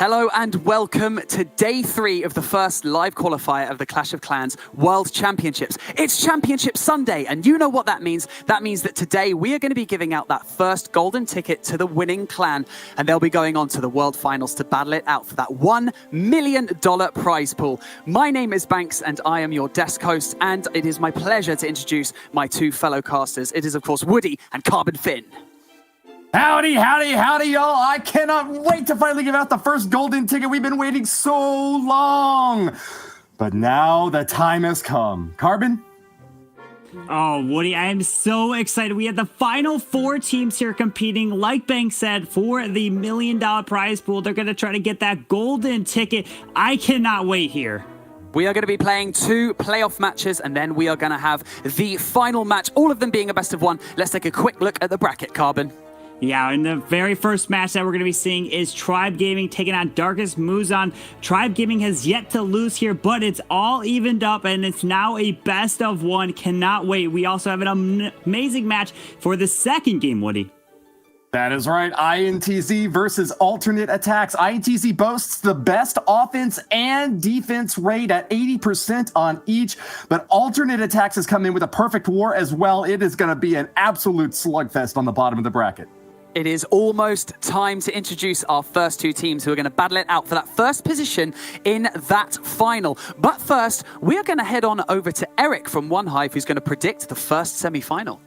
Hello and welcome to day 3 of the first live qualifier of the Clash of Clans World Championships. It's Championship Sunday, and you know what that means. That means that today we are going to be giving out that first golden ticket to the winning clan, and they'll be going on to the World Finals to battle it out for that $1 million prize pool. My name is Banks, and I am your desk host, and it is my pleasure to introduce my two fellow casters. It is, of course, Woody and Carbon Finn. Howdy, y'all. I cannot wait to finally give out the first golden ticket. We've been waiting so long. But now the time has come. Carbon? Oh, Woody, I am so excited. We have the final 4 teams here competing, like Banks said, for the $1 million prize pool. They're going to try to get that golden ticket. I cannot wait here. We are going to be playing 2 playoff matches, and then we are going to have the final match, all of them being a best of 1. Let's take a quick look at the bracket, Carbon. Yeah, and the very first match that we're going to be seeing is Tribe Gaming taking on Darkest Muzan. Tribe Gaming has yet to lose here, but it's all evened up, and it's now a best of 1. Cannot wait. We also have an amazing match for the second game, Woody. That is right. INTZ versus Alternate Attacks. INTZ boasts the best offense and defense rate at 80% on each, but Alternate Attacks has come in with a perfect war as well. It is going to be an absolute slugfest on the bottom of the bracket. It is almost time to introduce our first 2 teams who are going to battle it out for that first position in that final. But first, we are going to head on over to Eric from One Hive, who's going to predict the first semi-final.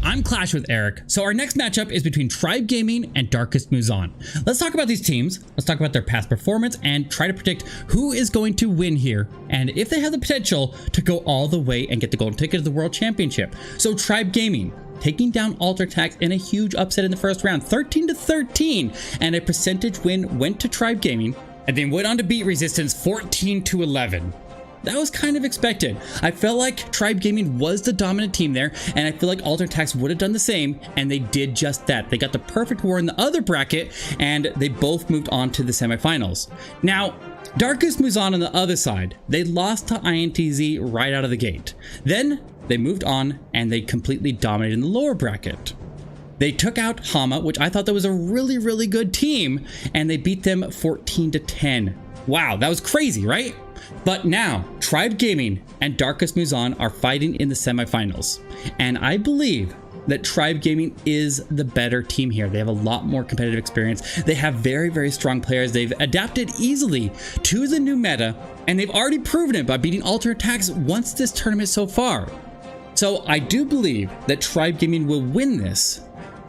I'm Clash with Eric. So our next matchup is between Tribe Gaming and Darkest Muzan. Let's talk about these teams. Let's talk about their past performance and try to predict who is going to win here and if they have the potential to go all the way and get the golden ticket to the World Championship. So Tribe Gaming taking down Alternate Attacks in a huge upset in the first round, 13-13, and a percentage win went to Tribe Gaming and then went on to beat Resistance 14-11. That was kind of expected. I felt like Tribe Gaming was the dominant team there, and I feel like Alternate Attacks would have done the same, and they did just that. They got the perfect war in the other bracket, and they both moved on to the semifinals. Now, Darkest Muzan on the other side, they lost to INTZ right out of the gate. Then they moved on, and they completely dominated in the lower bracket. They took out Hama, which I thought that was a really good team, and they beat them 14-10. Wow, that was crazy, right? But now, Tribe Gaming and Darkest Muzan are fighting in the semifinals. And I believe that Tribe Gaming is the better team here. They have a lot more competitive experience. They have very strong players. They've adapted easily to the new meta, and they've already proven it by beating Alternate Attacks once this tournament so far. So I do believe that Tribe Gaming will win this,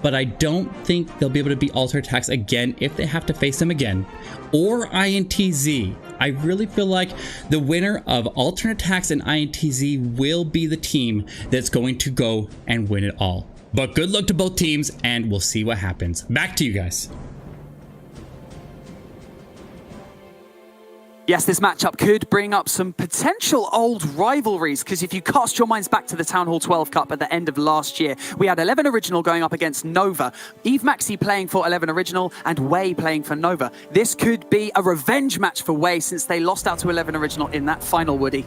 but I don't think they'll be able to beat Alternate Attacks again if they have to face them again, or INTZ. I really feel like the winner of Alternate Attacks and INTZ will be the team that's going to go and win it all. But good luck to both teams, and we'll see what happens. Back to you guys. Yes, this matchup could bring up some potential old rivalries, because if you cast your minds back to the Town Hall 12 Cup at the end of last year, we had 11 Original going up against Nova, Eve Maxi playing for 11 Original, and Wei playing for Nova. This could be a revenge match for Wei since they lost out to 11 Original in that final, Woody.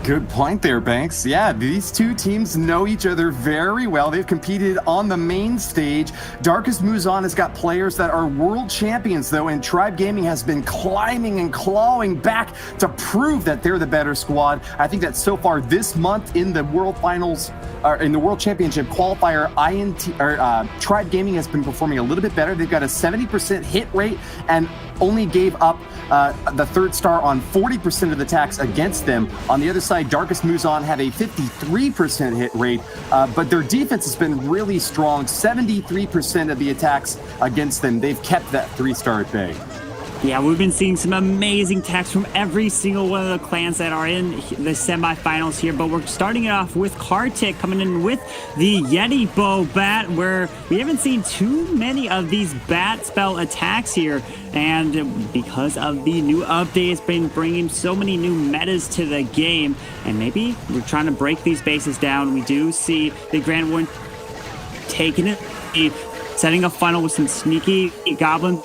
Good point there, Banks. Yeah, these 2 teams know each other very well. They've competed on the main stage. Darkest Muzan has got players that are world champions, though, and Tribe Gaming has been climbing and clawing back to prove that they're the better squad. I think that so far this month in the World Finals, in the World Championship qualifier, Tribe Gaming has been performing a little bit better. They've got a 70% hit rate and only gave up the 3rd star on 40% of the attacks against them. On the other side, Darkest Muzan have a 53% hit rate, but their defense has been really strong. 73% of the attacks against them, they've kept that 3-star at bay. Yeah, we've been seeing some amazing attacks from every single one of the clans that are in the semifinals here, but we're starting it off with Kartik coming in with the Yeti Bow Bat, where we haven't seen too many of these bat spell attacks here, and because of the new update, it's been bringing so many new metas to the game, and maybe we're trying to break these bases down. We do see the Grand Warden taking it, setting a funnel with some sneaky goblins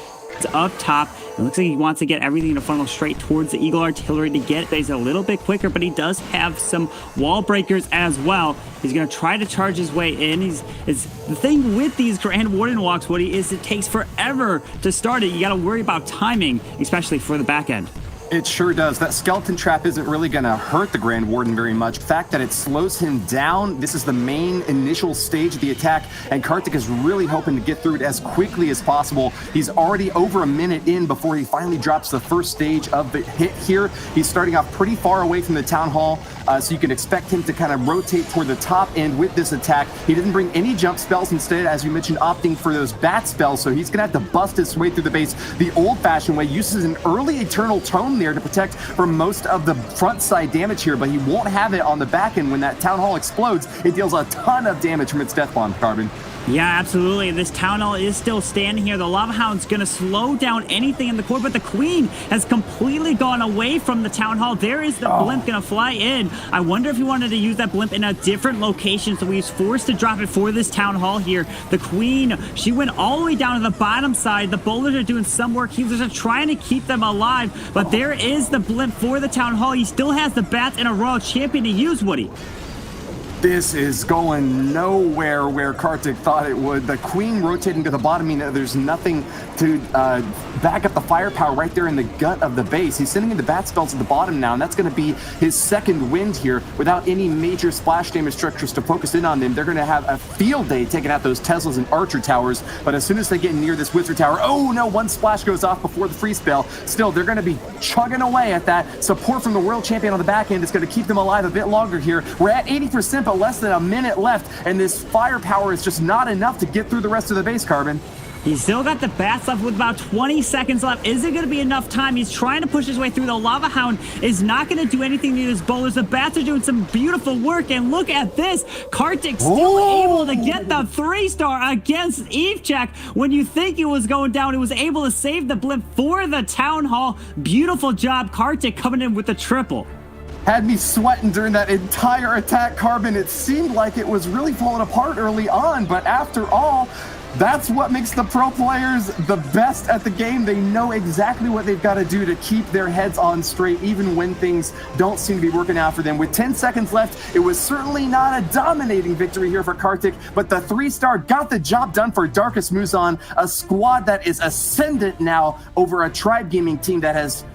up top, It looks like he wants to get everything to funnel straight towards the Eagle Artillery to get things a little bit quicker, but he does have some wall breakers as well. He's going to try to charge his way in. The thing with these Grand Warden walks, Woody, is it takes forever to start it. You got to worry about timing, especially for the back end. It sure does. That skeleton trap isn't really going to hurt the Grand Warden very much. The fact that it slows him down, this is the main initial stage of the attack, and Kartik is really hoping to get through it as quickly as possible. He's already over a minute in before he finally drops the first stage of the hit here. He's starting off pretty far away from the Town Hall, so you can expect him to kind of rotate toward the top end with this attack. He didn't bring any jump spells, instead, as you mentioned, opting for those bat spells, so he's going to have to bust his way through the base the old-fashioned way. Uses an early Eternal Tome there to protect from most of the front side damage here, but he won't have it on the back end. When that Town Hall explodes, it deals a ton of damage from its Death Bomb, Carbon. Yeah, absolutely. This Town Hall is still standing here. The Lava Hound's going to slow down anything in the core, but the Queen has completely gone away from the TownAll. There is the blimp going to fly in. I wonder if he wanted to use that blimp in a different location, so he was forced to drop it for this Town Hall here. The Queen, she went all the way down to the bottom side. The bowlers are doing some work. He was just trying to keep them alive, but there is the blimp for the Town Hall. He still has the bats and a Royal Champion to use, Woody. This is going nowhere where Kartik thought it would. The Queen rotating to the bottom, there's nothing to back up the firepower right there in the gut of the base. He's sending in the bat spells at the bottom now, and that's going to be his second wind here without any major splash damage structures to focus in on them. They're going to have a field day taking out those Teslas and Archer towers, but as soon as they get near this Wizard Tower, oh no, one splash goes off before the free spell. Still, they're going to be chugging away at that. Support from the World Champion on the back end is going to keep them alive a bit longer here. We're at 80%, but less than a minute left, and this firepower is just not enough to get through the rest of the base, Carbon. He's still got the bats left with about 20 seconds left. Is it going to be enough time? He's trying to push his way through. The Lava Hound is not going to do anything to his bowlers. The bats are doing some beautiful work, and look at this. Kartik still able to get the 3-star against Evecheck. When you think he was going down, he was able to save the blimp for the Town Hall. Beautiful job, Kartik coming in with the triple. Had me sweating during that entire attack, Carbon. It seemed like it was really falling apart early on, but after all, that's what makes the pro players the best at the game. They know exactly what they've got to do to keep their heads on straight, even when things don't seem to be working out for them. With 10 seconds left, it was certainly not a dominating victory here for Kartik, but the 3-star got the job done for Darkest Muzan, a squad that is ascendant now over a Tribe Gaming team that has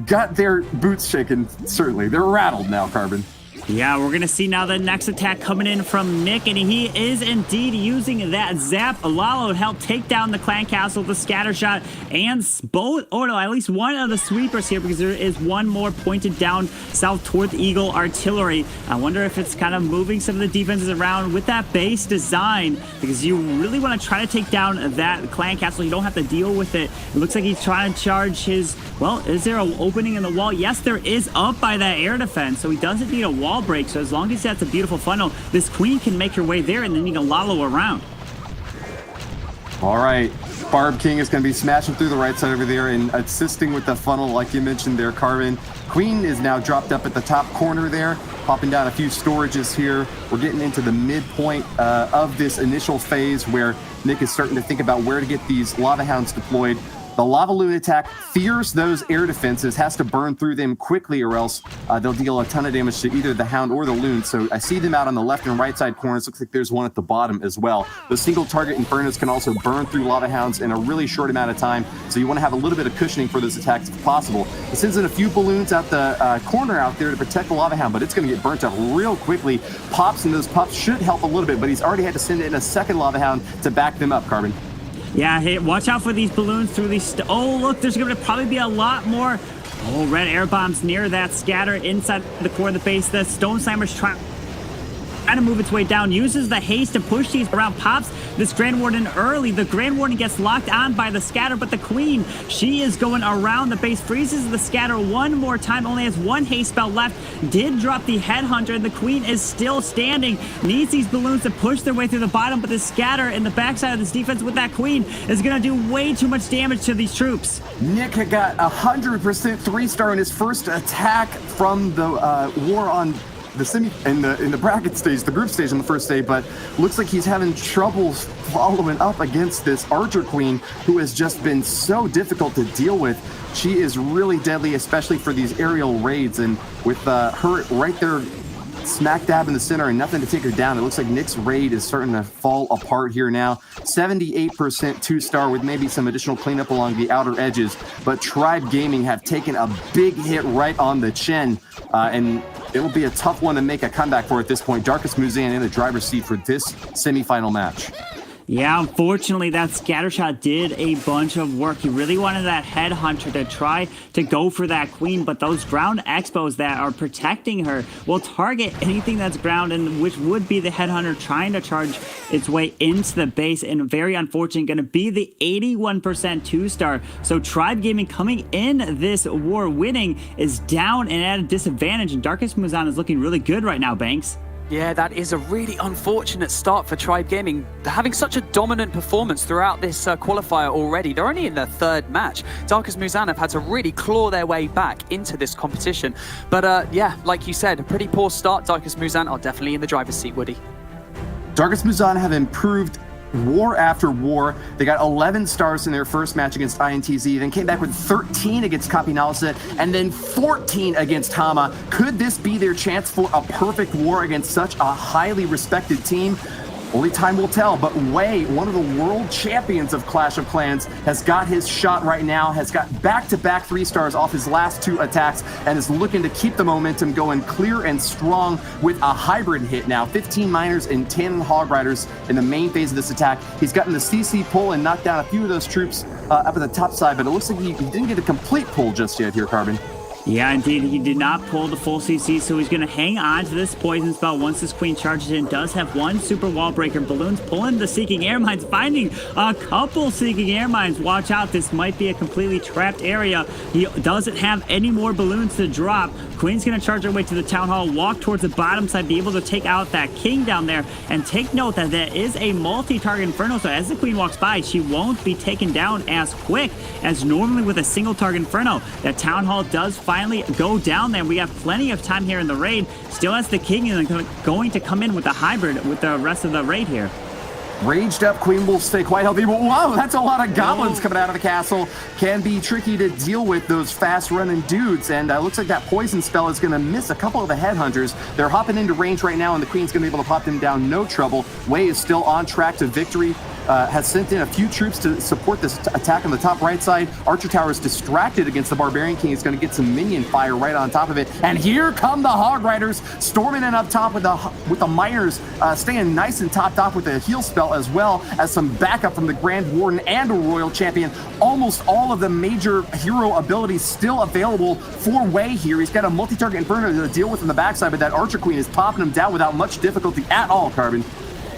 got their boots shaken. Certainly, they're rattled now, Carbon. Yeah, we're going to see now the next attack coming in from Nick, and he is indeed using that Zap Lalo to help take down the Clan Castle, the Scatter Shot, and both, or no, at least one of the sweepers here, because there is one more pointed down south toward the Eagle Artillery. I wonder if it's kind of moving some of the defenses around with that base design, because you really want to try to take down that Clan Castle. You don't have to deal with it. It looks like he's trying to charge his, well, is there an opening in the wall? Yes, there is, up by that air defense, so he doesn't need a wall break. So as long as that's a beautiful funnel, this Queen can make her way there, and then you can Lalo around. All right, Barb King is going to be smashing through the right side over there and assisting with the funnel, like you mentioned there, Carvin. Queen is now dropped up at the top corner there, popping down a few storages here. We're getting into the midpoint of this initial phase where Nick is starting to think about where to get these Lava Hounds deployed. The Lava Loon attack fears those air defenses, has to burn through them quickly, or else they'll deal a ton of damage to either the Hound or the Loon. So I see them out on the left and right side corners. Looks like there's one at the bottom as well. The single target Infernos can also burn through Lava Hounds in a really short amount of time. So you want to have a little bit of cushioning for those attacks if possible. It sends in a few balloons out the corner out there to protect the Lava Hound, but it's going to get burnt up real quickly. Pops and those pups should help a little bit, but he's already had to send in a second Lava Hound to back them up, Carbon. Yeah, hey, watch out for these balloons through these. Oh, look, there's going to probably be a lot more. Oh, red air bombs near that scatter inside the core of the base. The Stone Slammer's trying to move its way down, uses the haste to push these around, pops this Grand Warden early. The Grand Warden gets locked on by the scatter, but the Queen, she is going around the base, freezes the scatter one more time, only has one haste spell left, did drop the Headhunter, and the Queen is still standing, needs these balloons to push their way through the bottom, but the scatter in the backside of this defense with that Queen is going to do way too much damage to these troops. Nick had got 100% 3-star in his first attack from the war on the bracket stage, the group stage on the first day, but looks like he's having trouble following up against this Archer Queen, who has just been so difficult to deal with. She is really deadly, especially for these aerial raids, and with her right there smack dab in the center and nothing to take her down, it looks like Nick's raid is starting to fall apart here now. 78% 2-star with maybe some additional cleanup along the outer edges, but Tribe Gaming have taken a big hit right on the chin, and it'll be a tough one to make a comeback for at this point. Darkest Muzan in the driver's seat for this semifinal match. Yeah, unfortunately, that scattershot did a bunch of work. He really wanted that headhunter to try to go for that queen, but those ground expos that are protecting her will target anything that's ground, and which would be the headhunter trying to charge its way into the base, and very unfortunate going to be the 81% 2-star. So Tribe Gaming coming in this war winning is down and at a disadvantage, and Darkest Muzan is looking really good right now, Banks. Yeah, that is a really unfortunate start for Tribe Gaming. They're having such a dominant performance throughout this qualifier already. They're only in their third match. Darkest Muzan have had to really claw their way back into this competition. But yeah, like you said, a pretty poor start. Darkest Muzan are definitely in the driver's seat, Woody. Darkest Muzan have improved war after war. They got 11 stars in their first match against INTZ, then came back with 13 against Kapinalset, and then 14 against Hama. Could this be their chance for a perfect war against such a highly respected team? Only time will tell, but Wei, one of the world champions of Clash of Clans, has got his shot right now, has got back-to-back 3-stars off his last 2 attacks, and is looking to keep the momentum going clear and strong with a hybrid hit now. 15 miners and 10 hog riders in the main phase of this attack. He's gotten the CC pull and knocked down a few of those troops up at the top side, but it looks like he didn't get a complete pull just yet here, Carbon. Yeah, indeed, he did not pull the full CC, so he's going to hang on to this poison spell once this queen charges in. Does have one super wall breaker. Balloons pulling the Seeking Air Mines, finding a couple Seeking Air Mines. Watch out, this might be a completely trapped area. He doesn't have any more balloons to drop. Queen's going to charge her way to the Town Hall, walk towards the bottom side, be able to take out that king down there, and take note that there is a multi-target Inferno, so as the queen walks by, she won't be taken down as quick as normally with a single target Inferno. That Town Hall does finally go down there. We have plenty of time here in the raid. Still has the king and going to come in with the hybrid with the rest of the raid here. Raged up queen will stay quite healthy, but wow, that's a lot of goblins coming out of the castle. Can be tricky to deal with those fast running dudes, and looks like that poison spell is going to miss a couple of the headhunters. They're hopping into range right now, and the queen's going to be able to pop them down no trouble. Wei is still on track to victory. Has sent in a few troops to support this attack on the top right side. Archer Tower is distracted against the Barbarian King. He's going to get some minion fire right on top of it. And here come the Hog Riders storming in up top with the miners staying nice and topped off with a heal spell, as well as some backup from the Grand Warden and a Royal Champion. Almost all of the major hero abilities still available for Wei here. He's got a multi-target Inferno to deal with on the backside, but that Archer Queen is popping him down without much difficulty at all, Carbon.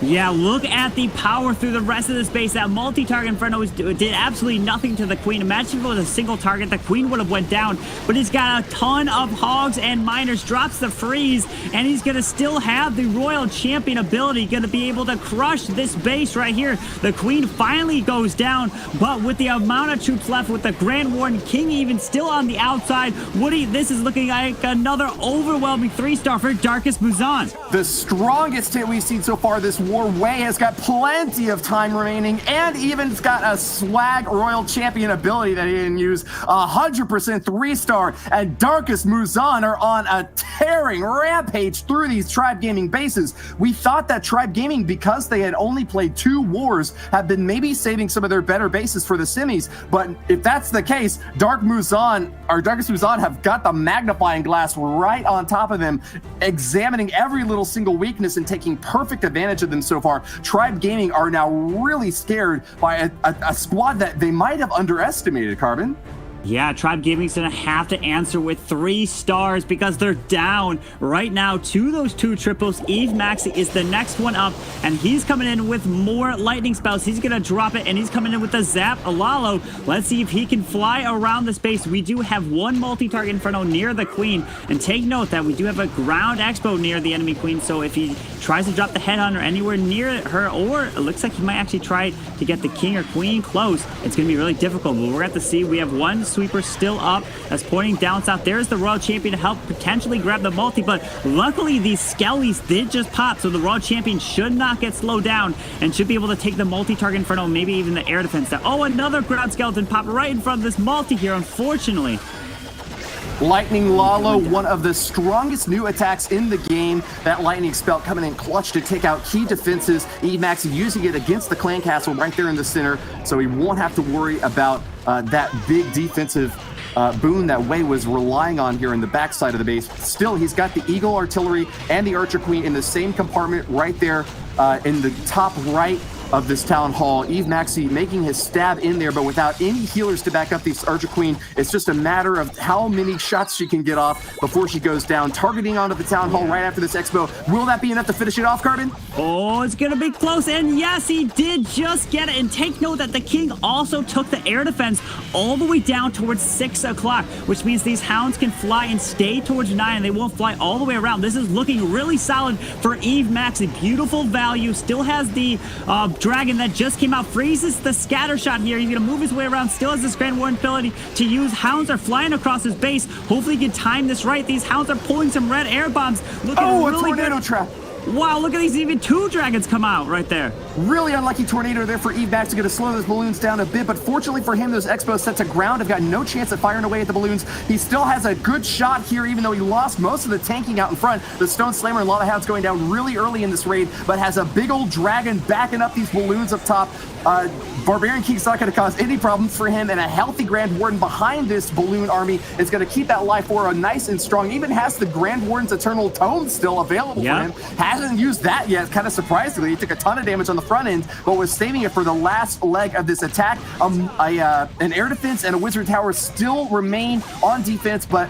Yeah, look at the power through the rest of the space. That multi-target Inferno did absolutely nothing to the queen. Imagine if it was a single target, the queen would have went down. But he's got a ton of hogs and miners, drops the freeze, and he's going to still have the Royal Champion ability, going to be able to crush this base right here. The queen finally goes down, but with the amount of troops left, with the Grand Warden King even still on the outside, Woody, this is looking like another overwhelming 3-star for Darkest Muzan. The strongest hit we've seen so far this war. Wei has got plenty of time remaining, and even's got a swag Royal Champion ability that he didn't use. 100% 3-star, and Darkest Muzan are on a tearing rampage through these Tribe Gaming bases. We thought that Tribe Gaming, because they had only played 2 wars, have been maybe saving some of their better bases for the semis, but if that's the case, Darkest Muzan have got the magnifying glass right on top of them, examining every little single weakness and taking perfect advantage of them so far. Tribe Gaming are now really scared by a squad that they might have underestimated, Carbon. Yeah, Tribe Gaming's gonna have to answer with 3 stars because they're down right now to those 2 triples. Eve Maxi is the next one up, and he's coming in with more lightning spells. He's gonna drop it, and he's coming in with the Zap Alalo. Let's see if he can fly around the space. We do have one multi-target Inferno near the queen, and take note that we do have a ground expo near the enemy queen, so if he tries to drop the headhunter anywhere near her, or it looks like he might actually try to get the king or queen close, it's gonna be really difficult, but we're gonna have to see. We have one sweeper still up. That's pointing down south. There's the Royal Champion to help potentially grab the multi, but luckily these Skellies did just pop, so the Royal Champion should not get slowed down and should be able to take the multi-target Inferno, maybe even the air defense. Oh, another ground skeleton pop right in front of this multi here, unfortunately. Lightning Lalo, one of the strongest new attacks in the game. That Lightning Spell coming in clutch to take out key defenses. Maxi using it against the Clan Castle right there in the center, so he won't have to worry about that big defensive boon that Wei was relying on here in the backside of the base. Still, he's got the Eagle Artillery and the Archer Queen in the same compartment right there in the top right of this town hall. Maxi making his stab in there, but without any healers to back up this Archer Queen. It's just a matter of how many shots she can get off before she goes down. Targeting onto the town hall right after this Expo. Will that be enough to finish it off, Carbon? Oh, it's gonna be close, and yes, he did just get it. And take note that the King also took the air defense all the way down towards 6 o'clock, which means these hounds can fly and stay towards 9, and they won't fly all the way around. This is looking really solid for Maxi. Beautiful value. Still has the dragon that just came out, freezes the scatter shot here. He's gonna move his way around, still has this Grand Warden ability to use. Hounds are flying across his base. Hopefully he can time this right. These hounds are pulling some red air bombs. Looking really a tornado good. trap. Wow, look at these, even 2 dragons come out right there. Really unlucky tornado there for Maxi, going to slow those balloons down a bit, but fortunately for him, those Expos set to ground have got no chance at firing away at the balloons. He still has a good shot here, even though he lost most of the tanking out in front. The Stone Slammer and Lava Hounds going down really early in this raid, but has a big old dragon backing up these balloons up top. Barbarian King's not going to cause any problems for him, and a healthy Grand Warden behind this balloon army is going to keep that life aura nice and strong. Even has the Grand Warden's Eternal Tome still available for him. Hasn't used that yet, kind of surprisingly. He took a ton of damage on the front end, but was saving it for the last leg of this attack. An air defense and a wizard tower still remain on defense, but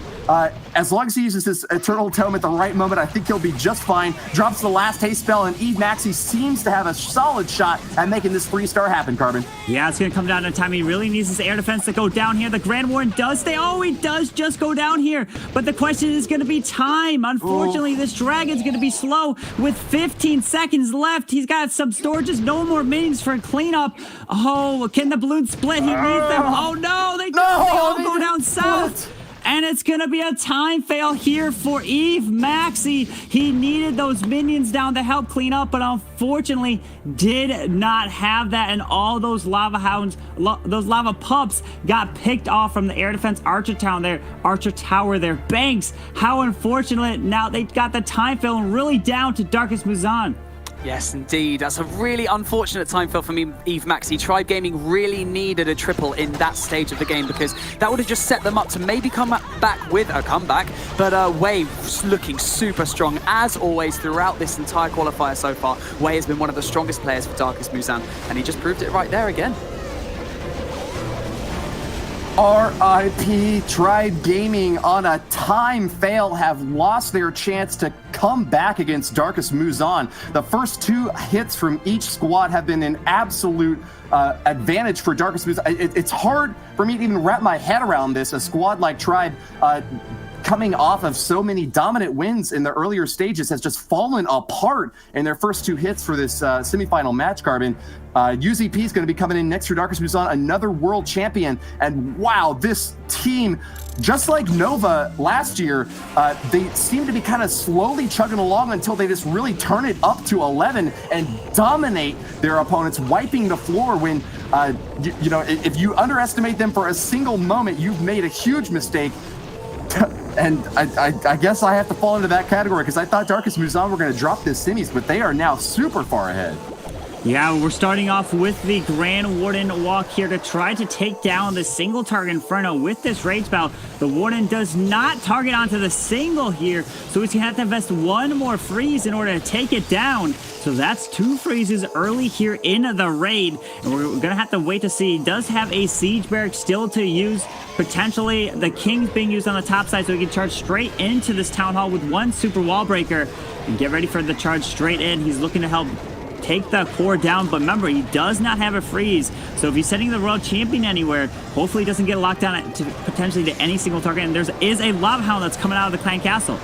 as long as he uses his Eternal Tome at the right moment, I think he'll be just fine. Drops the last haste spell, and Maxi seems to have a solid shot at making this 3-star happen, Carbon. Yeah, it's going to come down to time. He really needs his air defense to go down here. The Grand Warden does stay. Oh, he does just go down here. But the question is going to be time. Unfortunately, this dragon's going to be slow with 15 seconds left. He's got some storages, no more minions for cleanup. Oh, can the balloons split? He needs them. Oh, no, they all go down south. And it's going to be a time fail here for Maxi. He needed those minions down to help clean up, but unfortunately did not have that. And all those lava hounds, those lava pups got picked off from the air defense Archer Tower there. Banks, how unfortunate. Now they got the time fail and really down to Darkest Muzan. Yes, indeed. That's a really unfortunate time fail for me, Maxi. Tribe Gaming really needed a triple in that stage of the game because that would have just set them up to maybe come back with a comeback. But Wei looking super strong, as always, throughout this entire qualifier so far. Wei has been one of the strongest players for Darkest Muzan, and he just proved it right there again. RIP Tribe Gaming on a time fail have lost their chance to come back against Darkest Muzan. The first 2 hits from each squad have been an absolute advantage for Darkest Muzan. It's hard for me to even wrap my head around this. A squad like Tribe coming off of so many dominant wins in the earlier stages has just fallen apart in their first 2 hits for this semifinal match, Carbon. UZP is going to be coming in next for Darkest Muzan, another world champion. And wow, this team, just like Nova last year, they seem to be kind of slowly chugging along until they just really turn it up to 11 and dominate their opponents, wiping the floor when, you know, if you underestimate them for a single moment, you've made a huge mistake. And I guess I have to fall into that category because I thought Darkest Muzan were going to drop this semis, but they are now super far ahead. Yeah, we're starting off with the Grand Warden walk here to try to take down the single target Inferno with this rage spell. The Warden does not target onto the single here, so he's going to have to invest 1 more freeze in order to take it down. So that's 2 freezes early here in the raid, and we're going to have to wait to see. He does have a Siege Barrack still to use. Potentially, the King's being used on the top side, so he can charge straight into this Town Hall with 1 Super Wall Breaker. And get ready for the charge straight in. He's looking to help take the core down, but remember, he does not have a freeze, so if he's sending the Royal Champion anywhere, hopefully he doesn't get locked down to potentially to any single target. And there is a Lava Hound that's coming out of the Clan Castle.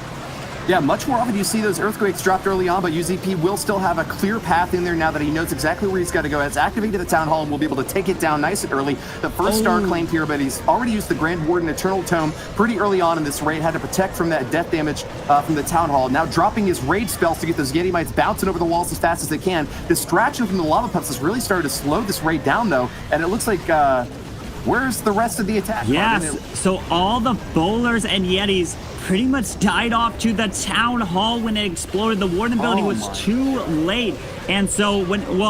Yeah, much more often you see those earthquakes dropped early on, but UZP will still have a clear path in there now that he knows exactly where he's got to go. Has activated the Town Hall and will be able to take it down nice and early. The first star claimed here, but he's already used the Grand Warden Eternal Tome pretty early on in this raid. Had to protect from that death damage from the Town Hall. Now dropping his rage spells to get those Yeti Mites bouncing over the walls as fast as they can. Distraction from the lava pups has really started to slow this raid down, though, and it looks like where's the rest of the attack? Yes, so all the bowlers and Yetis pretty much died off to the Town Hall when it exploded. The Warden ability was too late. And so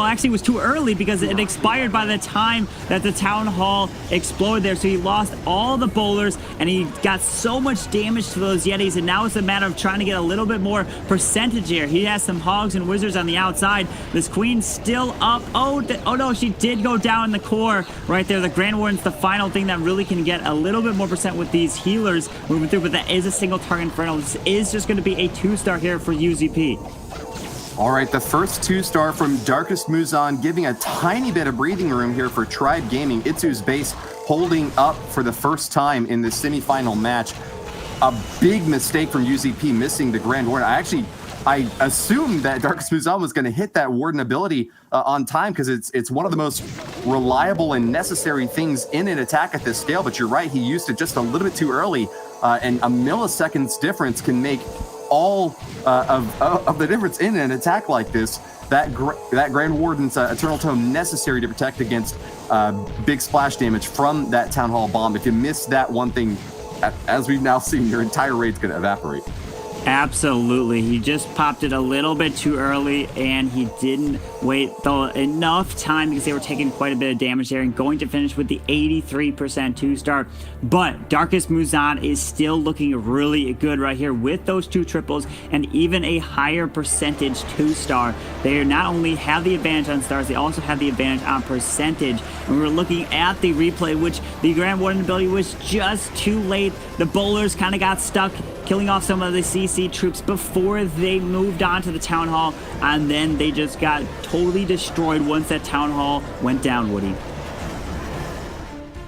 actually it was too early because it expired by the time that the Town Hall exploded there. So he lost all the bowlers and he got so much damage to those Yetis. And now it's a matter of trying to get a little bit more percentage here. He has some hogs and wizards on the outside. This queen's still up. Oh no, she did go down in the core right there. The Grand Warden's the final thing that really can get a little bit more percent with these healers moving through, but that is a single target Inferno. This is just going to be a 2-star here for UZP. All right, the first 2-star from Darkest Muzan, giving a tiny bit of breathing room here for Tribe Gaming. Itsu's base holding up for the first time in the semifinal match. A big mistake from UZP missing the Grand Warden. I assumed that Darkest Muzan was going to hit that Warden ability on time because it's one of the most reliable and necessary things in an attack at this scale. But you're right, he used it just a little bit too early, and a millisecond's difference can make all of the difference in an attack like this. That Grand Warden's Eternal Tome necessary to protect against big splash damage from that Town Hall bomb. If you miss that one thing, as we've now seen, your entire raid's going to evaporate. Absolutely. He just popped it a little bit too early, and he didn't wait enough time because they were taking quite a bit of damage there and going to finish with the 83% 2-star. But Darkest Muzan is still looking really good right here with those 2 triples and even a higher percentage 2-star. They not only have the advantage on stars, they also have the advantage on percentage. And we were looking at the replay, which the Grand Warden ability was just too late. The bowlers kind of got stuck, killing off some of the CC troops before they moved on to the Town Hall, and then they just got totally destroyed once that Town Hall went down, Woody.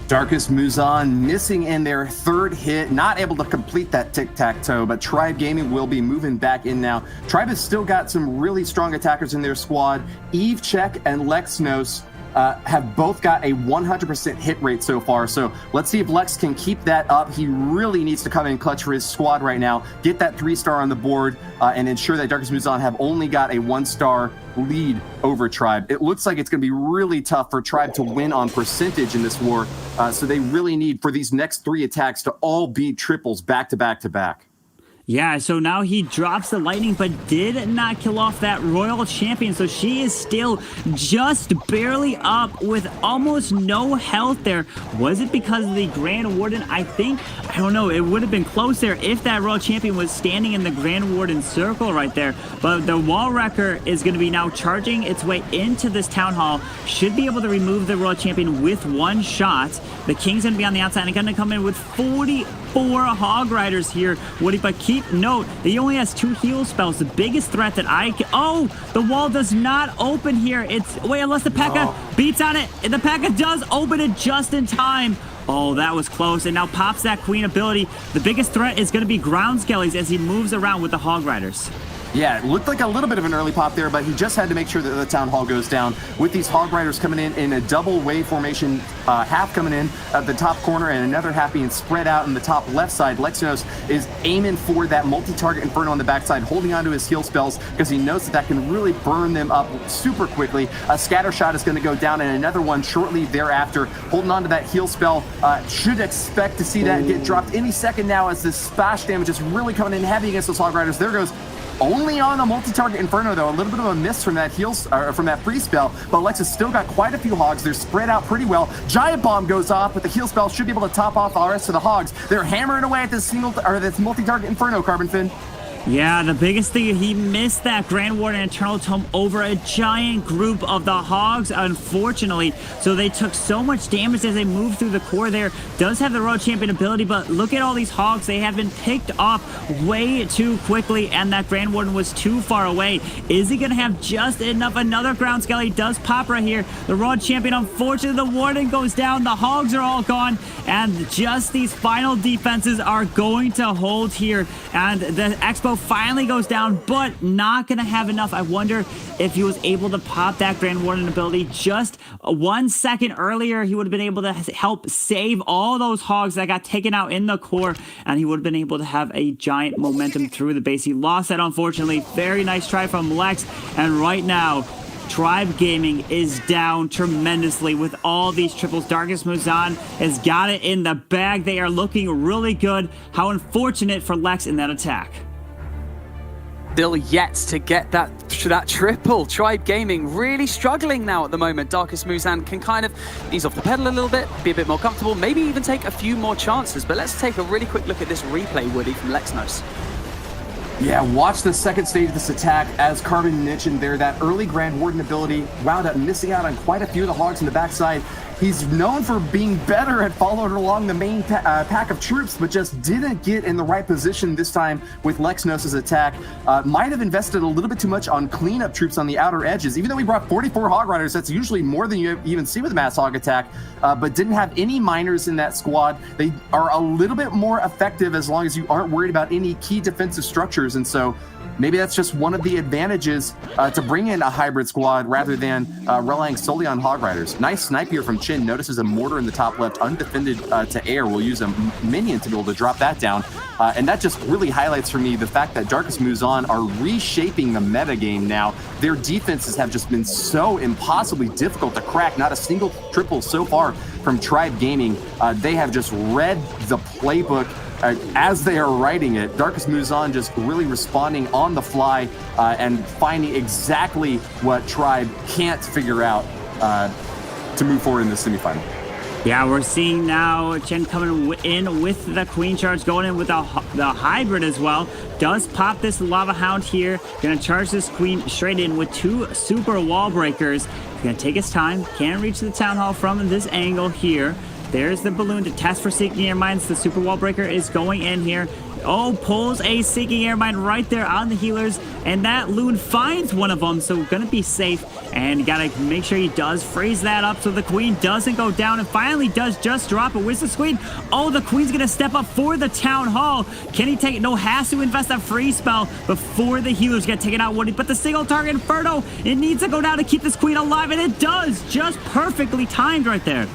Darkest Muzan missing in their third hit, not able to complete that tic-tac-toe, but Tribe Gaming will be moving back in now. Tribe has still got some really strong attackers in their squad. Eve Check and Lexnos have both got a 100% hit rate so far. So let's see if Lex can keep that up. He really needs to come in clutch for his squad right now, get that 3-star on the board, and ensure that Darkest Muzan have only got a 1-star lead over Tribe. It looks like it's going to be really tough for Tribe to win on percentage in this war. So they really need for these next 3 attacks to all be triples back to back to back. Yeah, so now he drops the lightning, but did not kill off that royal champion. So she is still just barely up with almost no health there. Was it because of the Grand Warden? I don't know. It would have been close there if that royal champion was standing in the Grand Warden circle right there. But the wall wrecker is going to be now charging its way into this town hall. Should be able to remove the royal champion with 1 shot. The king's going to be on the outside and going to come in with 44 hog riders here, Woody. But keep note that he only has 2 heal spells. The biggest threat that I can... Oh, the wall does not open here. Wait, unless the P.E.K.K.A. beats on it. The P.E.K.K.A. does open it just in time. Oh, that was close. And now pops that queen ability. The biggest threat is going to be ground skellies as he moves around with the hog riders. Yeah, it looked like a little bit of an early pop there, but he just had to make sure that the town hall goes down. With these hog riders coming in a double wave formation, half coming in at the top corner and another half being spread out in the top left side. Lexinos is aiming for that multi-target inferno on the backside, holding onto his heal spells because he knows that can really burn them up super quickly. A scatter shot is going to go down and another one shortly thereafter, holding on to that heal spell. Should expect to see that get dropped any second now as this splash damage is really coming in heavy against those hog riders. There goes only on the multi-target inferno though, a little bit of a miss from that from that free spell, but Lex has still got quite a few hogs. They're spread out pretty well. Giant bomb goes off, but the heal spell should be able to top off the rest of the hogs. They're hammering away at this this multi-target inferno, Carbon Fin. Yeah, the biggest thing, he missed that Grand Warden Eternal Tome over a giant group of the hogs, unfortunately. So they took so much damage as they moved through the core there. Does have the Royal Champion ability, but look at all these hogs. They have been picked off way too quickly, and that Grand Warden was too far away. Is he going to have just enough? Another ground skelly does pop right here. The Royal Champion, unfortunately, the Warden goes down. The hogs are all gone, and just these final defenses are going to hold here. And the Expo Bow finally goes down, but not going to have enough. I wonder if he was able to pop that Grand Warden ability just 1 second earlier. He would have been able to help save all those hogs that got taken out in the core, and he would have been able to have a giant momentum through the base. He lost that, unfortunately. Very nice try from Lex, and right now, Tribe Gaming is down tremendously with all these triples. Darkest Muzan has got it in the bag. They are looking really good. How unfortunate for Lex in that attack. Still yet to get that triple. Tribe Gaming really struggling now at the moment. Darkest Muzan can kind of ease off the pedal a little bit, be a bit more comfortable, maybe even take a few more chances. But let's take a really quick look at this replay, Woody, from Lexnos. Yeah, watch the second stage of this attack. As Carbon mentioned there, that early Grand Warden ability wound up missing out on quite a few of the hogs in the backside. He's known for being better at following along the main pack of troops, but just didn't get in the right position this time with Lexnos' attack. Might have invested a little bit too much on cleanup troops on the outer edges. Even though we brought 44 Hog Riders, that's usually more than you even see with Mass Hog attack, but didn't have any miners in that squad. They are a little bit more effective as long as you aren't worried about any key defensive structures, and so maybe that's just one of the advantages to bring in a hybrid squad rather than relying solely on Hog Riders. Nice snipe here from Chin. Notices a mortar in the top left, undefended to air. We'll use a minion to be able to drop that down. And that just really highlights for me the fact that Darkest Muzan are reshaping the metagame now. Their defenses have just been so impossibly difficult to crack. Not a single triple so far from Tribe Gaming. They have just read the playbook as they are writing it. Darkest Muzan just really responding on the fly and finding exactly what Tribe can't figure out to move forward in the semifinal. Yeah, we're seeing now Chen coming in with the Queen Charge, going in with the hybrid as well. Does pop this Lava Hound here. Gonna charge this Queen straight in with 2 super wall breakers. He's gonna take his time. Can't reach the Town Hall from this angle here. There's the balloon to test for Seeking Air Mines. The super wall breaker is going in here. Oh, pulls a Seeking Air Mine right there on the healers, and that loon finds one of them, so gonna be safe, and gotta make sure he does freeze that up so the Queen doesn't go down, and finally does just drop it. Where's the Queen? Oh, the Queen's gonna step up for the Town Hall. Can he take it? No, has to invest that free spell before the healers get taken out, Woody, but the single target Inferno, it needs to go down to keep this Queen alive, and it does, just perfectly timed right there.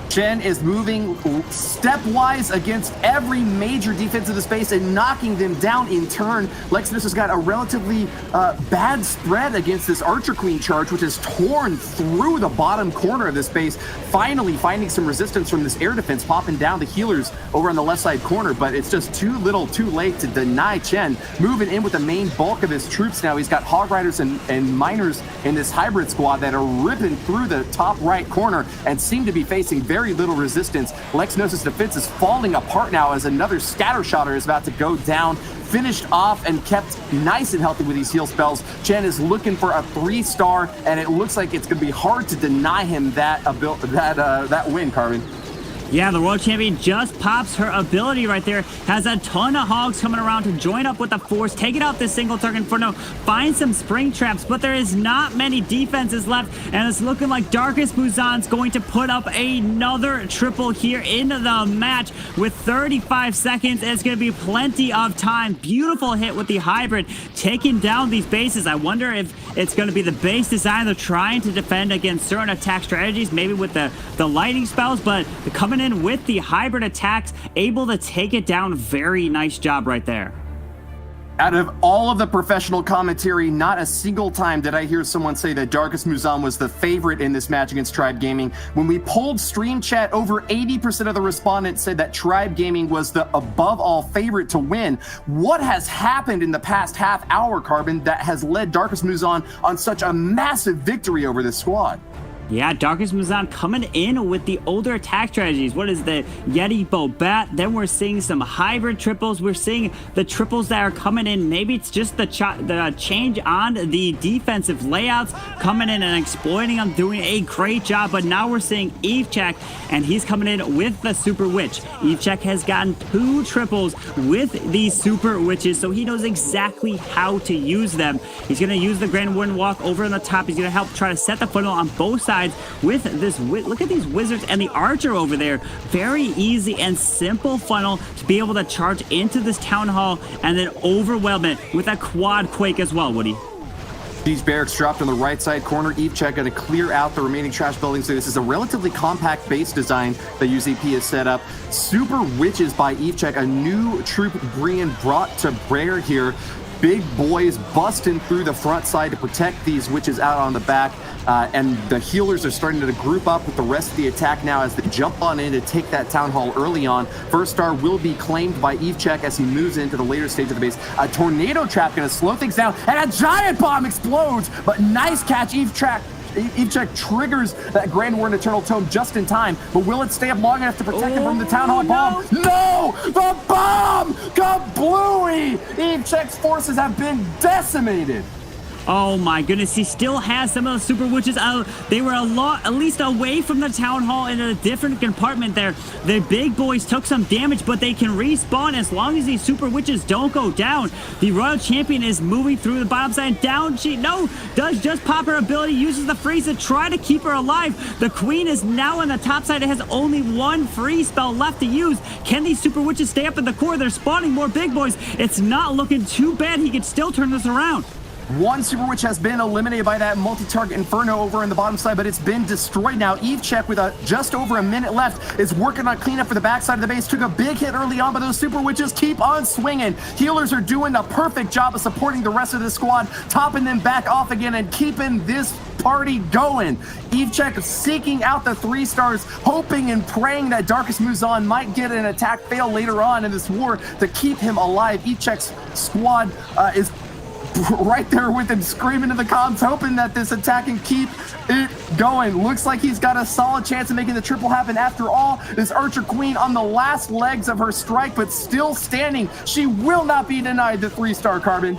Chen is moving stepwise against every major defense of the space and knocking them down in turn. Lexnos has got a relatively bad spread against this Archer Queen charge, which is torn through the bottom corner of this base. Finally finding some resistance from this air defense, popping down the healers over on the left side corner, but it's just too little too late to deny Chen. Moving in with the main bulk of his troops now. He's got Hog Riders and Miners in this hybrid squad that are ripping through the top right corner and seem to be facing very little resistance. Lexnos' defense is falling apart now as another Scattershotter is about to go down. Finished off and kept nice and healthy with these heal spells. Chen is looking for a 3-star, and it looks like it's going to be hard to deny him that win, Carvin. Yeah, the world champion just pops her ability right there. Has a ton of hogs coming around to join up with the force, taking out this single target Inferno, find some spring traps, but there is not many defenses left, and it's looking like Darkest Muzan's going to put up another triple here into the match with 35 seconds. It's going to be plenty of time. Beautiful hit with the hybrid, taking down these bases. I wonder if it's going to be the base design they're trying to defend against certain attack strategies, maybe with the lightning spells, but coming in with the hybrid attacks, able to take it down. Very nice job right there. Out of all of the professional commentary, not a single time did I hear someone say that Darkest Muzan was the favorite in this match against Tribe Gaming. When we polled stream chat, over 80% of the respondents said that Tribe Gaming was the above all favorite to win. What has happened in the past half hour, Carbon, that has led Darkest Muzan on such a massive victory over this squad? Yeah, Darkest Muzan coming in with the older attack strategies. What is the Yeti Bow Bat? Then we're seeing some hybrid triples. We're seeing the triples that are coming in. Maybe it's just the change on the defensive layouts, coming in and exploiting them, doing a great job. But now we're seeing Evechek, and he's coming in with the Super Witch. Evechek has gotten 2 triples with these Super Witches, so he knows exactly how to use them. He's going to use the Grand Warden Walk over on the top. He's going to help try to set the funnel on both sides sides with this. Look at these wizards and the archer over there. Very easy and simple funnel to be able to charge into this town hall and then overwhelm it with a quad quake as well, Woody. These barracks dropped on the right side corner. EveCheck going to clear out the remaining trash buildings. So this is a relatively compact base design that UZP has set up. Super Witches by EveCheck, a new troop being brought to bear here. Big boys busting through the front side to protect these witches out on the back. And the healers are starting to group up with the rest of the attack now as they jump on in to take that town hall early on. First star will be claimed by EveCheck as he moves into the later stage of the base. A tornado trap going to slow things down, and a giant bomb explodes. But nice catch, EveCheck triggers that Grand Warden Eternal Tome just in time, but will it stay up long enough to protect him from the Town Hall bomb? No! The bomb! Kablooey! EveCheck's forces have been decimated. Oh my goodness, he still has some of the super witches. They were at least away from the town hall in a different compartment there. The big boys took some damage, but they can respawn as long as these super witches don't go down. The royal champion is moving through the bottom side. Down she does just pop her ability, uses the freeze to try to keep her alive. The queen is now on the top side. It has only one free spell left to use. Can these super witches stay up in the core? They're spawning more big boys. It's not looking too bad. He could still turn this around. One Super Witch has been eliminated by that multi-target Inferno over in the bottom side, but it's been destroyed now. EveCheck, with just over a minute left, is working on cleanup for the backside of the base. Took a big hit early on, but those Super Witches keep on swinging. Healers are doing a perfect job of supporting the rest of the squad, topping them back off again and keeping this party going. EveCheck seeking out the 3 stars, hoping and praying that Darkest Muzan might get an attack fail later on in this war to keep him alive. EveCheck's squad is right there with him, screaming to the comms, hoping that this attack can keep it going. Looks like he's got a solid chance of making the triple happen after all. This Archer Queen on the last legs of her strike, but still standing. She will not be denied the 3-star Carbon.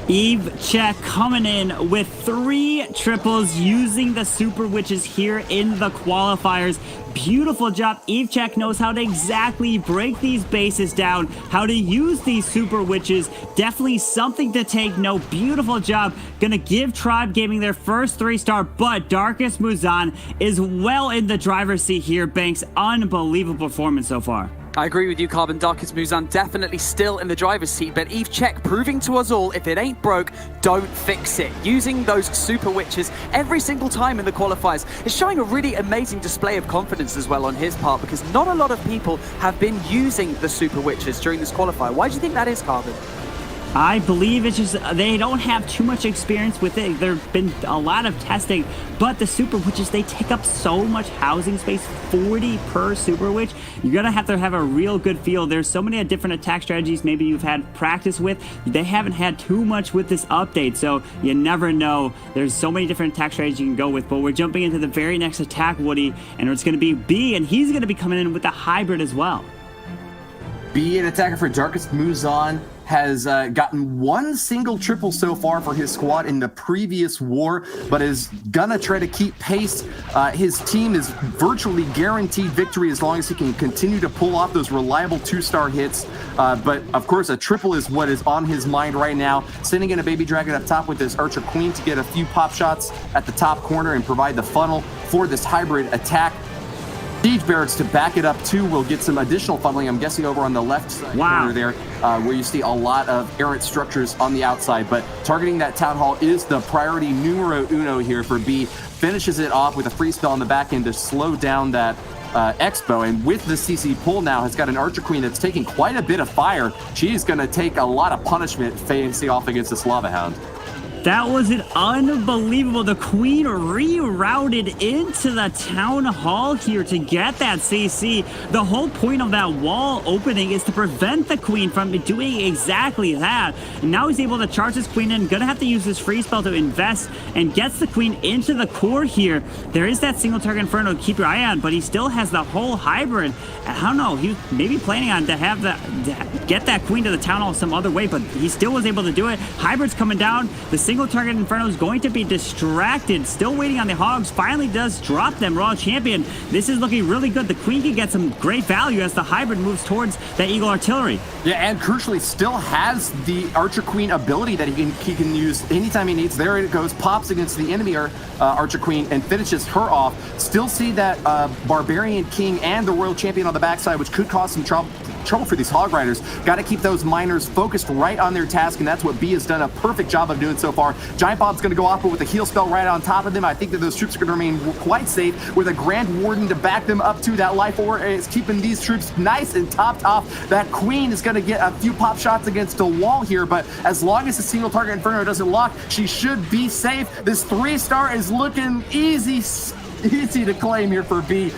EveCheck coming in with 3 triples using the super witches here in the qualifiers. Beautiful job. EveCheck knows how to exactly break these bases down, how to use these super witches. Definitely something to take note. Beautiful job. Gonna give Tribe Gaming their first 3-star, but Darkest Muzan is well in the driver's seat here. Banks, unbelievable performance so far. I agree with you, Carbon. Darkest Muzan definitely still in the driver's seat, but EveCheck proving to us all, if it ain't broke, don't fix it. Using those super witches every single time in the qualifiers is showing a really amazing display of confidence as well on his part, because not a lot of people have been using the super witches during this qualifier. Why do you think that is, Carbon? I believe it's just they don't have too much experience with it. There's been a lot of testing, but the super witches, they take up so much housing space, 40 per super witch. You're gonna have to have a real good feel. There's so many different attack strategies maybe you've had practice with. They haven't had too much with this update, so you never know. There's so many different attack strategies you can go with, but we're jumping into the very next attack, Woody, and it's gonna be B, and he's gonna be coming in with a hybrid as well. B, an attacker for Darkest Muzan, has gotten 1 single triple so far for his squad in the previous war, but is gonna try to keep pace. His team is virtually guaranteed victory as long as he can continue to pull off those reliable 2-star hits. But of course, a triple is what is on his mind right now. Sending in a Baby Dragon up top with this Archer Queen to get a few pop shots at the top corner and provide the funnel for this hybrid attack. Siege Barracks to back it up too will get some additional funneling, I'm guessing over on the left side corner there, where you see a lot of errant structures on the outside, but targeting that town hall is the priority numero uno here for B. Finishes it off with a free spell on the back end to slow down that Expo, and with the CC pull now has got an Archer Queen that's taking quite a bit of fire. She's going to take a lot of punishment facing off against this Lava Hound. That was an unbelievable. The queen rerouted into the town hall here to get that CC. The whole point of that wall opening is to prevent the queen from doing exactly that. And now he's able to charge this queen in. Gonna have to use this free spell to invest and gets the queen into the core here. There is that single target Inferno to keep your eye on, but he still has the whole hybrid. I don't know, he was maybe planning on to have get that queen to the town hall some other way, but he still was able to do it. Hybrid's coming down. The single single target Inferno is going to be distracted. Still waiting on the Hogs. Finally does drop them. Royal Champion. This is looking really good. The Queen can get some great value as the hybrid moves towards that Eagle Artillery. Yeah, and crucially still has the Archer Queen ability that he can use anytime he needs. There it goes, pops against the enemy Archer Queen and finishes her off. Still see that Barbarian King and the Royal Champion on the backside, which could cause some trouble for these Hog Riders. Got to keep those miners focused right on their task, and that's what B has done a perfect job of doing so far. Giant Bomb's going to go off, but with a heal spell right on top of them, I think that those troops are going to remain quite safe with a Grand Warden to back them up to that life ore. It's keeping these troops nice and topped off. That Queen is going to get a few pop shots against a wall here, but as long as the single target Inferno doesn't lock, she should be safe. This 3-star is looking easy to claim here for B.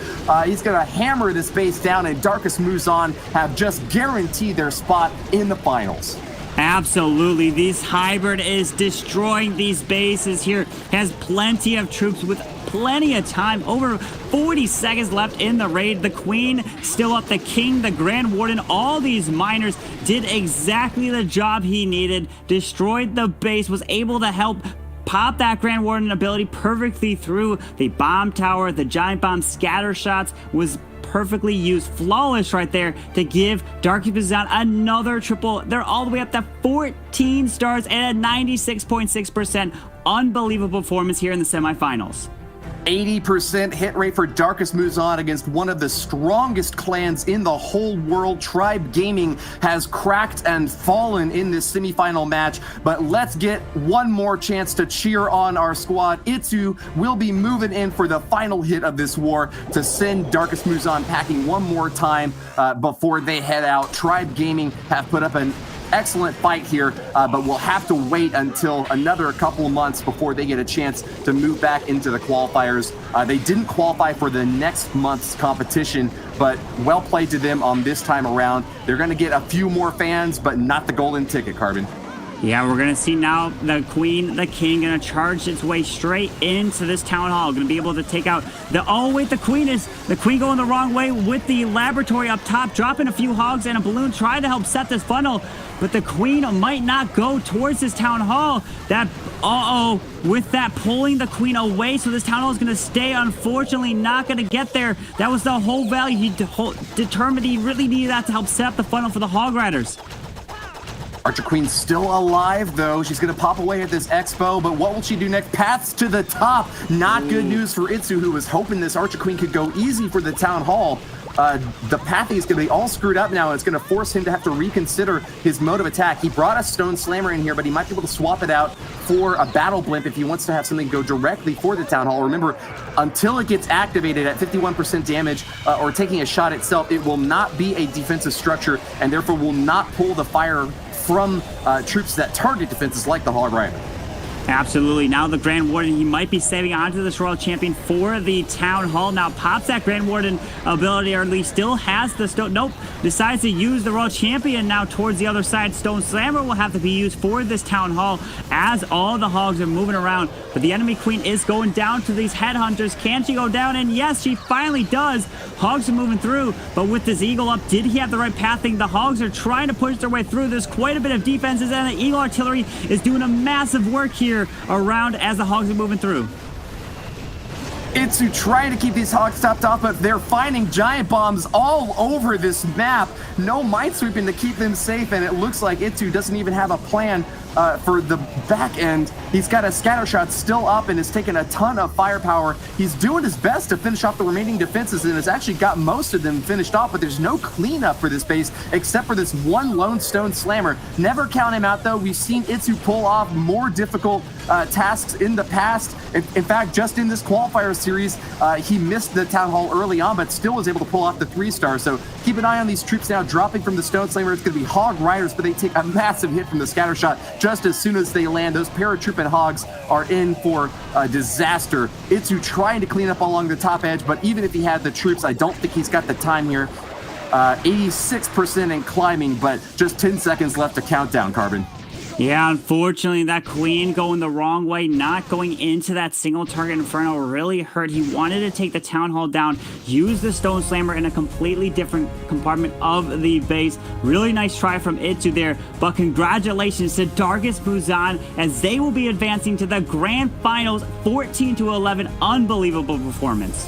He's going to hammer this base down, and Darkest Muzan have just guaranteed their spot in the finals. Absolutely. This hybrid is destroying these bases here. Has plenty of troops with plenty of time. Over 40 seconds left in the raid. The Queen still up. The King, the Grand Warden, all these miners did exactly the job he needed. Destroyed the base, was able to help pop that Grand Warden ability perfectly through the bomb tower. The Giant Bomb scatter shots was perfectly used, flawless right there to give Darkest Muzan another triple. They're all the way up to 14 stars and a 96.6%. Unbelievable performance here in the semifinals. 80% hit rate for Darkest Muzan against one of the strongest clans in the whole world. Tribe Gaming has cracked and fallen in this semifinal match, but let's get one more chance to cheer on our squad. Itsu will be moving in for the final hit of this war to send Darkest Muzan packing one more time before they head out. Tribe Gaming have put up an excellent fight here, but we'll have to wait until another couple of months before they get a chance to move back into the qualifiers. They didn't qualify for the next month's competition, but well played to them on this time around. They're going to get a few more fans, but not the golden ticket, Carbon. Yeah, we're going to see now the Queen, the King, going to charge its way straight into this town hall. Going to be able to take out the... Oh, wait, the Queen going the wrong way with the laboratory up top, dropping a few hogs and a balloon, trying to help set this funnel. But the Queen might not go towards this town hall. With that pulling the Queen away, so this town hall is going to stay. Unfortunately, not going to get there. That was the whole value. He determined he really needed that to help set up the funnel for the Hog Riders. Archer Queen's still alive, though. She's going to pop away at this expo, but what will she do next? Paths to the top. Not good news for Itsu, who was hoping this Archer Queen could go easy for the town hall. The pathing is going to be all screwed up now, and it's going to force him to have to reconsider his mode of attack. He brought a Stone Slammer in here, but he might be able to swap it out for a Battle Blimp if he wants to have something go directly for the Town Hall. Remember, until it gets activated at 51% damage or taking a shot itself, it will not be a defensive structure, and therefore will not pull the fire from troops that target defenses like the Hog Rider. Absolutely. Now the Grand Warden, he might be saving onto this Royal Champion for the Town Hall. Now pops that Grand Warden ability, or at least still has the Stone. Nope. Decides to use the Royal Champion now towards the other side. Stone Slammer will have to be used for this Town Hall as all the Hogs are moving around. But the enemy Queen is going down to these Headhunters. Can she go down? And yes, she finally does. Hogs are moving through, but with this Eagle up, did he have the right pathing? The Hogs are trying to push their way through. There's quite a bit of defenses, and the Eagle Artillery is doing a massive work here around as the Hogs are moving through. Itsu trying to keep these Hogs topped off, but they're finding giant bombs all over this map. No minesweeping to keep them safe, and it looks like Itsu doesn't even have a plan for the back end. He's got a scatter shot still up and has taken a ton of firepower. He's doing his best to finish off the remaining defenses and has actually got most of them finished off, but there's no cleanup for this base except for this one lone Stone Slammer. Never count him out, though. We've seen Itsu pull off more difficult tasks in the past. In fact, just in this qualifier series, he missed the Town Hall early on, but still was able to pull off the 3-star. So keep an eye on these troops now dropping from the Stone Slammer. It's going to be Hog Riders, but they take a massive hit from the scatter shot just as soon as they land. Those paratroop and Hogs are in for disaster. Itsu trying to clean up along the top edge, but even if he had the troops, I don't think he's got the time here. 86% in climbing, but just 10 seconds left to countdown, Carbon. Yeah, unfortunately, that queen going the wrong way, not going into that single target inferno really hurt. He wanted to take the town hall down, use the stone slammer in a completely different compartment of the base. Really nice try from Itsu there, but congratulations to Darkest Muzan as they will be advancing to the grand finals, 14-11. Unbelievable performance.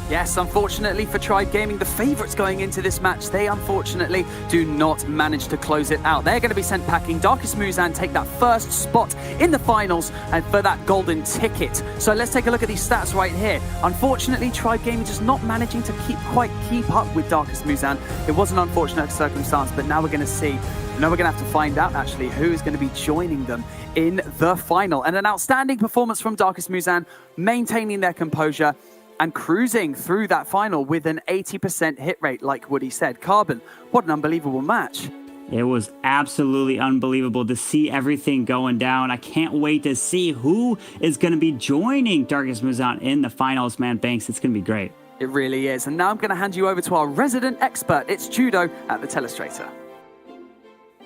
Yes, unfortunately for Tribe Gaming, the favourites going into this match, they unfortunately do not manage to close it out. They're going to be sent packing. Darkest Muzan take that first spot in the finals and for that golden ticket. So let's take a look at these stats right here. Unfortunately, Tribe Gaming just not managing to quite keep up with Darkest Muzan. It was an unfortunate circumstance, but now we're going to see. Now we're going to have to find out, actually, who is going to be joining them in the final. And an outstanding performance from Darkest Muzan, maintaining their composure and cruising through that final with an 80% hit rate, like Woody said. Carbon, what an unbelievable match. It was absolutely unbelievable to see everything going down. I can't wait to see who is going to be joining Darkest Muzan in the finals, man. Banks, it's going to be great. It really is. And now I'm going to hand you over to our resident expert. It's Judo at the Telestrator.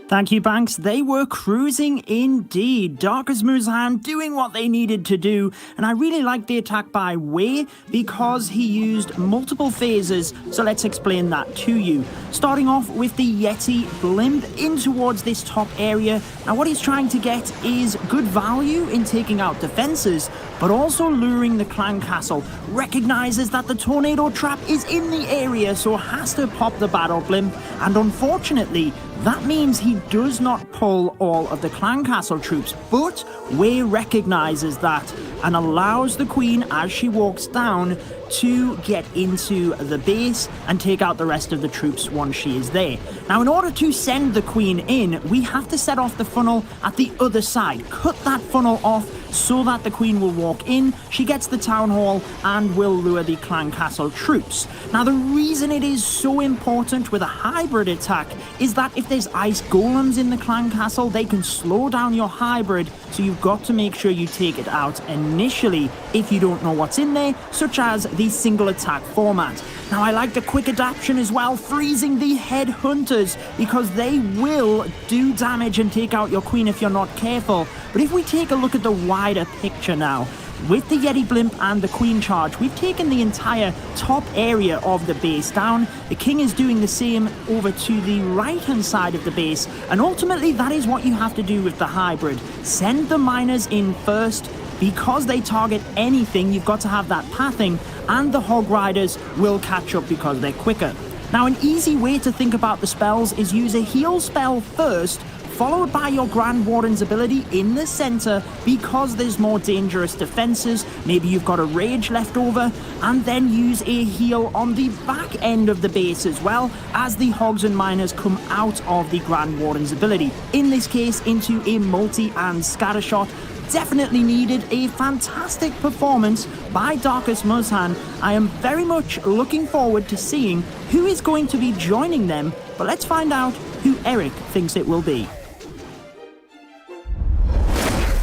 Thank you, Banks. They were cruising indeed. Darkest Muzan doing what they needed to do, and I really liked the attack by Wei because he used multiple phases, so let's explain that to you. Starting off with the Yeti blimp in towards this top area. Now what he's trying to get is good value in taking out defenses, but also luring the clan castle. Recognizes that the tornado trap is in the area, so has to pop the battle blimp, and unfortunately, that means he does not pull all of the clan castle troops, but Wei recognizes that and allows the queen, as she walks down, to get into the base and take out the rest of the troops once she is there. Now, in order to send the queen in, we have to set off the funnel at the other side. Cut that funnel off so that the queen will walk in, she gets the town hall, and will lure the clan castle troops. Now, the reason it is so important with a hybrid attack is that if there's ice golems in the clan castle, they can slow down your hybrid, so you've got to make sure you take it out initially if you don't know what's in there, such as the single attack format. Now, I like the quick adaptation as well, freezing the headhunters, because they will do damage and take out your queen if you're not careful. But if we take a look at the wider picture now, with the Yeti blimp and the queen charge, we've taken the entire top area of the base down. The king is doing the same over to the right-hand side of the base, and ultimately that is what you have to do with the hybrid. Send the miners in first. Because they target anything, you've got to have that pathing, and the hog riders will catch up because they're quicker. Now, an easy way to think about the spells is use a heal spell first, followed by your Grand Warden's ability in the center because there's more dangerous defenses. Maybe you've got a rage left over, and then use a heal on the back end of the base as well as the hogs and miners come out of the Grand Warden's ability. In this case, into a multi and scatter shot. Definitely needed. A fantastic performance by Darkest Muzan. I am very much looking forward to seeing who is going to be joining them, but let's find out who Eric thinks it will be.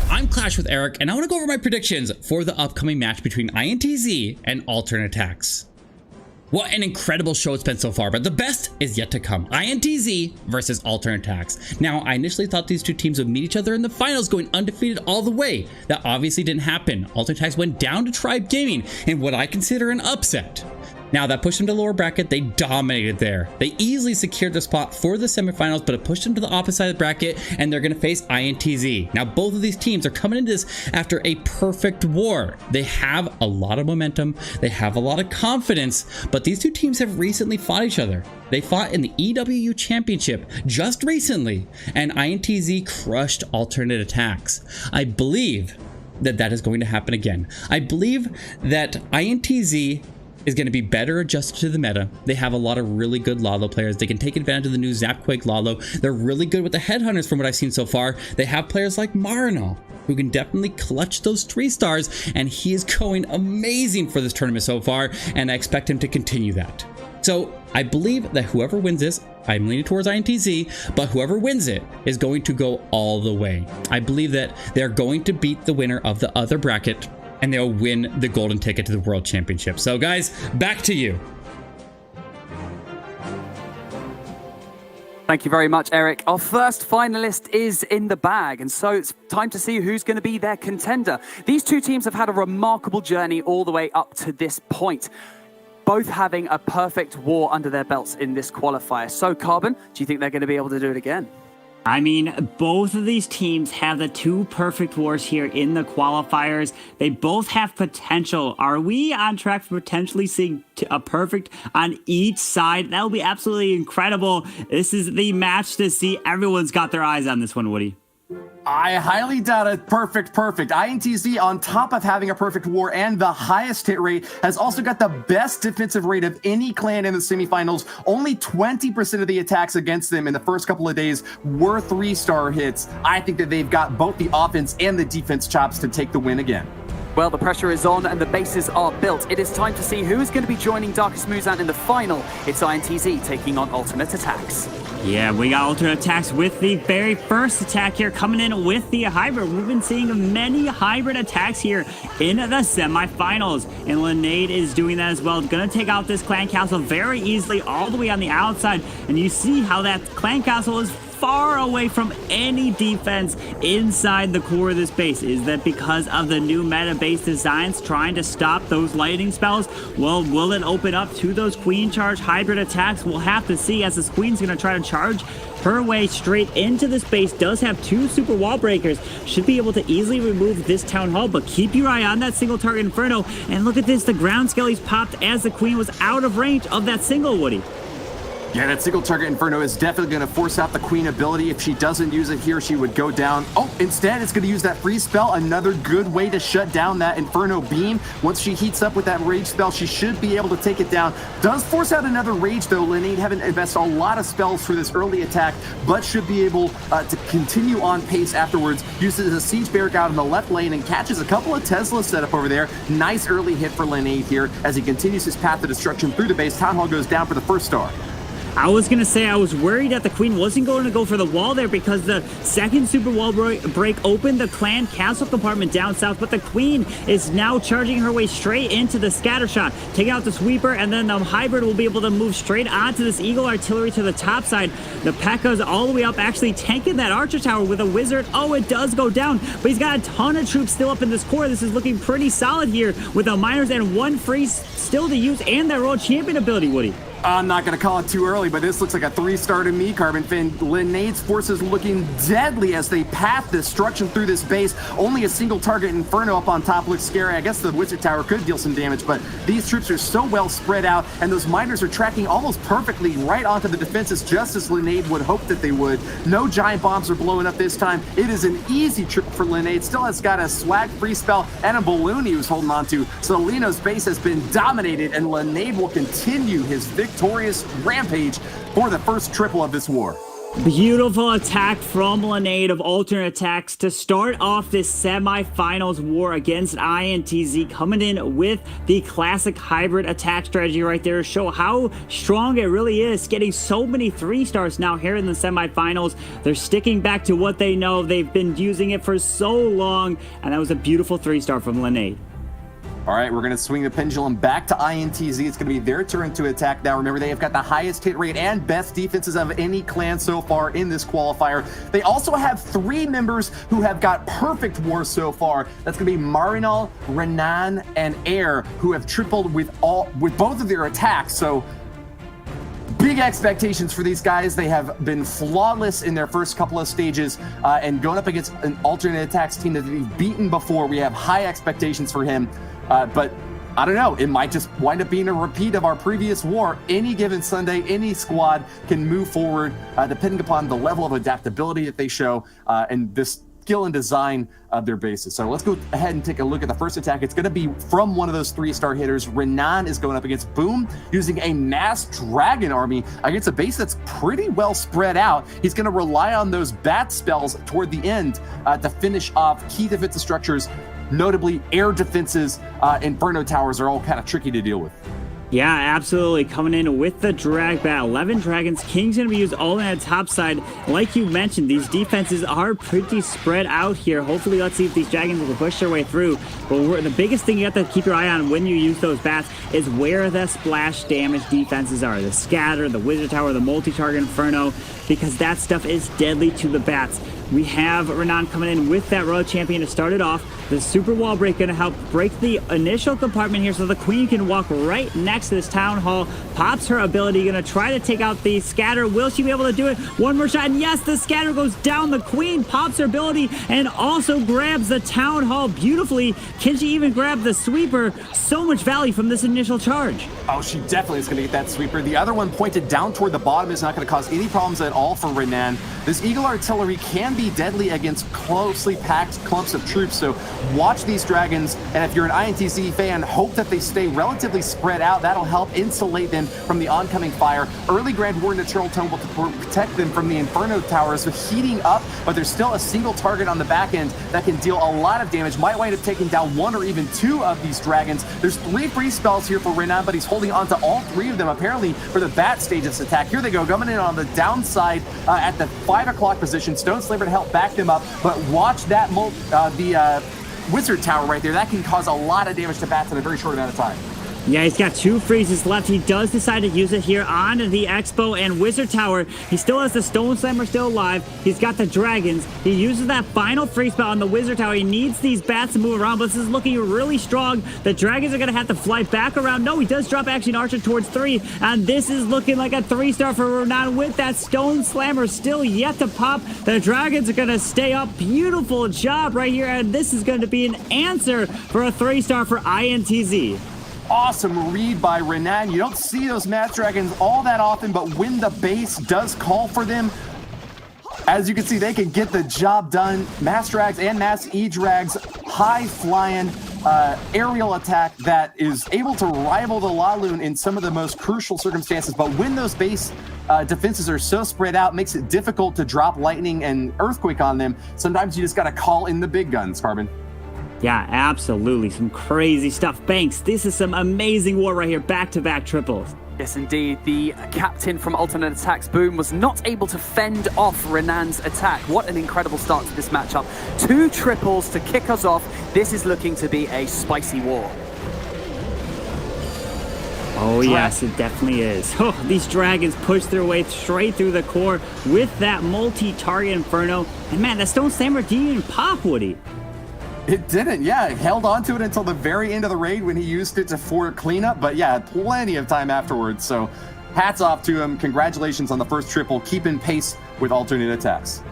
I'm Clash with Eric, and I want to go over my predictions for the upcoming match between INTZ and Alternate Attacks. What an incredible show it's been so far, but the best is yet to come. INTZ versus Alternate Attacks. Now, I initially thought these two teams would meet each other in the finals going undefeated all the way. That obviously didn't happen. Alternate Attacks went down to Tribe Gaming in what I consider an upset. Now, that pushed them to lower bracket. They dominated there. They easily secured the spot for the semifinals, but it pushed them to the opposite side of the bracket, and they're going to face INTZ. Now, both of these teams are coming into this after a perfect war. They have a lot of momentum. They have a lot of confidence, but these two teams have recently fought each other. They fought in the EWU Championship just recently, and INTZ crushed Alternate Attacks. I believe that that is going to happen again. I believe that INTZ is going to be better adjusted to the meta. They have a lot of really good Lalo players. They can take advantage of the new Zapquake Lalo. They're really good with the headhunters from what I've seen so far. They have players like Marino, who can definitely clutch those 3 stars, and he is going amazing for this tournament so far, and I expect him to continue that. So I believe that whoever wins this, I'm leaning towards INTZ, but whoever wins it is going to go all the way. I believe that they're going to beat the winner of the other bracket, and they'll win the golden ticket to the World Championship. So guys, back to you. Thank you very much, Eric. Our first finalist is in the bag, and so it's time to see who's going to be their contender. These two teams have had a remarkable journey all the way up to this point, both having a perfect war under their belts in this qualifier. So, Carbon, do you think they're going to be able to do it again? I mean, both of these teams have the two perfect wars here in the qualifiers. They both have potential. Are we on track for potentially seeing a perfect on each side? That will be absolutely incredible. This is the match to see. Everyone's got their eyes on this one, Woody. I highly doubt it. Perfect. INTZ, on top of having a perfect war and the highest hit rate, has also got the best defensive rate of any clan in the semifinals. Only 20% of the attacks against them in the first couple of days were 3-star hits. I think that they've got both the offense and the defense chops to take the win again. Well, the pressure is on and the bases are built. It is time to see who is going to be joining Darkest Muzan in the final. It's INTZ taking on Alternate Attacks. Yeah, we got Alternate Attacks with the very first attack here, coming in with the hybrid. We've been seeing many hybrid attacks here in the semifinals, and Linade is doing that as well. Gonna take out this clan castle very easily all the way on the outside, and you see how that clan castle is far away from any defense inside the core of this base. Is that because of the new meta base designs trying to stop those lightning spells? Well, will it open up to those queen charge hybrid attacks? We'll have to see, as this queen's going to try to charge her way straight into this base. Does have 2 super wall breakers, should be able to easily remove this town hall, but keep your eye on that single target inferno. And look at this, the ground skellies popped as the queen was out of range of that single, Woody. Yeah, that single target Inferno is definitely going to force out the Queen ability. If she doesn't use it here, she would go down. Oh, instead, it's going to use that freeze spell. Another good way to shut down that Inferno beam. Once she heats up with that rage spell, she should be able to take it down. Does force out another rage, though. Linade haven't invested a lot of spells for this early attack, but should be able to continue on pace afterwards. Uses a siege barrack out in the left lane and catches a couple of Teslas set up over there. Nice early hit for Linade here as he continues his path to destruction through the base. Town Hall goes down for the first star. I was going to say I was worried that the queen wasn't going to go for the wall there because the second super wall break opened the clan castle compartment down south, but the queen is now charging her way straight into the scatter shot, taking out the sweeper, and then the hybrid will be able to move straight onto this eagle artillery to the top side. The P.E.K.K.A's all the way up, actually tanking that archer tower with a wizard. Oh, it does go down, but he's got a ton of troops still up in this core. This is looking pretty solid here with the miners and 1 freeze still to use and that royal champion ability, Woody. I'm not going to call it too early, but this looks like a 3-star to me, Carbon Fin. Linade's forces looking deadly as they path destruction through this base. Only a single target Inferno up on top looks scary. I guess the Wizard Tower could deal some damage, but these troops are so well spread out, and those miners are tracking almost perfectly right onto the defenses, just as Linade would hope that they would. No giant bombs are blowing up this time. It is an easy trip for Linade. Still has got a swag free spell and a balloon he was holding on to. So Lino's base has been dominated, and Linade will continue his victorious rampage for the first triple of this war. Beautiful attack from Linade of Alternate Attacks to start off this semifinals war against INTZ, coming in with the classic hybrid attack strategy right there to show how strong it really is, getting so many 3-stars now here in the semifinals. They're sticking back to what they know. They've been using it for so long, and that was a beautiful 3-star from Linade. All right, we're going to swing the pendulum back to INTZ. It's going to be their turn to attack now. Remember, they have got the highest hit rate and best defenses of any clan so far in this qualifier. They also have 3 members who have got perfect wars so far. That's going to be Marinal, Renan, and Air, who have tripled with both of their attacks. So big expectations for these guys. They have been flawless in their first couple of stages, and going up against an alternate attacks team that they've beaten before, we have high expectations for him. But I don't know, it might just wind up being a repeat of our previous war. Any given Sunday, any squad can move forward depending upon the level of adaptability that they show and this skill and design of their bases. So let's go ahead and take a look at the first attack. It's going to be from one of those 3-star hitters. Renan is going up against Boom using a mass dragon army against a base that's pretty well spread out. He's going to rely on those bat spells toward the end to finish off key defensive structures. Notably, air defenses, Inferno towers are all kind of tricky to deal with. Yeah, absolutely. Coming in with the drag bat. 11 dragons. King's going to be used all on the top side. Like you mentioned, these defenses are pretty spread out here. Hopefully, let's see if these dragons can push their way through. But the biggest thing you have to keep your eye on when you use those bats is where the splash damage defenses are. The scatter, the wizard tower, the multi-target inferno, because that stuff is deadly to the bats. We have Renan coming in with that royal champion to start it off. The super wall break going to help break the initial compartment here so the queen can walk right next to this town hall. Pops her ability, going to try to take out the scatter. Will she be able to do it? One more shot, and yes, the scatter goes down. The queen pops her ability and also grabs the town hall beautifully. Can she even grab the sweeper? So much value from this initial charge. Oh, she definitely is going to get that sweeper. The other one pointed down toward the bottom is not going to cause any problems at all for Renan. This eagle artillery can be deadly against closely packed clumps of troops, so watch these dragons, and if you're an INTZ fan, hope that they stay relatively spread out. That'll help insulate them from the oncoming fire. Early Grand Warden Eternal Tome will protect them from the Inferno Towers, so heating up, but there's still a single target on the back end that can deal a lot of damage. Might wind up taking down one or even two of these dragons. There's 3 free spells here for Renan, but he's holding on to all 3 of them, apparently, for the bat stage of this attack. Here they go, coming in on the downside at the 5 o'clock position. Stone Slaver to help back them up, but watch that wizard tower right there. That can cause a lot of damage to bats in a very short amount of time. Yeah, he's got 2 freezes left. He does decide to use it here on the Expo and Wizard Tower. He still has the Stone Slammer still alive. He's got the dragons. He uses that final freeze spell on the Wizard Tower. He needs these bats to move around, but this is looking really strong. The dragons are going to have to fly back around. No, he does drop actually an archer towards 3, and this is looking like a 3-star for Renan with that Stone Slammer still yet to pop. The dragons are going to stay up. Beautiful job right here, and this is going to be an answer for a 3-star for INTZ. Awesome read by Renan. You don't see those Mass Dragons all that often, but when the base does call for them, as you can see, they can get the job done. Mass Drags and Mass E-Drags, high-flying aerial attack that is able to rival the Laloon in some of the most crucial circumstances. But when those base defenses are so spread out, makes it difficult to drop lightning and earthquake on them. Sometimes you just got to call in the big guns, Carbon. Yeah, absolutely. Some crazy stuff. Banks, this is some amazing war right here. Back-to-back triples. Yes, indeed. The captain from Alternate Attacks, Boom, was not able to fend off Renan's attack. What an incredible start to this matchup. 2 triples to kick us off. This is looking to be a spicy war. Oh, yes, it definitely is. Oh, these dragons push their way straight through the core with that multi-target inferno. And man, that Stone Slammer didn't even pop, Woody. It didn't, yeah. It held on to it until the very end of the raid when he used it for cleanup, but yeah, plenty of time afterwards. So hats off to him. Congratulations on the first triple. Keeping pace with alternate attacks.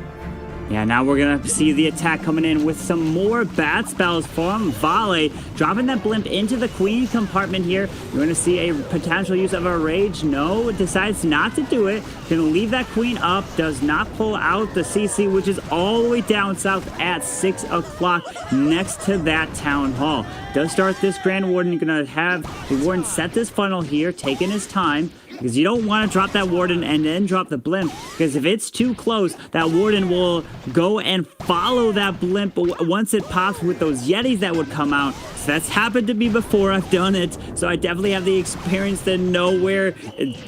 Yeah, now we're going to see the attack coming in with some more bat spells from Vale. Dropping that blimp into the queen compartment here. You're going to see a potential use of a rage. No, decides not to do it. Going to leave that queen up. Does not pull out the CC, which is all the way down south at 6 o'clock next to that town hall. Does start this Grand Warden. You're going to have the Warden set this funnel here, taking his time. Because you don't want to drop that Warden and then drop the blimp, because if it's too close, that Warden will go and follow that blimp once it pops with those Yetis that would come out. So that's happened to me before. I've done it, so I definitely have the experience to know where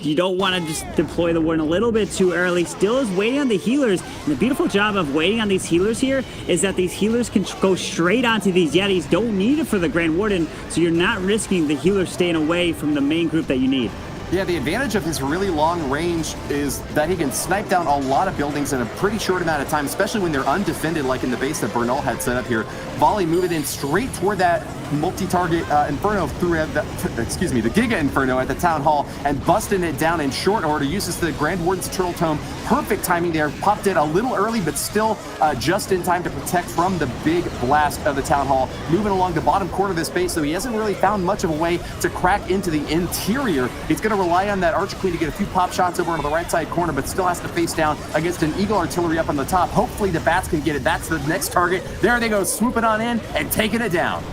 you don't want to just deploy the Warden a little bit too early. Still is waiting on the healers, and the beautiful job of waiting on these healers here is that these healers can go straight onto these Yetis. Don't need it for the Grand Warden, so you're not risking the healers staying away from the main group that you need. Yeah, the advantage of his really long range is that he can snipe down a lot of buildings in a pretty short amount of time, especially when they're undefended, like in the base that Bernal had set up here. Volley moving in straight toward that multi-target Inferno through the Giga Inferno at the Town Hall and busting it down in short order. Uses the Grand Warden's Eternal Tome. Perfect timing there. Popped it a little early, but still just in time to protect from the big blast of the Town Hall. Moving along the bottom corner of this base, so he hasn't really found much of a way to crack into the interior. He's going to rely on that Archer Queen to get a few pop shots over on the right side corner, but still has to face down against an Eagle Artillery up on the top. Hopefully the bats can get it. That's the next target. There they go, swooping on in and taking it down.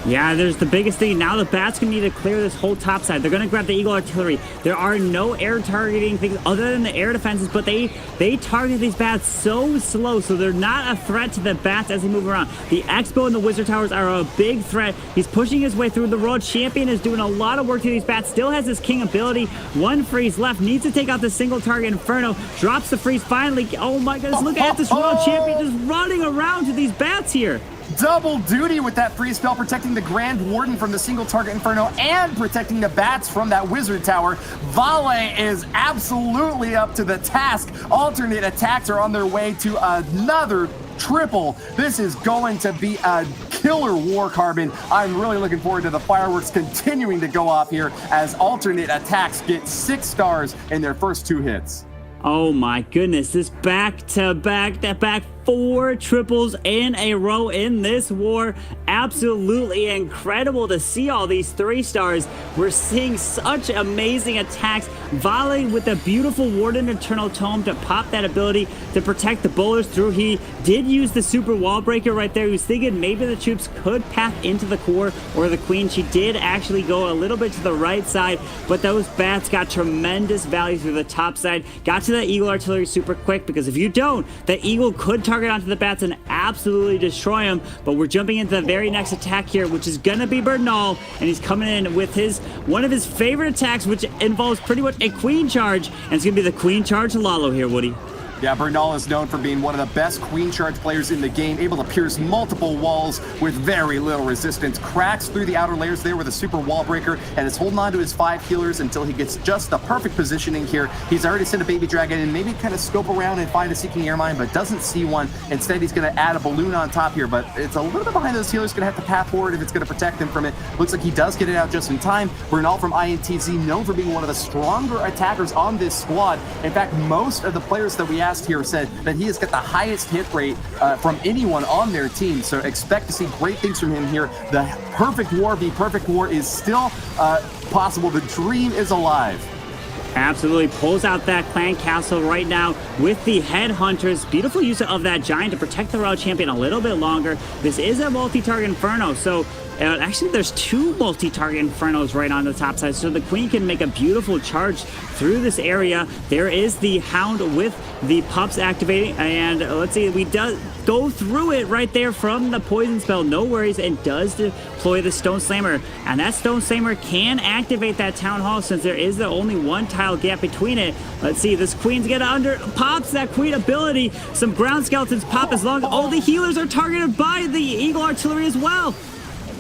Yeah, there's the biggest thing. Now the bats gonna need to clear this whole top side. They're gonna grab the Eagle Artillery. There are no air targeting things other than the air defenses, but they target these bats so slow, so they're not a threat to the bats as they move around. The Expo and the Wizard Towers are a big threat. He's pushing his way through. The World Champion is doing a lot of work to these bats. Still has his King ability. One freeze left. Needs to take out the single target Inferno. Drops the freeze finally. Oh my goodness, look at this World Champion just running around to these bats here. Double duty with that freeze spell, protecting the Grand Warden from the single target Inferno and protecting the bats from that Wizard Tower. Vale is absolutely up to the task. Alternate attacks are on their way to another triple. This is going to be a killer war, Carbon. I'm really looking forward to the fireworks continuing to go off here as alternate attacks get 6 stars in their first 2 hits. Oh my goodness, this back-to-back 4 triples in a row in this war. Absolutely incredible to see all these 3 stars. We're seeing such amazing attacks. Vale with the beautiful Warden Eternal Tome to pop that ability to protect the bowlers through. He did use the super wall breaker right there. He was thinking maybe the troops could path into the core or the queen. She did actually go a little bit to the right side, but those bats got tremendous value through the top side. Got to the Eagle Artillery super quick, because if you don't, the Eagle could target onto the bats and absolutely destroy them. But we're jumping into the very next attack here, which is gonna be Bernal, and he's coming in with one of his favorite attacks, which involves pretty much a queen charge, and it's gonna be the queen charge Lalo here, Woody. Yeah, Bernal is known for being one of the best queen charge players in the game, able to pierce multiple walls with very little resistance, cracks through the outer layers there with a super wall breaker, and is holding on to his 5 healers until he gets just the perfect positioning here. He's already sent a baby dragon and maybe kind of scope around and find a seeking air mine, but doesn't see one. Instead, he's going to add a balloon on top here, but it's a little bit behind those healers. Going to have to path forward if it's going to protect him from it. Looks like he does get it out just in time. Bernal from INTZ, known for being one of the stronger attackers on this squad. In fact, most of the players that we asked here said that he has got the highest hit rate from anyone on their team, so expect to see great things from him here. The perfect war v perfect war is still possible. The dream is alive. Absolutely pulls out that clan castle right now with the headhunters. Beautiful use of that giant to protect the Royal Champion a little bit longer. This is a multi-target Inferno, so actually there's 2 multi-target Infernos right on the top side, so the queen can make a beautiful charge through this area. There is the Hound with the pups activating, and let's see, we does go through it right there from the poison spell, no worries, and does deploy the Stone Slammer, and that Stone Slammer can activate that Town Hall since there is the only 1 tile gap between it. Let's see, this queen's gonna pops that queen ability. Some ground skeletons pop as long as all the healers are targeted by the Eagle Artillery as well.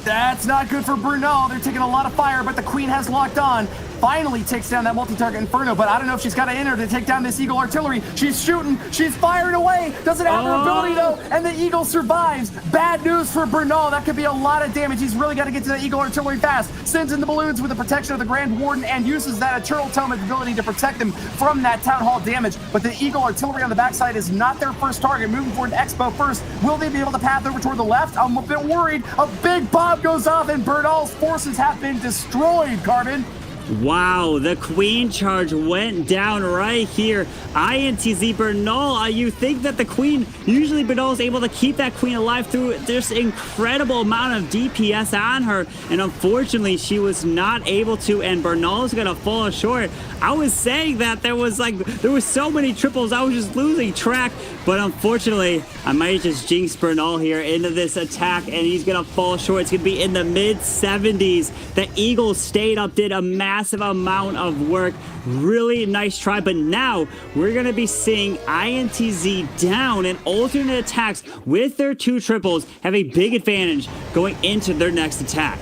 That's not good for Bernal. They're taking a lot of fire, but the queen has locked on. Finally takes down that multi-target Inferno, but I don't know if she's got it in her to take down this Eagle Artillery. She's shooting, she's firing away, doesn't have her ability though, and the Eagle survives. Bad news for Bernal. That could be a lot of damage. He's really got to get to the Eagle Artillery fast. Sends in the balloons with the protection of the Grand Warden and uses that Eternal Tome ability to protect them from that Town Hall damage, but the Eagle Artillery on the backside is not their first target. Moving forward to Expo first. Will they be able to path over toward the left? I'm a bit worried. A big bomb goes off and Bernal's forces have been destroyed, Carbon. Wow, the queen charge went down right here. INTZ Bernal, you think that the queen, usually Bernal is able to keep that queen alive through this incredible amount of DPS on her, and unfortunately she was not able to, and Bernal is gonna fall short. I was saying that there was so many triples, I was just losing track, but unfortunately I might just jinx Bernal here into this attack, and he's gonna fall short. It's gonna be in the mid-70s. The Eagle stayed up, did a massive amount of work. Really nice try, but now we're gonna be seeing INTZ down, and alternate attacks with their 2 triples have a big advantage going into their next attack.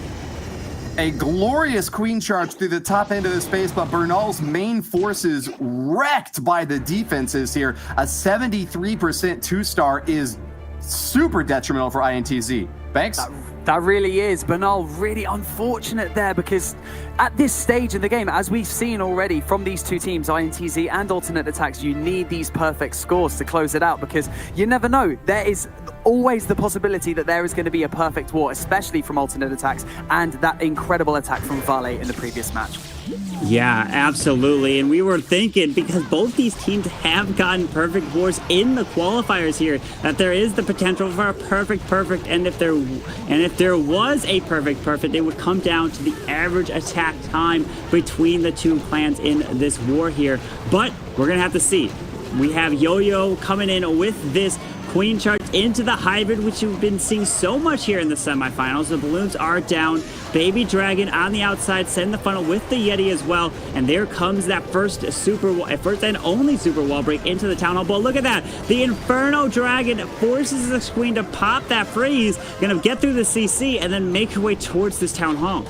A glorious queen charge through the top end of the space, but Bernal's main forces wrecked by the defenses here. A 73% 2-star is super detrimental for INTZ. Banks? That really is. Bernal, really unfortunate there, because at this stage in the game, as we've seen already from these 2 teams, INTZ and alternate attacks, you need these perfect scores to close it out, because you never know. There is always the possibility that there is going to be a perfect war, especially from alternate attacks and that incredible attack from Vale in the previous match. Yeah, absolutely. And we were thinking, because both these teams have gotten perfect wars in the qualifiers here, that there is the potential for a perfect, and if there was a perfect, it would come down to the average attack time between the two clans in this war here. But we're gonna have to see. We have Yo-Yo coming in with this Queen charge into the hybrid, which you've been seeing so much here in the semifinals. The balloons are down. Baby Dragon on the outside, send the funnel with the Yeti as well. And there comes that first and only super wall break into the Town Hall. But look at that. The Inferno Dragon forces the Queen to pop that freeze. Gonna get through the CC and then make her way towards this Town Hall.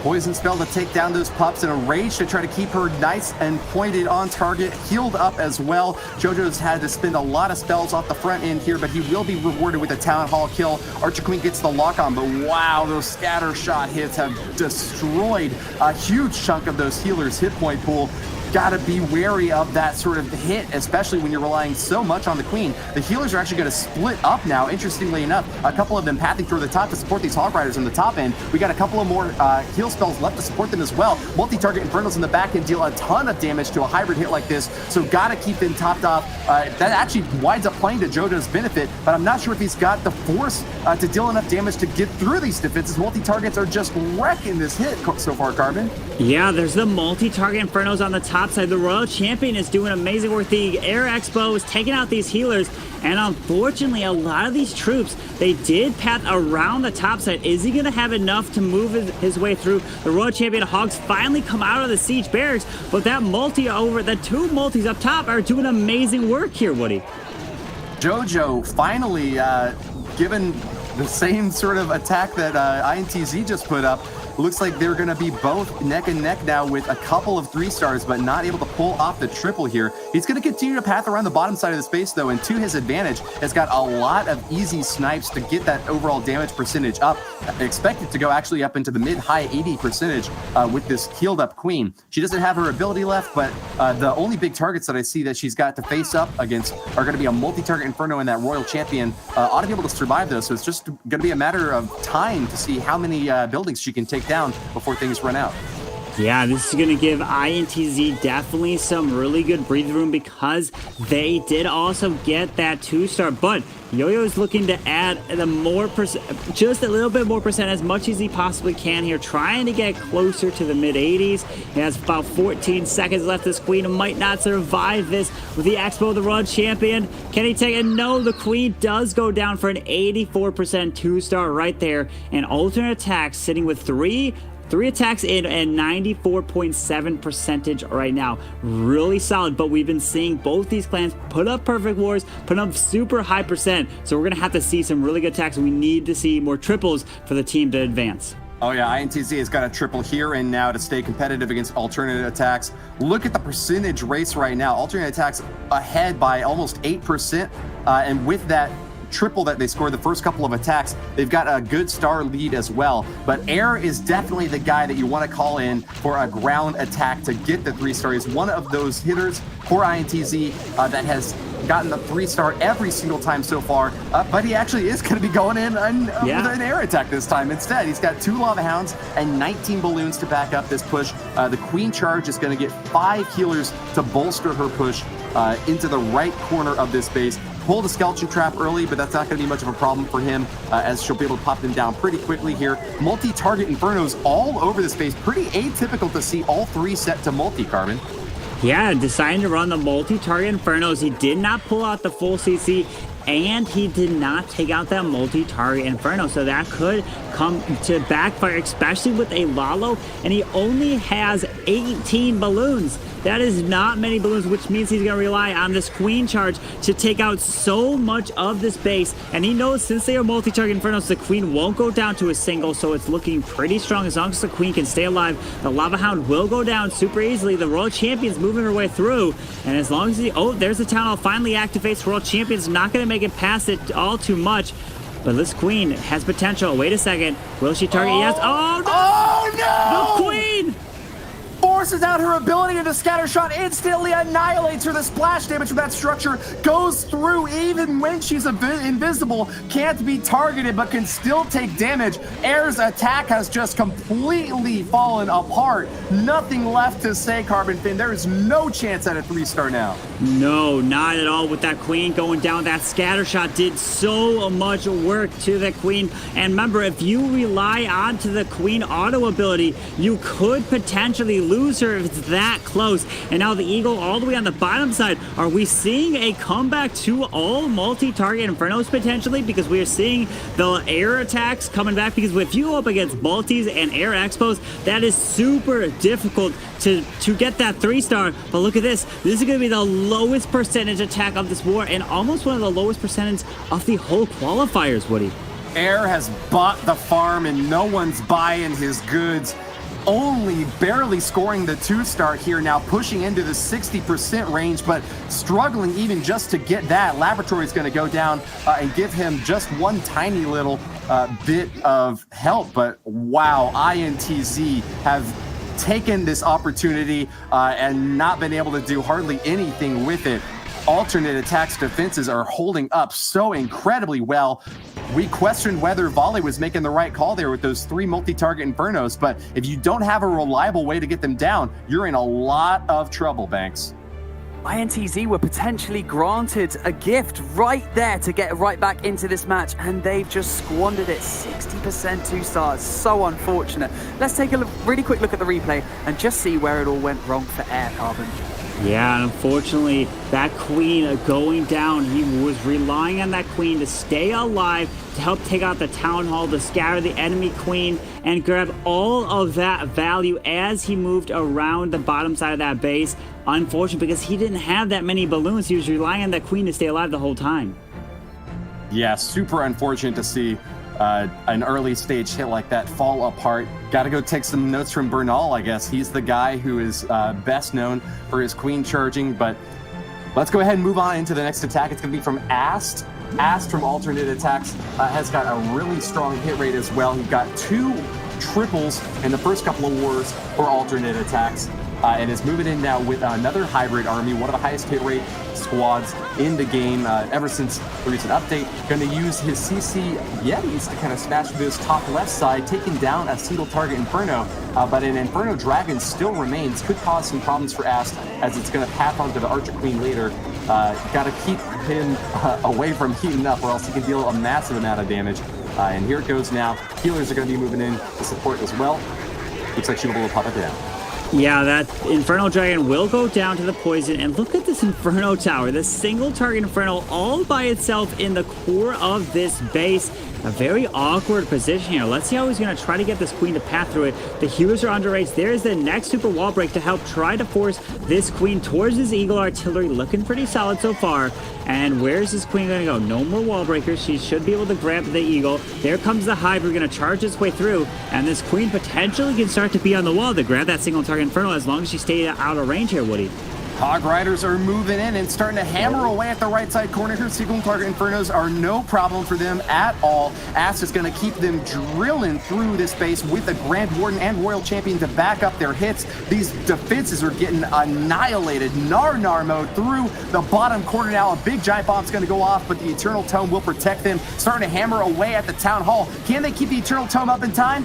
Poison spell to take down those pups in a rage to try to keep her nice and pointed on target, healed up as well. JoJo's had to spend a lot of spells off the front end here, but he will be rewarded with a Town Hall kill. Archer Queen gets the lock on, but wow, those scatter shot hits have destroyed a huge chunk of those healers' hit point pool. Gotta be wary of that sort of hit, especially when you're relying so much on the Queen. The healers are actually going to split up now, interestingly enough. A couple of them pathing through the top to support these Hog Riders on the top end. We got a couple of more heal spells left to support them as well. Multi-target Infernos in the back end deal a ton of damage to a hybrid hit like this, so gotta keep them topped off. That actually winds up playing to JoJo's benefit, but I'm not sure if he's got the force to deal enough damage to get through these defenses. Multi-targets are just wrecking this hit so far, Carbon. Yeah, there's the multi-target Infernos on the top side. The Royal Champion is doing amazing work. The Air Expo is taking out these healers, and unfortunately, a lot of these troops, they did path around the top side. Is he going to have enough to move his way through? The Royal Champion Hogs finally come out of the siege barracks, but that the two multis up top are doing amazing work here, Woody. JoJo finally given the same sort of attack that INTZ just put up. Looks like they're going to be both neck and neck now with a couple of 3-stars, but not able to pull off the triple here. He's going to continue to path around the bottom side of the space, though, and to his advantage, has got a lot of easy snipes to get that overall damage percentage up. Expected to go actually up into the mid-high 80% with this healed up Queen. She doesn't have her ability left, but the only big targets that I see that she's got to face up against are going to be a multi-target Inferno and that Royal Champion. Ought to be able to survive those, so it's just going to be a matter of time to see how many buildings she can take down before things run out. Yeah, this is going to give INTZ definitely some really good breathing room because they did also get that 2-star. But Yo-Yo is looking to add just a little bit more percent, as much as he possibly can here, trying to get closer to the mid-80s. He has about 14 seconds left. This Queen might not survive this with the Expo, the Royal Champion. Can he take it? No, the Queen does go down for an 84% 2-star right there. And alternate attacks sitting with three attacks in and 94.7% right now. Really solid, but we've been seeing both these clans put up perfect wars, put up super high percent. So we're going to have to see some really good attacks. We need to see more triples for the team to advance. Oh yeah, INTZ has got a triple here and now to stay competitive against alternate attacks. Look at the percentage race right now. Alternate attacks ahead by almost 8%. And with that triple that they scored the first couple of attacks, they've got a good star lead as well. But Air is definitely the guy that you want to call in for a ground attack to get the 3-star. He's one of those hitters for INTZ that has gotten the 3-star every single time so far, but he actually is going to be going in with an air attack this time instead. He's got 2 Lava Hounds and 19 balloons to back up this push. The Queen charge is going to get 5 healers to bolster her push into the right corner of this base. Pull the Skeleton Trap early, but that's not going to be much of a problem for him as she'll be able to pop them down pretty quickly here. Multi-target Infernos all over the space. Pretty atypical to see all 3 set to multi-carbon. Yeah, deciding to run the multi-target Infernos. He did not pull out the full CC, and he did not take out that multi-target Inferno, so that could come to backfire, especially with a Lalo, and he only has 18 balloons. That is not many balloons, which means he's going to rely on this Queen charge to take out so much of this base. And he knows since they are multi-target Infernos, the Queen won't go down to a single, so it's looking pretty strong. As long as the Queen can stay alive, the Lava Hound will go down super easily. The Royal Champion's moving her way through, and as long as there's the Town Hall finally activates. Royal Champion's not going to make it past it all too much. But this Queen has potential. Wait a second. Will she target? Yes. Oh, no! Oh, no! The Queen! forces out her ability, and the scatter shot instantly annihilates her. The splash damage from that structure goes through even when she's invisible, can't be targeted, but can still take damage. Air's attack has just completely fallen apart. Nothing left to say, Carbon Fin. There is no chance at a 3-star now. No, not at all. With that queen going down, that scatter shot did so much work to the queen. And remember, if you rely onto the queen auto ability, you could potentially lose her if it's that close. And now the eagle all the way on the bottom side. Are we seeing a comeback to all multi-target infernos potentially? Because we are seeing the air attacks coming back. Because if you go up against multis and air expos, that is super difficult to get that 3-star. But look at this. This is going to be the lowest percentage attack of this war and almost one of the lowest percentage of the whole qualifiers, Woody. Air has bought the farm and no one's buying his goods. Only barely scoring the 2-star here now, pushing into the 60% range, but struggling even just to get that. Laboratory's going to go down and give him just one tiny little bit of help. But wow, INTZ have taken this opportunity and not been able to do hardly anything with it. Alternate attacks defenses are holding up so incredibly well. We questioned whether Volley was making the right call there with those 3 multi-target Infernos, but if you don't have a reliable way to get them down, you're in a lot of trouble, Banks. INTZ were potentially granted a gift right there to get right back into this match, and they've just squandered it. 60% 2-stars. So unfortunate. Let's take a really quick look at the replay and just see where it all went wrong for Air, Carbon. Yeah, unfortunately, that queen going down, he was relying on that queen to stay alive, to help take out the town hall, to scatter the enemy queen, and grab all of that value as he moved around the bottom side of that base. Unfortunate, because he didn't have that many balloons. He was relying on that queen to stay alive the whole time. Yeah, super unfortunate to see an early stage hit like that fall apart. Got to go take some notes from Bernal, I guess. He's the guy who is best known for his queen charging, but let's go ahead and move on into the next attack. It's going to be from Ast. Ast from alternate attacks has got a really strong hit rate as well. He got 2 triples in the first couple of wars for alternate attacks. And is moving in now with another hybrid army, one of the highest hit rate squads in the game ever since the recent update. Going to use his CC Yetis to kind of smash through this top left side, taking down a single target Inferno. But an Inferno Dragon still remains. Could cause some problems for Ast as it's going to path onto the Archer Queen later. Got to keep him away from heating up or else he can deal a massive amount of damage. And here it goes now. Healers are going to be moving in to support as well. Looks like she'll be able to pop it down. Yeah, that Inferno Dragon will go down to the poison, and look at this Inferno Tower. This single target Inferno all by itself in the core of this base. A very awkward position here. Let's see how he's going to try to get this queen to path through it. The healers are underage. There's the next super wall break to help try to force this queen towards his Eagle Artillery. Looking pretty solid so far. And where's this queen going to go? No more wall breakers. She should be able to grab the Eagle. There comes the Hive. We're going to charge its way through. And this queen potentially can start to be on the wall to grab that single target Inferno as long as she stays out of range here, Woody. Hog Riders are moving in and starting to hammer away at the right side corner here. Single target Infernos are no problem for them at all. Ast is going to keep them drilling through this base with the Grand Warden and Royal Champion to back up their hits. These defenses are getting annihilated. Nar mode through the bottom corner now. A big giant bomb's going to go off, but the Eternal Tome will protect them. Starting to hammer away at the Town Hall. Can they keep the Eternal Tome up in time?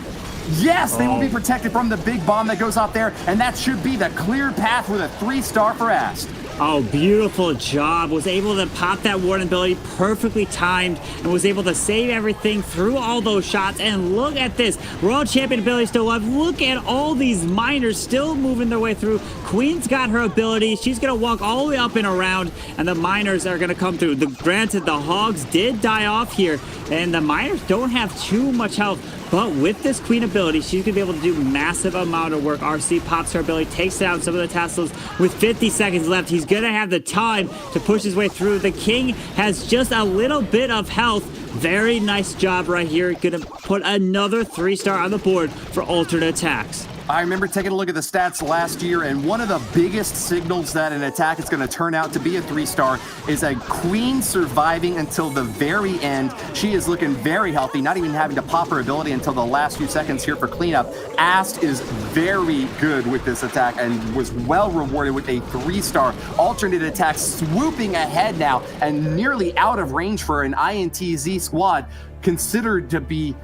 Yes, they will be protected from the big bomb that goes off there, and that should be the clear path with a 3-star for Ast. Oh, beautiful job. Was able to pop that Warden ability, perfectly timed, and was able to save everything through all those shots. And look at this. Royal Champion ability still alive. Look at all these miners still moving their way through. Queen's got her ability. She's going to walk all the way up and around, and the miners are going to come through. Granted, the Hogs did die off here, and the miners don't have too much health. But with this Queen ability, she's going to be able to do massive amount of work. RC pops her ability, takes down some of the Teslas. With 50 seconds left, he's going to have the time to push his way through. The King has just a little bit of health. Very nice job right here. Going to put another 3-star on the board for alternate attacks. I remember taking a look at the stats last year, and one of the biggest signals that an attack is going to turn out to be a 3-star is a queen surviving until the very end. She is looking very healthy, not even having to pop her ability until the last few seconds here for cleanup. Ast is very good with this attack and was well rewarded with a 3-star. Alternate attack swooping ahead now and nearly out of range for an INTZ squad, considered to be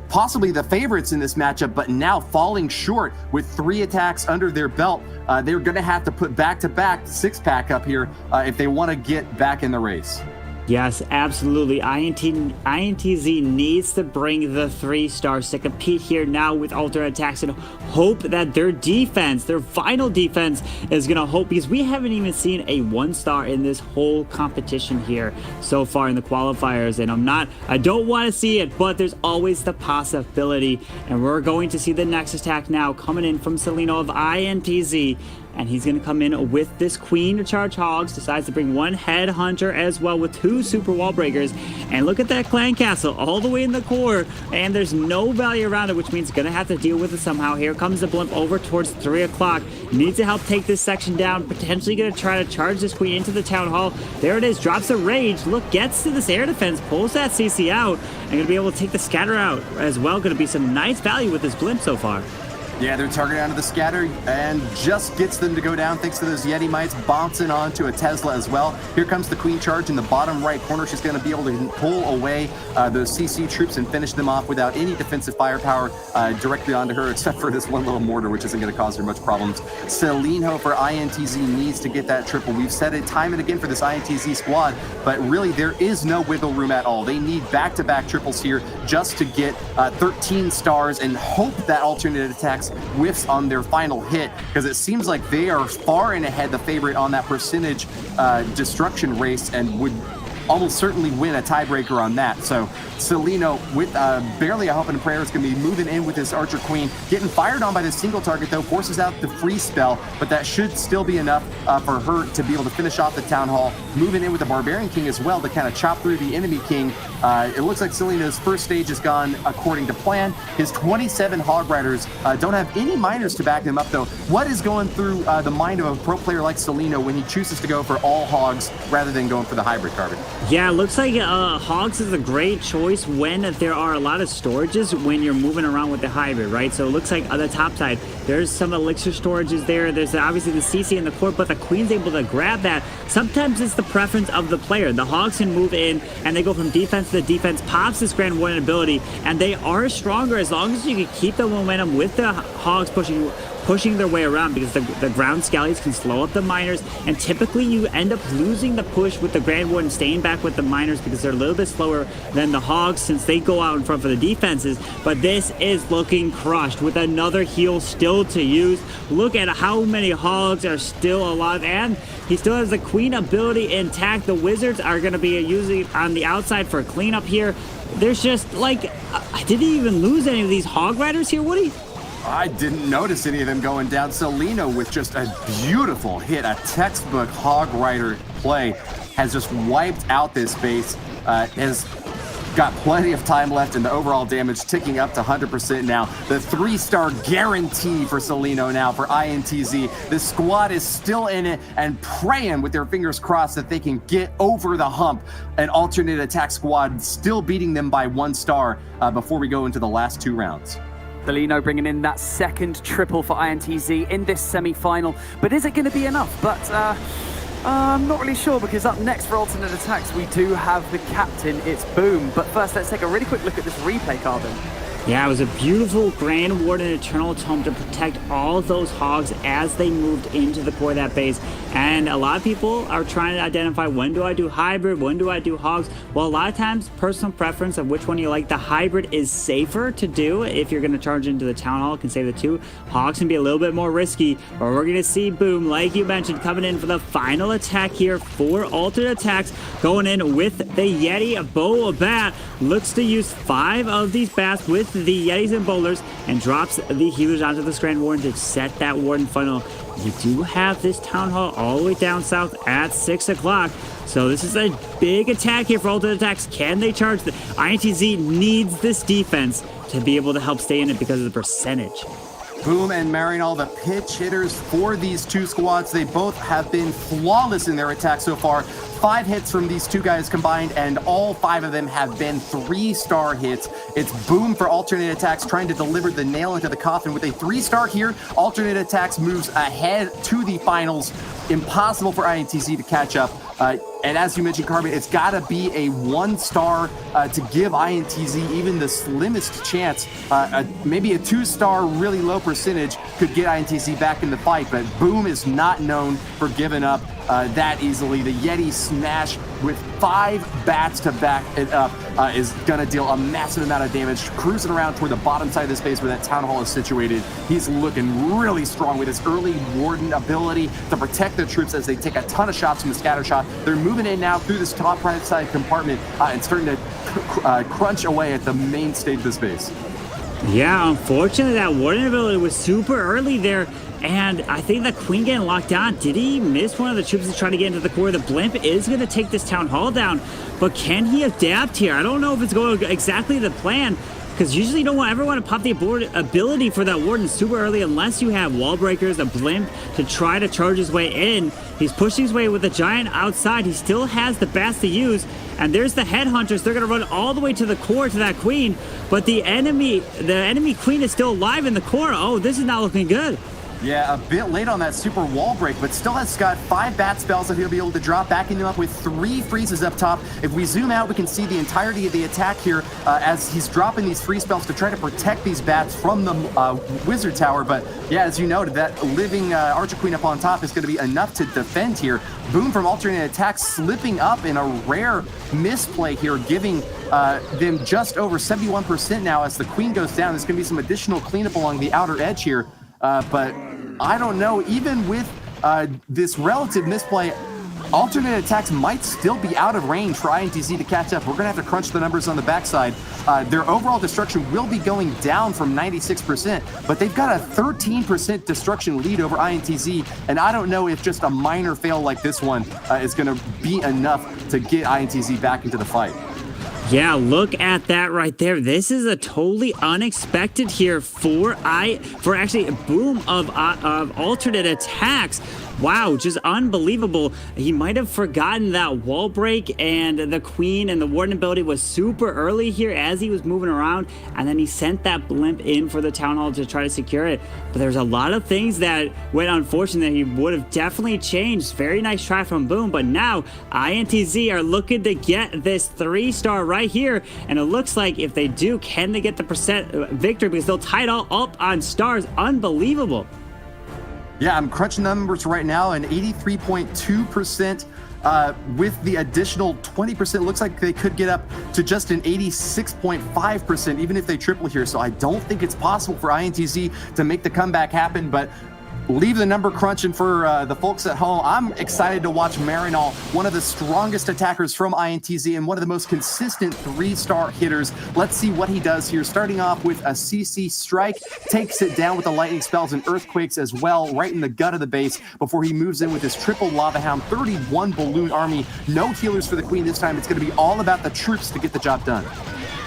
possibly the favorites in this matchup, but now falling short with 3 attacks under their belt. They're going to have to put back-to-back 6-pack up here if they want to get back in the race. Yes, absolutely. INTZ needs to bring the 3-stars to compete here now with alternate attacks and hope that their defense, their final defense, is going to hope, because we haven't even seen a 1-star in this whole competition here so far in the qualifiers, and I don't want to see it, but there's always the possibility, and we're going to see the next attack now coming in from Celino of INTZ. And he's going to come in with this queen to charge hogs, decides to bring 1 headhunter as well with 2 super wall breakers. And look at that clan castle all the way in the core, and there's no value around it, which means going to have to deal with it somehow. Here comes the blimp over towards 3 o'clock. Needs to help take this section down, potentially going to try to charge this queen into the town hall. There it is, drops a rage. Look, gets to this air defense, pulls that CC out, and going to be able to take the scatter out as well. Going to be some nice value with this blimp so far. Yeah, they're targeting onto the scatter and just gets them to go down thanks to those Yeti Mites bouncing onto a Tesla as well. Here comes the queen charge in the bottom right corner. She's going to be able to pull away those CC troops and finish them off without any defensive firepower directly onto her, except for this one little mortar, which isn't going to cause her much problems. Celino for INTZ needs to get that triple. We've said it time and again for this INTZ squad, but really there is no wiggle room at all. They need back-to-back triples here just to get 13 stars and hope that alternate attacks whiffs on their final hit, because it seems like they are far and ahead the favorite on that percentage destruction race and would almost certainly win a tiebreaker on that. So Celino, with barely a hope and a prayer, is going to be moving in with this Archer Queen. Getting fired on by this single target, though, forces out the freeze spell, but that should still be enough for her to be able to finish off the Town Hall. Moving in with the Barbarian King as well to kind of chop through the enemy king. It looks like Celino's first stage has gone according to plan. His 27 Hog Riders don't have any miners to back them up, though. What is going through the mind of a pro player like Celino when he chooses to go for all hogs rather than going for the hybrid carbon? Yeah, it looks like hogs is a great choice when there are a lot of storages when you're moving around with the hybrid, right? So it looks like on the top side, there's some elixir storages there. There's obviously the CC in the core, but the queen's able to grab that. Sometimes it's the preference of the player. The hogs can move in and they go from defense to defense, pops this Grand Warden ability, and they are stronger as long as you can keep the momentum with the hogs pushing their way around, because the ground scallies can slow up the miners, and typically you end up losing the push with the Grand Warden staying back with the miners because they're a little bit slower than the hogs since they go out in front for the defenses. But this is looking crushed with another heal still to use. Look at how many hogs are still alive, and he still has the queen ability intact. The wizards are going to be using on the outside for cleanup here. There's just like, I didn't even lose any of these hog riders here, Woody. I didn't notice any of them going down. Celino with just a beautiful hit, a textbook Hog Rider play, has just wiped out this base, has got plenty of time left, and the overall damage ticking up to 100% now. The 3-star guarantee for Celino now for INTZ. The squad is still in it and praying with their fingers crossed that they can get over the hump. An alternate attack squad still beating them by 1 star before we go into the last 2 rounds. Celino bringing in that second triple for INTZ in this semi-final. But is it going to be enough? But I'm not really sure, because up next for alternate attacks, we do have the captain. It's Boom. But first, let's take a really quick look at this replay, Carbon. Yeah, it was a beautiful Grand Warden Eternal Tome to protect all of those hogs as they moved into the core of that base. And a lot of people are trying to identify, when do I do hybrid, when do I do hogs? Well, a lot of times, personal preference of which one you like. The hybrid is safer to do if you're going to charge into the Town Hall. Can save the 2. Hogs can be a little bit more risky, but we're going to see Boom, like you mentioned, coming in for the final attack here for alternate attacks, going in with the Yeti Bow Bat. Looks to use 5 of these bats with the Yetis and bowlers, and drops the healers onto this Grand Warden to set that Warden funnel. You do have this Town Hall all the way down south at 6 o'clock. So this is a big attack here for alternate attacks. Can they charge? The INTZ needs this defense to be able to help stay in it because of the percentage. Boom and Marinol, the pitch hitters for these two squads. They both have been flawless in their attack so far. 5 hits from these two guys combined, and all 5 of them have been 3-star hits. It's Boom for alternate attacks, trying to deliver the nail into the coffin with a 3-star here. Alternate attacks moves ahead to the finals. Impossible for INTZ to catch up. And as you mentioned, Carbon, it's got to be a 1-star to give INTZ even the slimmest chance. Maybe a 2-star, really low percentage could get INTZ back in the fight, but Boom is not known for giving up that easily. The Yeti smash with 5 bats to back it up is going to deal a massive amount of damage. Cruising around toward the bottom side of the space where that town hall is situated. He's looking really strong with his early Warden ability to protect the troops as they take a ton of shots from the scatter shot. They're moving in now through this top right side compartment and starting to crunch away at the main stage of the space. Yeah, unfortunately, that Warden ability was super early there. And I think the Queen getting locked down. Did he miss one of the troops to try to get into the core? The Blimp is going to take this town hall down. But can he adapt here? I don't know if it's going exactly the plan. Because usually you don't ever want to pop the ability for that Warden super early unless you have wall breakers, a Blimp to try to charge his way in. He's pushing his way with a Giant outside. He still has the bats to use. And there's the Headhunters. They're going to run all the way to the core to that Queen. But the enemy Queen is still alive in the core. Oh, this is not looking good. Yeah, a bit late on that super wall break, but still has got 5 bat spells that he'll be able to drop, backing him up with 3 freezes up top. If we zoom out, we can see the entirety of the attack here as he's dropping these free spells to try to protect these bats from the wizard tower. But yeah, as you noted, that living Archer Queen up on top is going to be enough to defend here. Boom from alternate attacks slipping up in a rare misplay here, giving them just over 71% now as the Queen goes down. There's going to be some additional cleanup along the outer edge here. But I don't know, even with this relative misplay, alternate attacks might still be out of range for INTZ to catch up. We're going to have to crunch the numbers on the backside. Their overall destruction will be going down from 96%, but they've got a 13% destruction lead over INTZ, and I don't know if just a minor fail like this one is going to be enough to get INTZ back into the fight. Yeah, look at that right there. This is a totally unexpected here for actually a Boom of alternate attacks. Wow, just unbelievable. He might have forgotten that wall break, and the Queen and the Warden ability was super early here as he was moving around, and then he sent that Blimp in for the Town Hall to try to secure it. But there's a lot of things that went unfortunate that he would have definitely changed. Very nice try from Boom, but now INTZ are looking to get this 3-star right here, and it looks like if they do, can they get the percent victory, because they'll tie it all up on stars. Unbelievable. Yeah, I'm crunching numbers right now, and 83.2% with the additional 20%. Looks like they could get up to just an 86.5%, even if they triple here. So I don't think it's possible for INTZ to make the comeback happen, but leave the number crunching for the folks at home. I'm excited to watch Marinol, one of the strongest attackers from INTZ and one of the most consistent 3-star hitters. Let's see what he does here. Starting off with a CC strike, takes it down with the lightning spells and earthquakes as well, right in the gut of the base before he moves in with his triple lava hound, 31 balloon army. No healers for the Queen this time. It's going to be all about the troops to get the job done.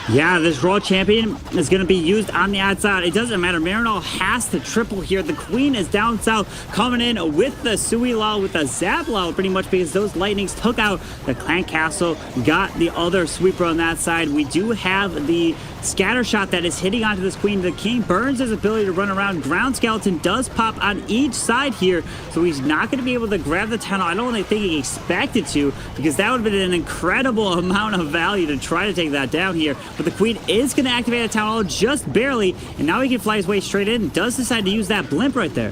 Yeah, this Royal Champion is going to be used on the outside. It doesn't matter. Marinol has to triple here. The Queen is down south, coming in with the Suilal, with the Zablal, pretty much, because those lightnings took out the Clan Castle, got the other sweeper on that side. We do have the scatter shot that is hitting onto this Queen. The King burns his ability to run around. Ground Skeleton does pop on each side here, so he's not going to be able to grab the tunnel. I don't really think he expected to, because that would have been an incredible amount of value to try to take that down here. But the Queen is going to activate a Town Hall just barely, and now he can fly his way straight in. Does decide to use that Blimp right there.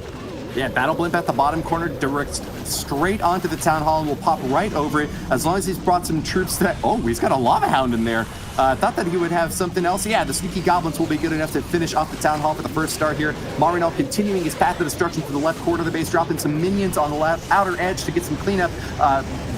Yeah, Battle Blimp at the bottom corner directs straight onto the Town Hall and will pop right over it as long as he's brought some troops that... Oh, he's got a Lava Hound in there. Thought that he would have something else. Yeah, the Sneaky Goblins will be good enough to finish off the Town Hall for the first start here. Marinol continuing his path of destruction to the left corner of the base, dropping some minions on the outer edge to get some cleanup,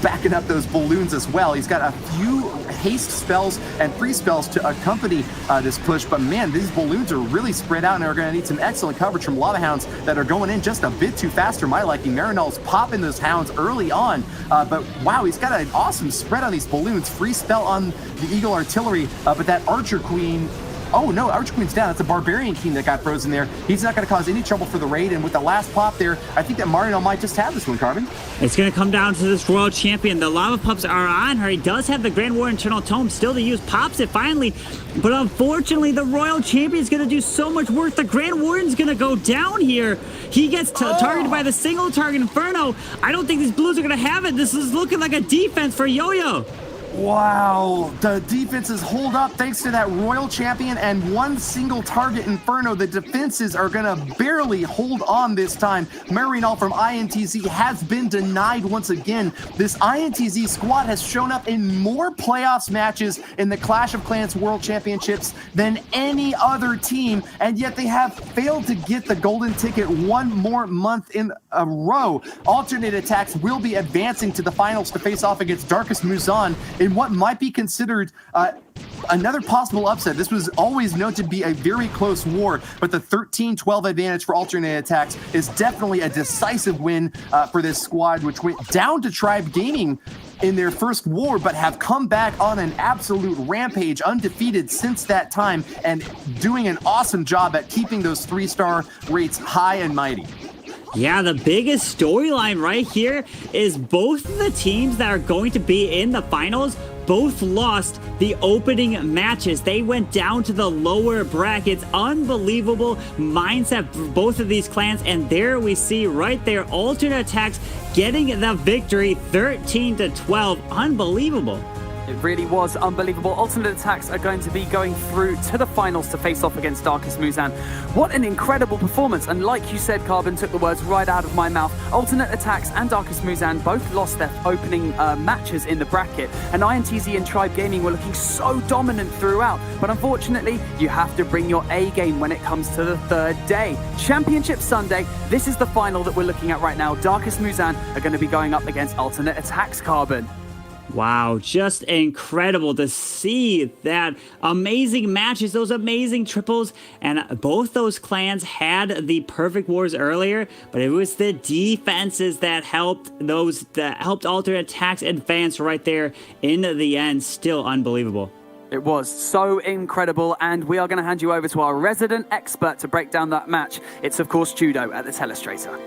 backing up those balloons as well. He's got a few haste spells and free spells to accompany this push, but man, these balloons are really spread out and are going to need some excellent coverage from Lava Hounds that are going in just a bit too fast for my liking. Marinol's popping those hounds early on, but wow, he's got an awesome spread on these balloons. Free spell on the Eagle Artillery, but that Archer Queen Oh no, Archer Queen's down. That's a Barbarian King that got frozen there. He's not going to cause any trouble for the raid, and with the last pop there, I think that Mario might just have this one, Carbon. It's going to come down to this Royal Champion. The Lava Pups are on her. He does have the Grand War Eternal Tome still to use. Pops it finally. But unfortunately, the Royal Champion is going to do so much work. The Grand Warden's going to go down here. He gets targeted by the single target Inferno. I don't think these Blues are going to have it. This is looking like a defense for Yo-Yo. Wow, the defenses hold up thanks to that Royal Champion and one single target Inferno. The defenses are going to barely hold on this time. Marinol from INTZ has been denied once again. This INTZ squad has shown up in more playoffs matches in the Clash of Clans World Championships than any other team, and yet they have failed to get the golden ticket one more month in a row. Alternate Attacks will be advancing to the finals to face off against Darkest Muzan in what might be considered another possible upset. This was always known to be a very close war, but the 13-12 advantage for Alternate Attacks is definitely a decisive win for this squad, which went down to Tribe Gaming in their first war, but have come back on an absolute rampage, undefeated since that time, and doing an awesome job at keeping those 3-star rates high and mighty. Yeah, the biggest storyline right here is both of the teams that are going to be in the finals both lost the opening matches. They went down to the lower brackets. Unbelievable mindset for both of these clans, and there we see right there Alternate Attacks getting the victory 13-12. Unbelievable. It really was unbelievable. Alternate Attacks are going to be going through to the finals to face off against Darkest Muzan. What an incredible performance. And like you said, Carbon took the words right out of my mouth. Alternate Attacks and Darkest Muzan both lost their opening matches in the bracket. And INTZ and Tribe Gaming were looking so dominant throughout. But unfortunately, you have to bring your A game when it comes to the third day. Championship Sunday, this is the final that we're looking at right now. Darkest Muzan are going to be going up against Alternate Attacks, Carbon. Wow, just incredible to see that amazing matches, those amazing triples, and both those clans had the perfect wars earlier, but it was the defenses that helped Alternate Attacks advance right there in the end. Still unbelievable. It was so incredible, and we are going to hand you over to our resident expert to break down that match. It's of course Judo at the Telestrator.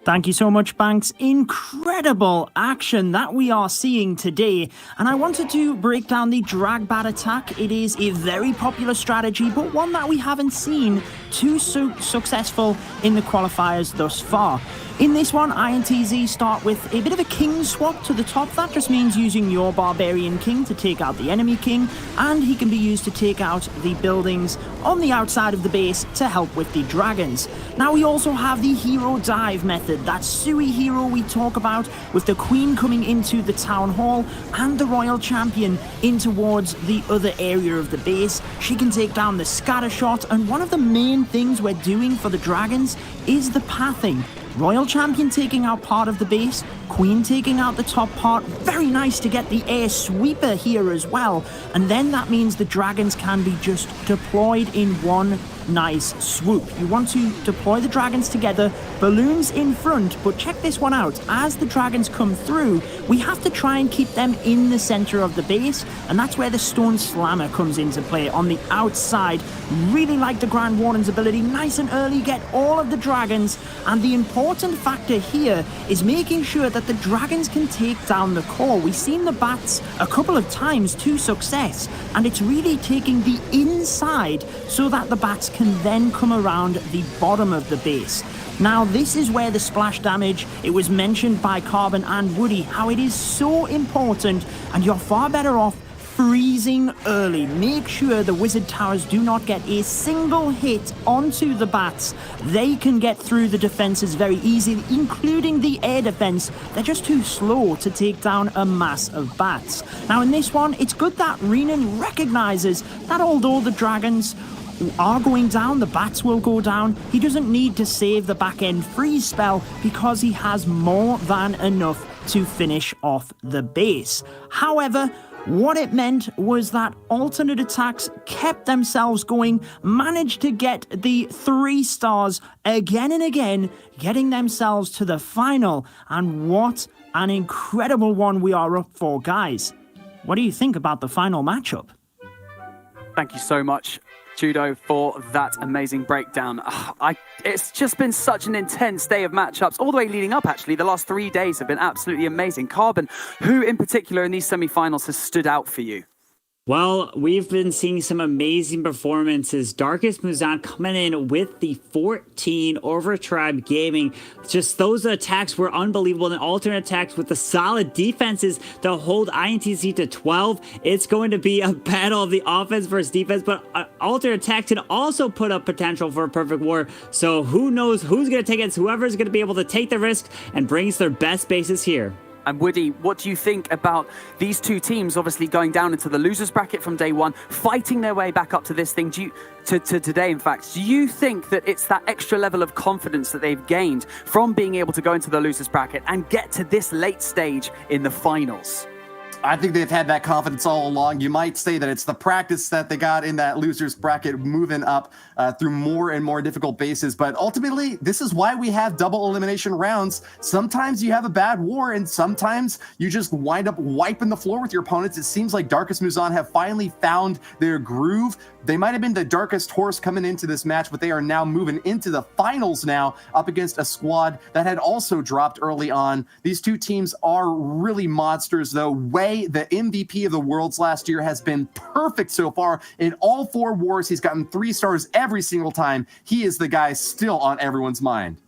Thank you so much, Banks. Incredible action that we are seeing today. And I wanted to break down the drag bat attack. It is a very popular strategy, but one that we haven't seen too successful in the qualifiers thus far. In this one, INTZ start with a bit of a king swap to the top. That just means using your Barbarian King to take out the enemy king, and he can be used to take out the buildings on the outside of the base to help with the dragons. Now we also have the hero dive method, that Sui hero we talk about, with the queen coming into the town hall and the royal champion in towards the other area of the base. She can take down the scatter shot, and one of the main things we're doing for the dragons is the pathing. Royal Champion taking out part of the base, Queen taking out the top part. Very nice to get the air sweeper here as well. And then that means the dragons can be just deployed in one nice swoop. You want to deploy the dragons together, balloons in front, but check this one out. As the dragons come through, we have to try and keep them in the center of the base, and that's where the Stone Slammer comes into play on the outside. Really like the Grand Warden's ability, nice and early, get all of the dragons, and the important factor here is making sure that the dragons can take down the core. We've seen the bats a couple of times to success, and it's really taking the inside so that the bats can then come around the bottom of the base. Now this is where the splash damage, it was mentioned by Carbon and Woody, how it is so important, and you're far better off freezing early. Make sure the wizard towers do not get a single hit onto the bats. They can get through the defenses very easily, including the air defense. They're just too slow to take down a mass of bats. Now in this one, it's good that Renan recognizes that although the dragons are going down, the bats will go down, he doesn't need to save the back end freeze spell because he has more than enough to finish off the base. However, what it meant was that Alternate Attacks kept themselves going, managed to get the 3 stars again and again, getting themselves to the final. And what an incredible one we are up for, guys. What do you think about the final matchup? Thank you so much, Judo, for that amazing breakdown. It's just been such an intense day of matchups, all the way leading up, actually. The last 3 days have been absolutely amazing. Carbon, who in particular in these semi-finals has stood out for you? Well, we've been seeing some amazing performances. Darkest Muzan coming in with the 14 over Tribe Gaming. Just those attacks were unbelievable. And alternate attacks with the solid defenses to hold INTZ to 12. It's going to be a battle of the offense versus defense, but alternate attack can also put up potential for a perfect war. So who knows who's going to take it? It's whoever's going to be able to take the risk and brings their best bases here. And Woody, what do you think about these two teams obviously going down into the losers bracket from day one, fighting their way back up to this thing, to today, in fact? Do you think that it's that extra level of confidence that they've gained from being able to go into the losers bracket and get to this late stage in the finals? I think they've had that confidence all along. You might say that it's the practice that they got in that losers bracket, moving up through more and more difficult bases. But ultimately, this is why we have double elimination rounds. Sometimes you have a bad war, and sometimes you just wind up wiping the floor with your opponents. It seems like Darkest Muzan have finally found their groove. They might have been the darkest horse coming into this match, but they are now moving into the finals now up against a squad that had also dropped early on. These two teams are really monsters, though. Wei, the MVP of the Worlds last year, has been perfect so far in all 4 wars. He's gotten 3 stars every single time. He is the guy still on everyone's mind.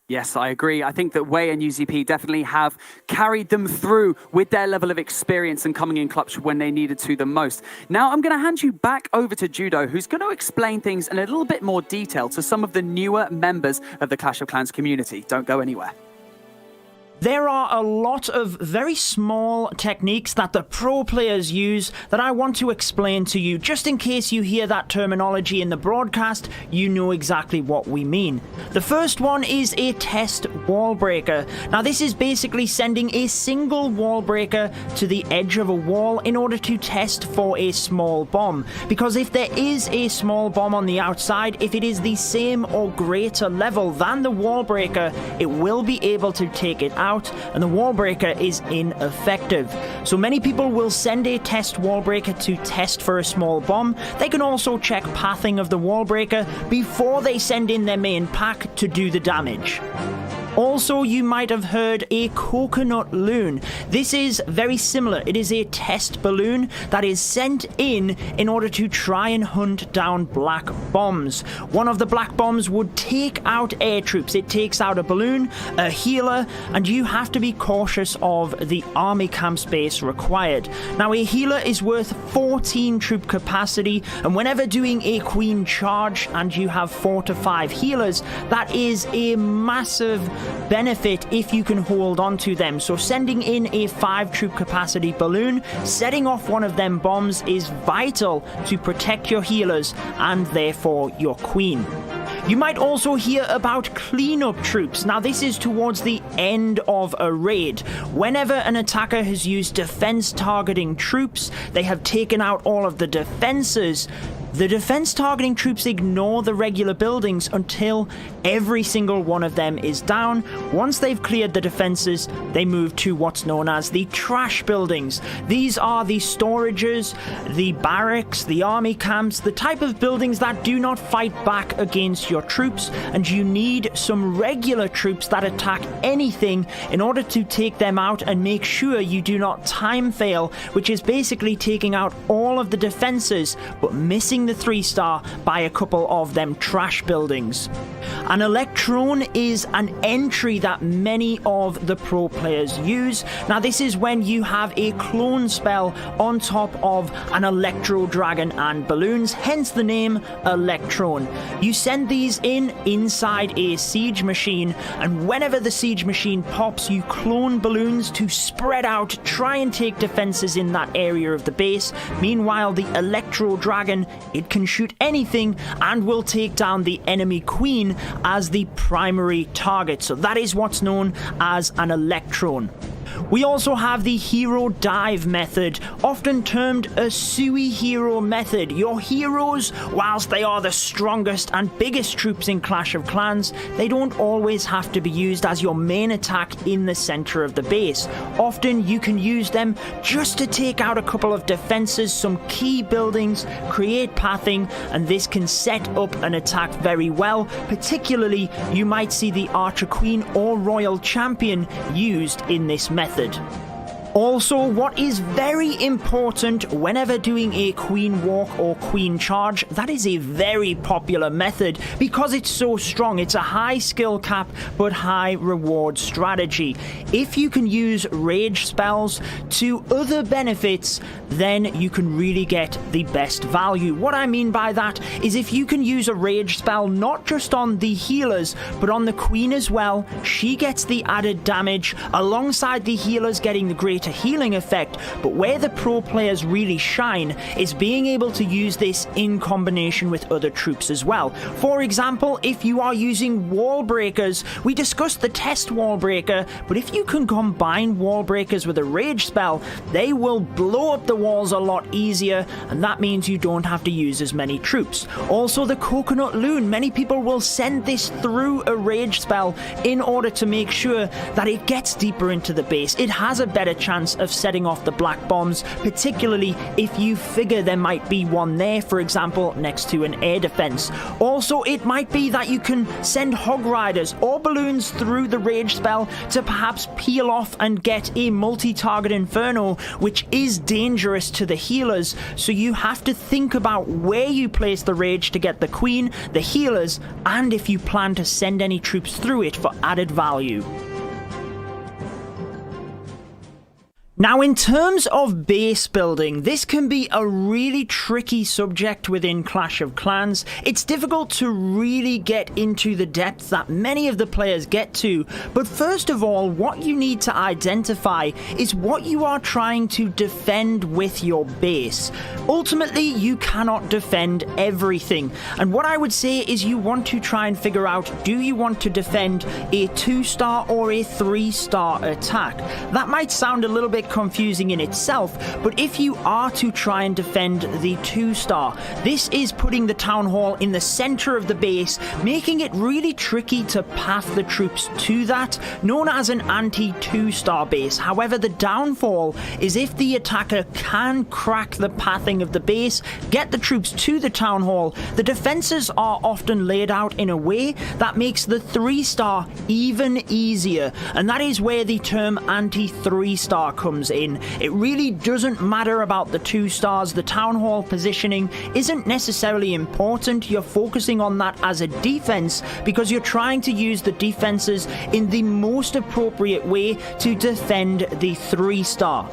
Yes, I agree. I think that Wei and UZP definitely have carried them through with their level of experience and coming in clutch when they needed to the most. Now, I'm going to hand you back over to Judo, who's going to explain things in a little bit more detail to some of the newer members of the Clash of Clans community. Don't go anywhere. There are a lot of very small techniques that the pro players use that I want to explain to you. Just in case you hear that terminology in the broadcast, you know exactly what we mean. The first one is a test wall breaker. Now this is basically sending a single wall breaker to the edge of a wall in order to test for a small bomb. Because if there is a small bomb on the outside, if it is the same or greater level than the wall breaker, it will be able to take it out, and the wall breaker is ineffective. So many people will send a test wall breaker to test for a small bomb. They can also check pathing of the wall breaker before they send in their main pack to do the damage. Also, you might have heard a coconut loon. This is very similar. It is a test balloon that is sent in order to try and hunt down black bombs. One of the black bombs would take out air troops. It takes out a balloon, a healer, and you have to be cautious of the army camp space required. Now, a healer is worth 14 troop capacity, and whenever doing a queen charge and you have 4 to 5 healers, that is a massive benefit if you can hold on to them. So sending in a 5 troop capacity balloon, setting off one of them bombs is vital to protect your healers and therefore your queen. You might also hear about cleanup troops. Now this is towards the end of a raid. Whenever an attacker has used defense targeting troops, they have taken out all of the defenses. The defense targeting troops ignore the regular buildings until every single one of them is down. Once they've cleared the defenses, they move to what's known as the trash buildings. These are the storages, the barracks, the army camps, the type of buildings that do not fight back against your troops, and you need some regular troops that attack anything in order to take them out and make sure you do not time fail, which is basically taking out all of the defenses but missing the 3-star by a couple of them trash buildings. An electron is an entry that many of the pro players use. Now this is when you have a clone spell on top of an electro dragon and balloons, hence the name electron. You send these inside a siege machine, and whenever the siege machine pops, you clone balloons to spread out, try and take defenses in that area of the base. Meanwhile, the electro dragon, it can shoot anything and will take down the enemy queen as the primary target. So that is what's known as an electron. We also have the hero dive method, often termed a Sui hero method. Your heroes, whilst they are the strongest and biggest troops in Clash of Clans, they don't always have to be used as your main attack in the center of the base. Often you can use them just to take out a couple of defenses, some key buildings, create pathing, and this can set up an attack very well. Particularly, you might see the Archer Queen or Royal Champion used in this method. Also, what is very important whenever doing a queen walk or queen charge, that is a very popular method because it's so strong. It's a high skill cap but high reward strategy. If you can use rage spells to other benefits, then you can really get the best value. What I mean by that is if you can use a rage spell not just on the healers but on the queen as well, she gets the added damage alongside the healers getting the greater healing effect. But where the pro players really shine is being able to use this in combination with other troops as well. For example, if you are using wall breakers, we discussed the test wall breaker, but if you can combine wall breakers with a rage spell, they will blow up the walls a lot easier, and that means you don't have to use as many troops. Also, the coconut loon, many people will send this through a rage spell in order to make sure that it gets deeper into the base. It has a better chance of setting off the black bombs, particularly if you figure there might be one there, for example, next to an air defense. Also, it might be that you can send hog riders or balloons through the rage spell to perhaps peel off and get a multi-target inferno, which is dangerous to the healers. So you have to think about where you place the rage to get the queen, the healers, and if you plan to send any troops through it for added value. Now, in terms of base building, this can be a really tricky subject within Clash of Clans. It's difficult to really get into the depth that many of the players get to, but first of all, what you need to identify is what you are trying to defend with your base. Ultimately, you cannot defend everything, and what I would say is you want to try and figure out, do you want to defend a 2-star or a 3-star attack? That might sound a little bit confusing in itself, but if you are to try and defend the 2-star, this is putting the town hall in the center of the base, making it really tricky to path the troops to that, known as an anti-2-star base. However, the downfall is if the attacker can crack the pathing of the base, get the troops to the town hall, the defenses are often laid out in a way that makes the 3-star even easier, and that is where the term anti-3-star comes in. It really doesn't matter about the 2 stars. The town hall positioning isn't necessarily important. You're focusing on that as a defense because you're trying to use the defenses in the most appropriate way to defend the 3-star.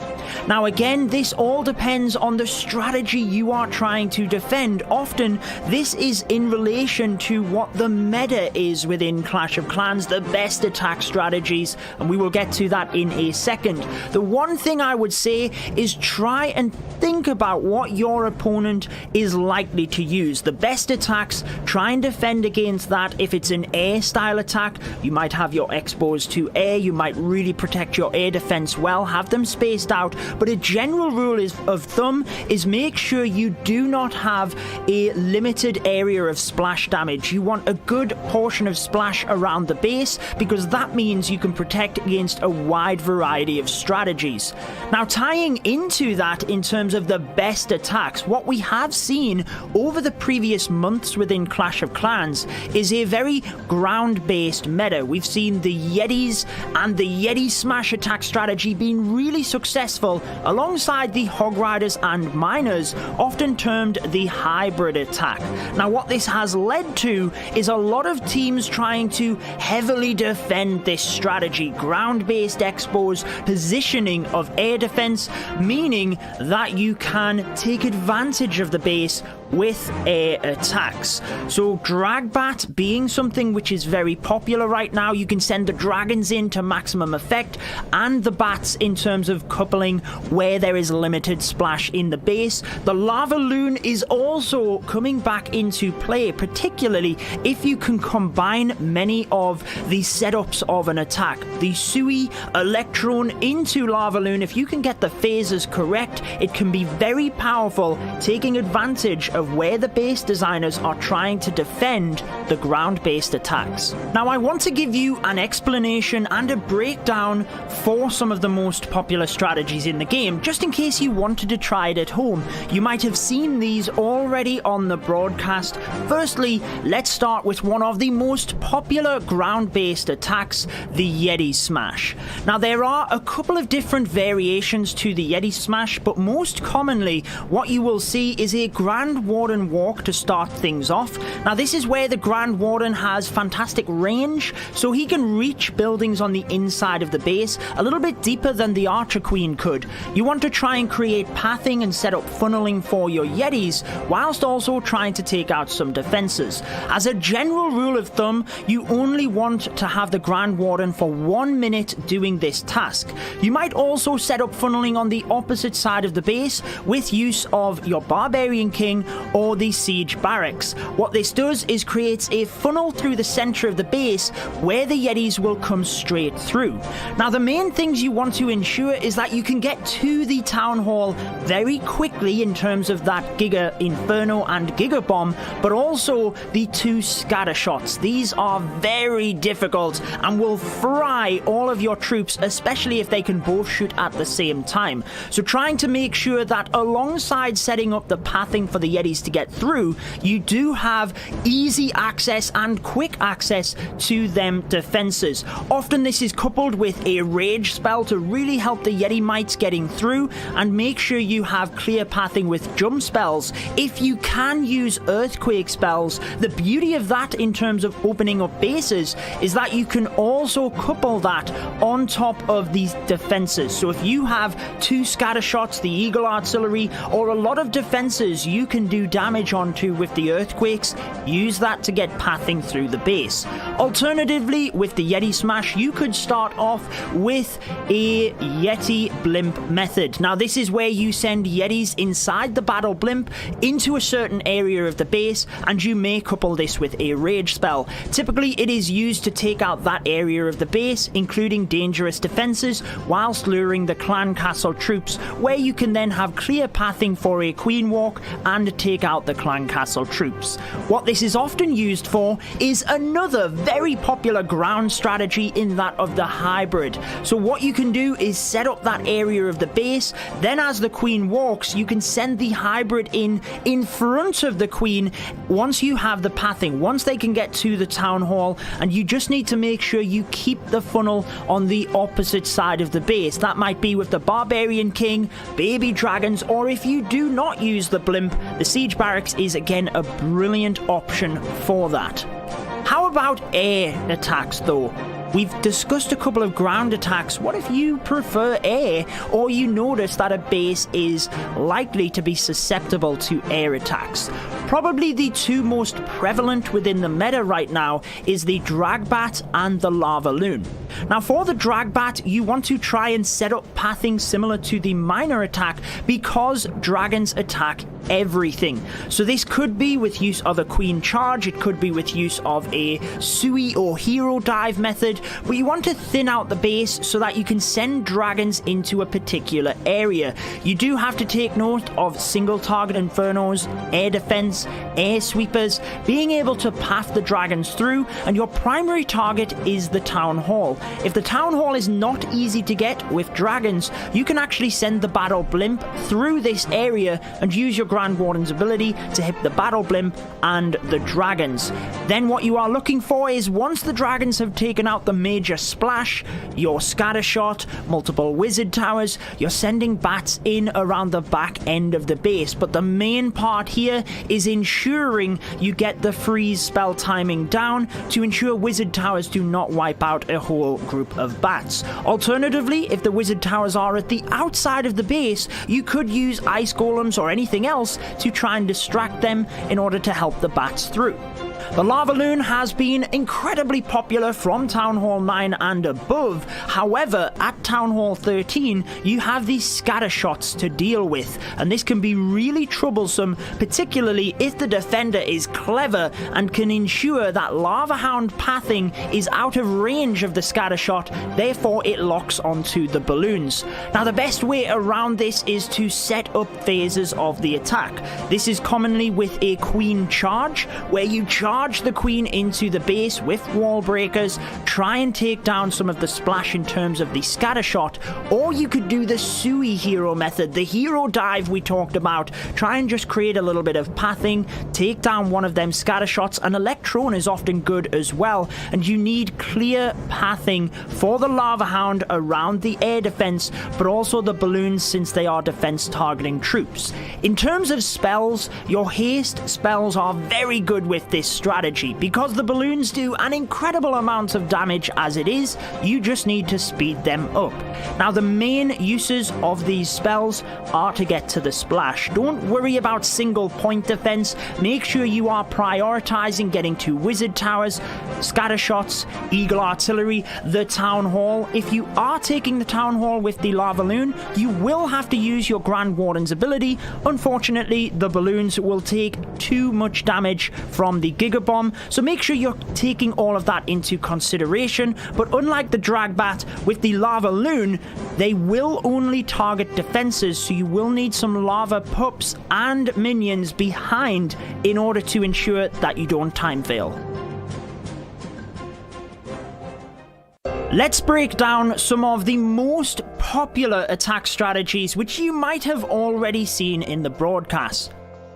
Now again, this all depends on the strategy you are trying to defend. Often this is in relation to what the meta is within Clash of Clans, the best attack strategies, and we will get to that in a second. The one thing I would say is try and think about what your opponent is likely to use. The best attacks, try and defend against that. If it's an air style attack, you might have your expos to air, you might really protect your air defense well, have them spaced out, but a general rule of thumb is make sure you do not have a limited area of splash damage. You want a good portion of splash around the base because that means you can protect against a wide variety of strategies. Now, tying into that in terms of the best attacks, what we have seen over the previous months within Clash of Clans is a very ground-based meta. We've seen the Yetis and the Yeti smash attack strategy being really successful alongside the Hog Riders and Miners, often termed the hybrid attack. Now, what this has led to is a lot of teams trying to heavily defend this strategy. Ground-based expos positioning of air defense, meaning that you can take advantage of the base with air attacks. So Dragbat being something which is very popular right now, you can send the dragons in to maximum effect, and the bats in terms of coupling where there is limited splash in the base. The Lava Loon is also coming back into play, particularly if you can combine many of the setups of an attack. The Sui, Electron into Lava Loon, if you can get the phases correct, it can be very powerful, taking advantage of where the base designers are trying to defend the ground-based attacks. Now, I want to give you an explanation and a breakdown for some of the most popular strategies in the game, just in case you wanted to try it at home. You might have seen these already on the broadcast. Firstly, let's start with one of the most popular ground-based attacks, the Yeti Smash. Now, there are a couple of different variations to the Yeti Smash, but most commonly, what you will see is a Grand Warden walk to start things off. Now, this is where the Grand Warden has fantastic range, so he can reach buildings on the inside of the base a little bit deeper than the Archer Queen could. You want to try and create pathing and set up funneling for your Yetis, whilst also trying to take out some defenses. As a general rule of thumb, you only want to have the Grand Warden for 1 minute doing this task. You might also set up funneling on the opposite side of the base with use of your Barbarian King or the Siege Barracks. What this does is creates a funnel through the center of the base where the Yetis will come straight through. Now, the main things you want to ensure is that you can get to the Town Hall very quickly in terms of that Giga Inferno and Giga Bomb, but also the 2 scatter shots. These are very difficult and will fry all of your troops, especially if they can both shoot at the same time. So trying to make sure that alongside setting up the pathing for the Yetis to get through, you do have easy access and quick access to them defenses. Often this is coupled with a rage spell to really help the Yeti mites getting through, and make sure you have clear pathing with jump spells. If you can use earthquake spells, the beauty of that in terms of opening up bases is that you can also couple that on top of these defenses. So if you have 2 scatter shots, the Eagle Artillery, or a lot of defenses you can do damage onto with the earthquakes, use that to get pathing through the base. Alternatively, with the Yeti Smash, you could start off with a Yeti Blimp method. Now, this is where you send Yetis inside the battle blimp into a certain area of the base, and you may couple this with a rage spell. Typically, it is used to take out that area of the base, including dangerous defenses, whilst luring the clan castle troops, where you can then have clear pathing for a queen walk and take out the clan castle troops. What this is often used for is another very popular ground strategy, in that of the hybrid. So what you can do is set up that area of the base, then as the queen walks, you can send the hybrid in front of the queen once you have the pathing, once they can get to the town hall, and you just need to make sure you keep the funnel on the opposite side of the base. That might be with the Barbarian King, baby dragons, or if you do not use the blimp, the Siege Barracks is again a brilliant option for that. How about air attacks though? We've discussed a couple of ground attacks. What if you prefer air, or you notice that a base is likely to be susceptible to air attacks? Probably the 2 most prevalent within the meta right now is the Dragbat and the Lava Loon. Now, for the Dragbat, you want to try and set up pathing similar to the minor attack, because dragons attack everything. So this could be with use of a queen charge, it could be with use of a Sui or hero dive method, but you want to thin out the base so that you can send dragons into a particular area. You do have to take note of single target infernos, air defense, air sweepers, being able to path the dragons through, and your primary target is the town hall. If the town hall is not easy to get with dragons, you can actually send the battle blimp through this area and use your Grand Warden's ability to hit the battle blimp and the dragons. Then what you are looking for is, once the dragons have taken out the the major splash, your scatter shot, multiple wizard towers, you're sending bats in around the back end of the base. But the main part here is ensuring you get the freeze spell timing down to ensure wizard towers do not wipe out a whole group of bats. Alternatively, if the wizard towers are at the outside of the base, you could use ice golems or anything else to try and distract them in order to help the bats through. The Lava Loon has been incredibly popular from Town Hall 9 and above. However, at Town Hall 13, you have these scatter shots to deal with, and this can be really troublesome, particularly if the defender is clever and can ensure that Lava Hound pathing is out of range of the scatter shot, therefore it locks onto the balloons. Now, the best way around this is to set up phases of the attack. This is commonly with a queen charge, where you charge the queen into the base with wall breakers, try and take down some of the splash in terms of the scatter shot, or you could do the Sui hero method, the hero dive we talked about. Try and just create a little bit of pathing, take down one of them scatter shots, and Electron is often good as well, and you need clear pathing for the Lava Hound around the air defense, but also the balloons since they are defense targeting troops. In terms of spells, your haste spells are very good with this strategy because the balloons do an incredible amount of damage as it is. You just need to speed them up. Now, the main uses of these spells are to get to the splash. Don't worry about single point defense. Make sure you are prioritizing getting to wizard towers, scatter shots, eagle artillery, the town hall. If you are taking the town hall with the Lava Loon, you will have to use your Grand Warden's ability. Unfortunately, the balloons will take too much damage from the Giga Bomb, so make sure you're taking all of that into consideration. But unlike the Dragbat with the Lava Loon, they will only target defenses, so you will need some lava pups and minions behind in order to ensure that you don't time fail. Let's break down some of the most popular attack strategies which you might have already seen in the broadcast.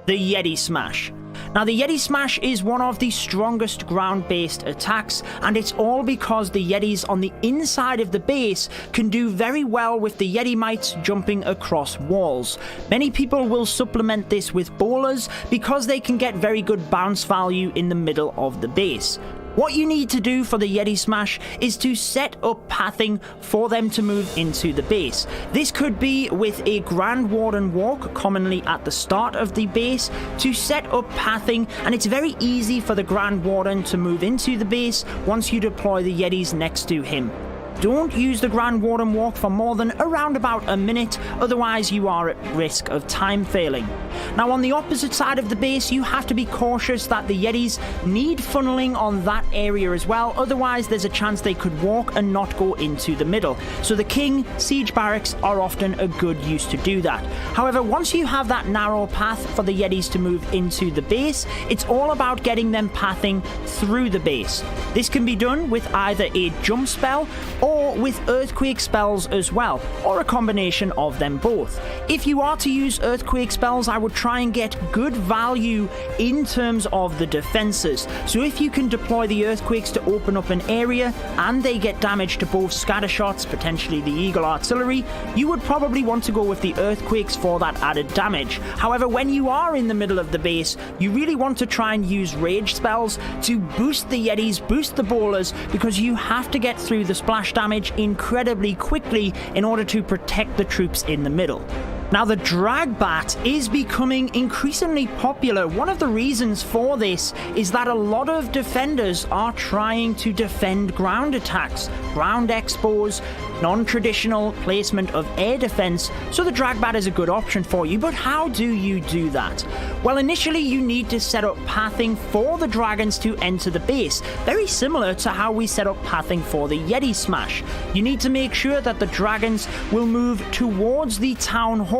The Yeti Smash. Now, the Yeti Smash is one of the strongest ground-based attacks, and it's all because the Yetis on the inside of the base can do very well with the Yeti Mites jumping across walls. Many people will supplement this with bowlers because they can get very good bounce value in the middle of the base. What you need to do for the Yeti Smash is to set up pathing for them to move into the base. This could be with a Grand Warden walk, commonly at the start of the base, to set up pathing, and it's very easy for the Grand Warden to move into the base once you deploy the Yetis next to him. Don't use the Grand Warden walk for more than around about a minute, otherwise you are at risk of time failing. Now, on the opposite side of the base, you have to be cautious that the Yetis need funneling on that area as well, otherwise there's a chance they could walk and not go into the middle. So the King, Siege Barracks are often a good use to do that. However, once you have that narrow path for the Yetis to move into the base, it's all about getting them pathing through the base. This can be done with either a jump spell or with earthquake spells as well, or a combination of them both. If you are to use earthquake spells, I would try and get good value in terms of the defenses. So if you can deploy the earthquakes to open up an area and they get damage to both scatter shots, potentially the eagle artillery, you would probably want to go with the earthquakes for that added damage. However, when you are in the middle of the base, you really want to try and use rage spells to boost the Yetis, boost the bowlers, because you have to get through the splash damage incredibly quickly in order to protect the troops in the middle. Now, the Dragbat is becoming increasingly popular. One of the reasons for this is that a lot of defenders are trying to defend ground attacks, ground expos, non-traditional placement of air defense, so the Dragbat is a good option for you. But how do you do that? Well, initially you need to set up pathing for the dragons to enter the base, very similar to how we set up pathing for the Yeti Smash. You need to make sure that the dragons will move towards the town hall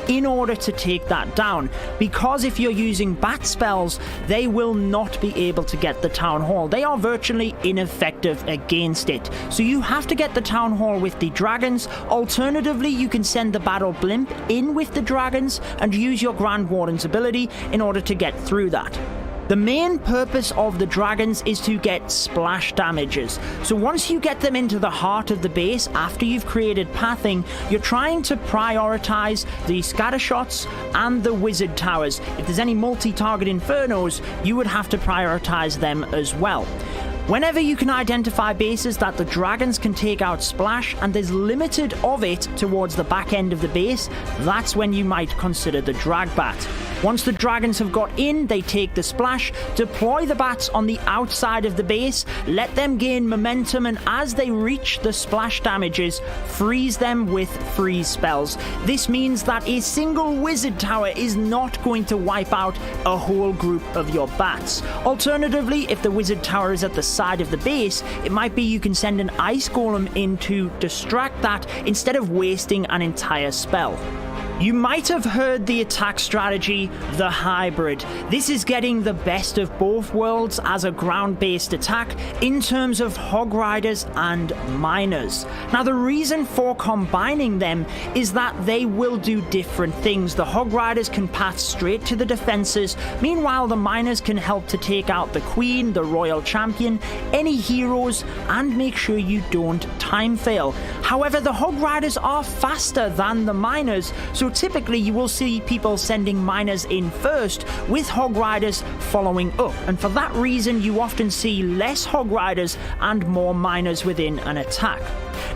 in order to take that down, because if you're using bat spells, they will not be able to get the town hall. They are virtually ineffective against it. So you have to get the town hall with the dragons. Alternatively, you can send the battle blimp in with the dragons and use your Grand Warden's ability in order to get through that. The main purpose of the dragons is to get splash damages. So once you get them into the heart of the base after you've created pathing, you're trying to prioritize the scatter shots and the wizard towers. If there's any multi-target infernos, you would have to prioritize them as well. Whenever you can identify bases that the dragons can take out splash and there's limited of it towards the back end of the base, that's when you might consider the drag bat. Once the dragons have got in, they take the splash, deploy the bats on the outside of the base, let them gain momentum, and as they reach the splash damages, freeze them with freeze spells. This means that a single wizard tower is not going to wipe out a whole group of your bats. Alternatively, if the wizard tower is at the side of the base, it might be you can send an ice golem in to distract that instead of wasting an entire spell. You might have heard the attack strategy, the hybrid. This is getting the best of both worlds as a ground-based attack in terms of hog riders and miners. Now the reason for combining them is that they will do different things. The hog riders can path straight to the defenses, meanwhile the miners can help to take out the queen, the royal champion, any heroes, and make sure you don't time fail. However, the hog riders are faster than the miners, so typically you will see people sending miners in first with hog riders following up, and for that reason you often see less hog riders and more miners within an attack.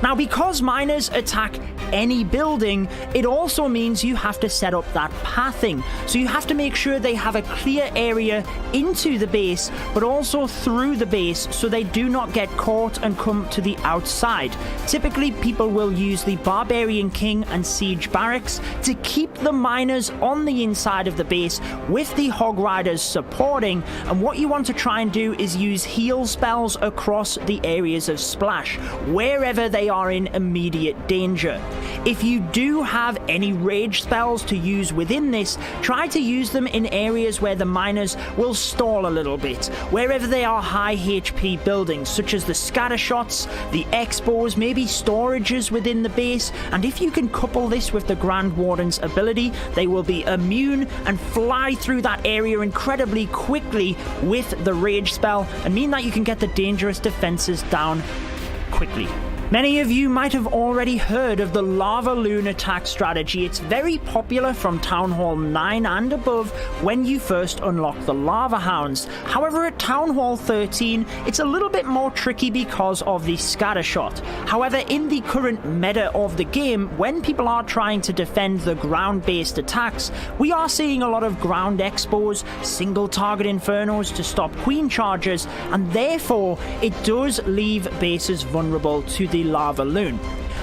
Now, because miners attack any building, it also means you have to set up that pathing. So you have to make sure they have a clear area into the base, but also through the base so they do not get caught and come to the outside. Typically, people will use the Barbarian King and Siege Barracks to keep the miners on the inside of the base with the hog riders supporting, and what you want to try and do is use heal spells across the areas of splash, wherever they are in immediate danger. If you do have any rage spells to use within this, try to use them in areas where the miners will stall a little bit, wherever they are high HP buildings, such as the scatter shots, the expos, maybe storages within the base, and if you can couple this with the Grand Warden's ability, they will be immune and fly through that area incredibly quickly with the rage spell, and mean that you can get the dangerous defenses down quickly. Many of you might have already heard of the Lava Loon attack strategy. It's very popular from Town Hall 9 and above when you first unlock the Lava Hounds. However, at Town Hall 13, it's a little bit more tricky because of the scatter shot. However, in the current meta of the game, when people are trying to defend the ground-based attacks, we are seeing a lot of ground expos, single target infernos to stop queen charges, and therefore it does leave bases vulnerable to the Lava Loon.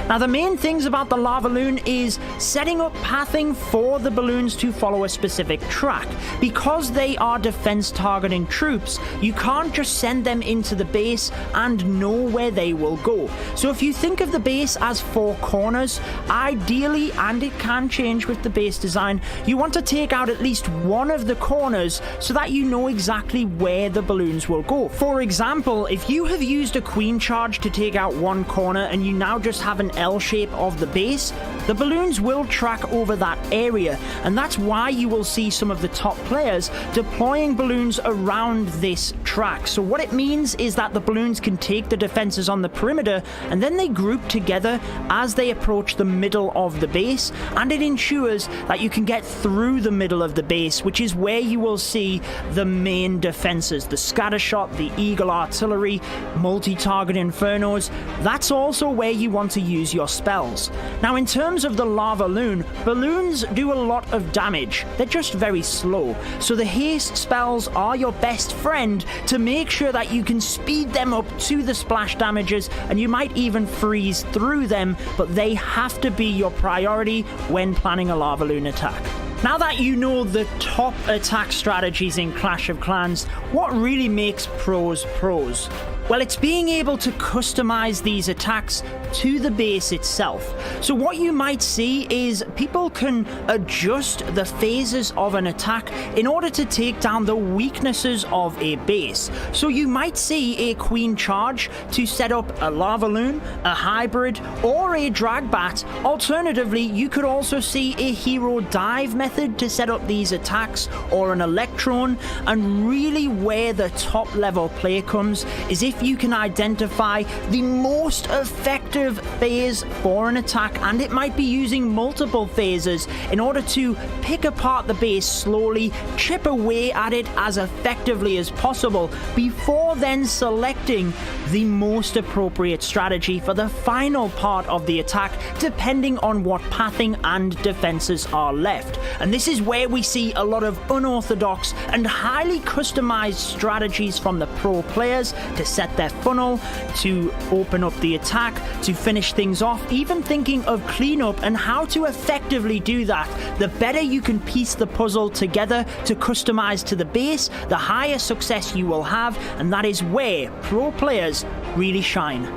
Now, the main things about the Lava Loon is setting up pathing for the balloons to follow a specific track. Because they are defense targeting troops, you can't just send them into the base and know where they will go. So if you think of the base as 4 corners, ideally, and it can change with the base design, you want to take out at least one of the corners so that you know exactly where the balloons will go. For example, if you have used a queen charge to take out one corner and you now just have an L shape of the base, the balloons will track over that area, and that's why you will see some of the top players deploying balloons around this track. So what it means is that the balloons can take the defenses on the perimeter and then they group together as they approach the middle of the base, and it ensures that you can get through the middle of the base, which is where you will see the main defenses, the scatter shot, the eagle artillery, multi-target infernos. That's also where you want to use your spells. Now, in terms of the Lava Loon, balloons do a lot of damage. They're just very slow. So the haste spells are your best friend to make sure that you can speed them up to the splash damages, and you might even freeze through them, but they have to be your priority when planning a Lava Loon attack. Now that you know the top attack strategies in Clash of Clans, what really makes pros pros? Well, it's being able to customize these attacks to the base itself. So what you might see is people can adjust the phases of an attack in order to take down the weaknesses of a base. So you might see a queen charge to set up a lava loon, a hybrid, or a drag bat. Alternatively, you could also see a hero dive method to set up these attacks, or an electron. And really where the top level play comes is if you can identify the most effective phase for an attack, and it might be using multiple phases in order to pick apart the base slowly, chip away at it as effectively as possible, before then selecting the most appropriate strategy for the final part of the attack, depending on what pathing and defenses are left. And this is where we see a lot of unorthodox and highly customized strategies from the pro players to set their funnel, to open up the attack, to finish things off, even thinking of cleanup and how to effectively do that. The better you can piece the puzzle together to customize to the base, the higher success you will have, and that is where pro players really shine.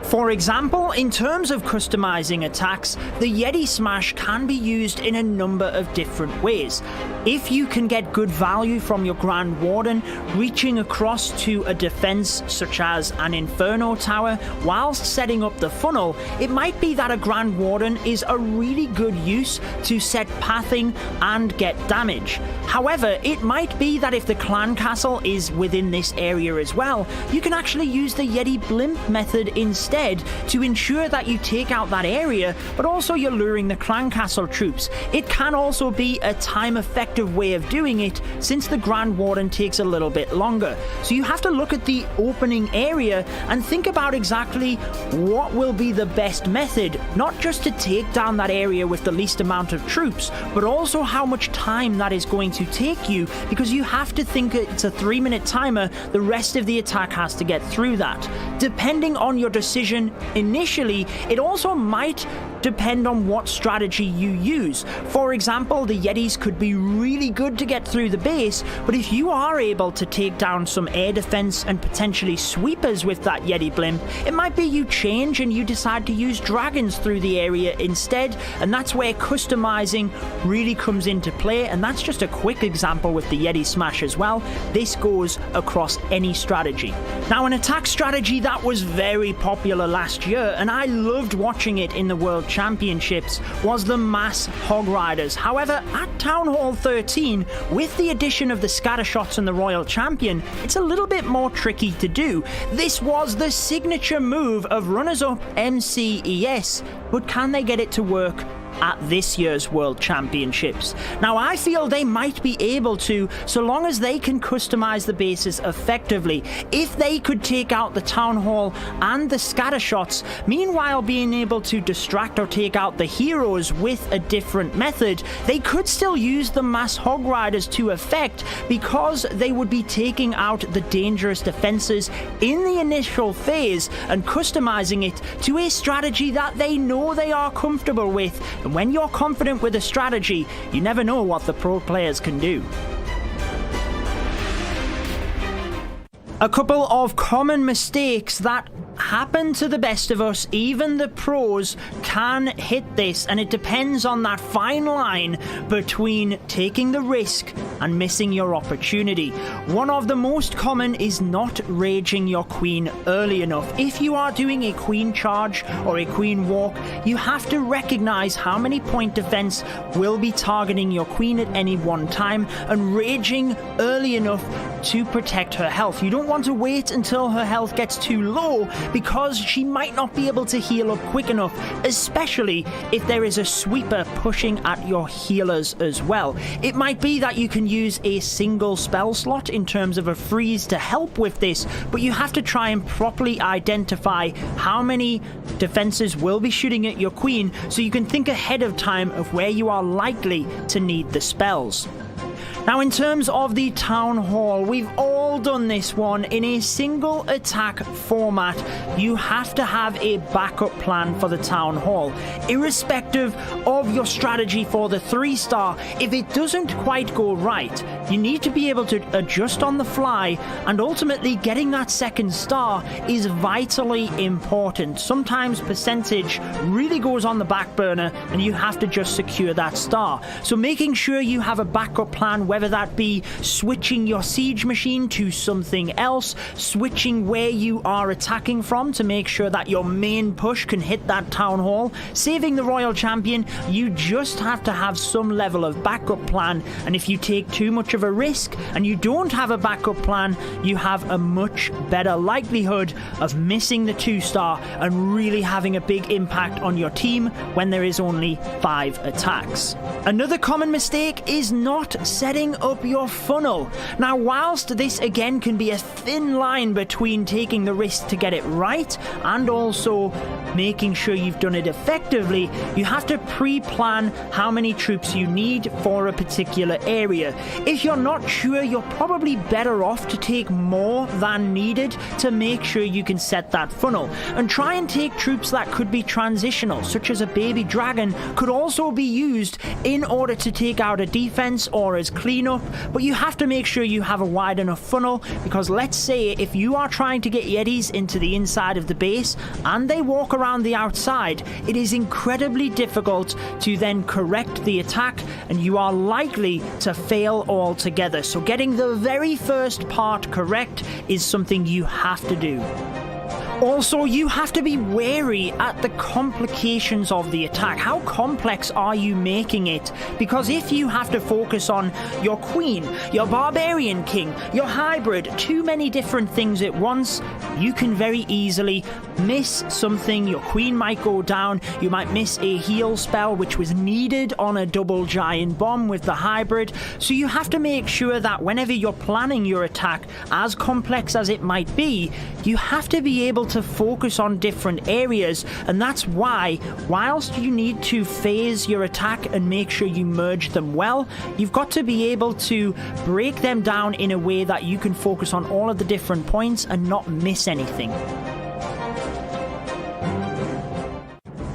For example, in terms of customizing attacks, the Yeti Smash can be used in a number of different ways. If you can get good value from your Grand Warden, reaching across to a defense such as an Inferno Tower whilst setting up the funnel, it might be that a Grand Warden is a really good use to set pathing and get damage. However, it might be that if the clan castle is within this area as well, you can actually use the Yeti Blimp method instead to ensure that you take out that area, but also you're luring the clan castle troops. It can also be a time-effective way of doing it, since the Grand Warden takes a little bit longer. So you have to look at the opening area and think about exactly what will be the best method, not just to take down that area with the least amount of troops, but also how much time that is going to take you, because you have to think it's a 3-minute timer. The rest of the attack has to get through that. Depending on your decision initially, it also might depend on what strategy you use. For example, the Yetis could be really good to get through the base, but if you are able to take down some air defense and potentially sweepers with that Yeti Blimp, it might be you change and you decide to use dragons through the area instead, and that's where customizing really comes into play. And that's just a quick example with the Yeti Smash as well. This goes across any strategy. Now, an attack strategy that was very popular last year, and I loved watching it in the World Championships, was the mass Hog Riders. However, at Town Hall 13, with the addition of the Scattershots and the Royal Champion, it's a little bit more tricky to do. This was the signature move of runners-up MCES, but can they get it to work at this year's World Championships? Now, I feel they might be able to, so long as they can customize the bases effectively. If they could take out the Town Hall and the Scattershots, meanwhile being able to distract or take out the heroes with a different method, they could still use the mass Hog Riders to effect, because they would be taking out the dangerous defenses in the initial phase and customizing it to a strategy that they know they are comfortable with. And when you're confident with a strategy, you never know what the pro players can do. A couple of common mistakes that happen to the best of us, even the pros can hit this, and it depends on that fine line between taking the risk and missing your opportunity. One of the most common is not raging your queen early enough. If you are doing a queen charge or a queen walk, you have to recognize how many point defense will be targeting your queen at any one time, and raging early enough to protect her health. You don't want to wait until her health gets too low, because she might not be able to heal up quick enough, especially if there is a sweeper pushing at your healers as well. It might be that you can use a single spell slot in terms of a freeze to help with this, but you have to try and properly identify how many defenses will be shooting at your queen, so you can think ahead of time of where you are likely to need the spells. Now, in terms of the Town Hall, we've all done this one in a single attack format. You have to have a backup plan for the Town Hall. Irrespective of your strategy for the 3-star, if it doesn't quite go right, you need to be able to adjust on the fly, and ultimately getting that 2nd star is vitally important. Sometimes percentage really goes on the back burner and you have to just secure that star. So making sure you have a backup plan, whether that be switching your siege machine to something else, switching where you are attacking from to make sure that your main push can hit that Town Hall, saving the Royal Champion, you just have to have some level of backup plan. And if you take too much of a risk and you don't have a backup plan, you have a much better likelihood of missing the 2-star and really having a big impact on your team when there is only 5 attacks. Another common mistake is not setting up your funnel. Now, whilst this again can be a thin line between taking the risk to get it right and also making sure you've done it effectively, you have to pre-plan how many troops you need for a particular area. If you're not sure, you're probably better off to take more than needed to make sure you can set that funnel. And try and take troops that could be transitional, such as a baby dragon could also be used in order to take out a defense or as cleanup, but you have to make sure you have a wide enough funnel, because let's say if you are trying to get Yetis into the inside of the base and they walk around the outside, it is incredibly difficult to then correct the attack and you are likely to fail altogether. So getting the very first part correct is something you have to do. Also, you have to be wary at the complications of the attack. How complex are you making it? Because if you have to focus on your queen, your barbarian king, your hybrid, too many different things at once, you can very easily miss something. Your queen might go down, you might miss a heal spell which was needed on a double giant bomb with the hybrid. So you have to make sure that whenever you're planning your attack, as complex as it might be, you have to be able to focus on different areas. And that's why, whilst you need to phase your attack and make sure you merge them well, you've got to be able to break them down in a way that you can focus on all of the different points and not miss anything.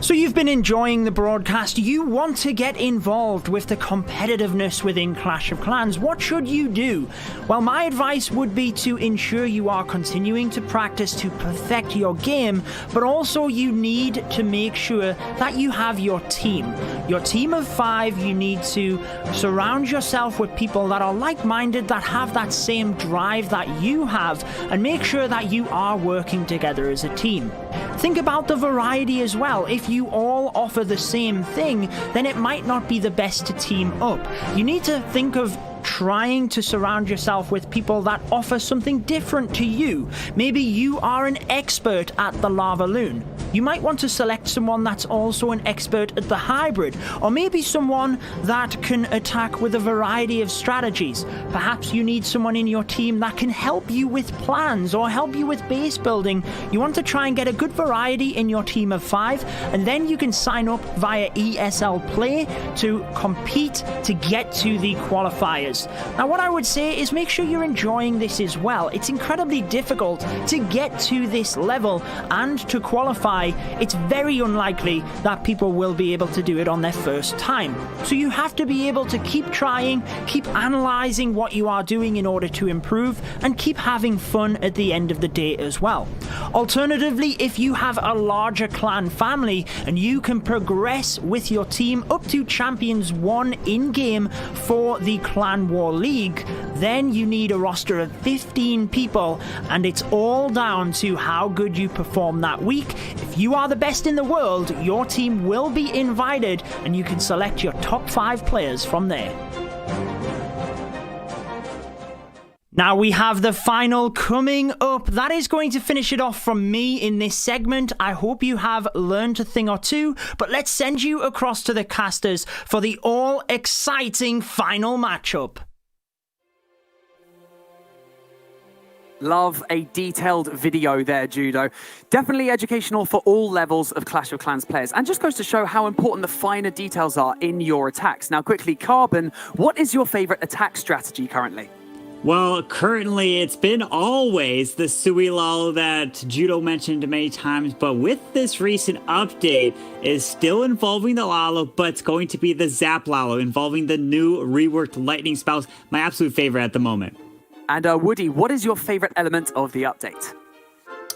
So you've been enjoying the broadcast, you want to get involved with the competitiveness within Clash of Clans. What should you do? Well, my advice would be to ensure you are continuing to practice to perfect your game, but also you need to make sure that you have your team. Your team of 5, you need to surround yourself with people that are like-minded, that have that same drive that you have, and make sure that you are working together as a team. Think about the variety as well. If you all offer the same thing, then it might not be the best to team up. You need to think of trying to surround yourself with people that offer something different to you. Maybe you are an expert at the lava loon. You might want to select someone that's also an expert at the hybrid, or maybe someone that can attack with a variety of strategies. Perhaps you need someone in your team that can help you with plans or help you with base building. You want to try and get a good variety in your team of 5, and then you can sign up via ESL Play to compete to get to the qualifiers. Now, what I would say is make sure you're enjoying this as well. It's incredibly difficult to get to this level and to qualify. It's very unlikely that people will be able to do it on their first time. So you have to be able to keep trying, keep analyzing what you are doing in order to improve, and keep having fun at the end of the day as well. Alternatively, if you have a larger clan family and you can progress with your team up to Champions 1 in-game for the Clan War League, then you need a roster of 15 people, and it's all down to how good you perform that week. If you are the best in the world, your team will be invited and you can select your top 5 players from there. Now we have the final coming up. That is going to finish it off from me in this segment. I hope you have learned a thing or two, but let's send you across to the casters for the all-exciting final matchup. Love a detailed video there, Judo. Definitely educational for all levels of Clash of Clans players, and just goes to show how important the finer details are in your attacks. Now, quickly, Carbon, what is your favorite attack strategy currently? Well, currently it's been always the Suilal that Judo mentioned many times, but with this recent update, is still involving the Lalo, but it's going to be the Zap Lalo, involving the new reworked lightning spells, my absolute favorite at the moment. And Woody, what is your favorite element of the update?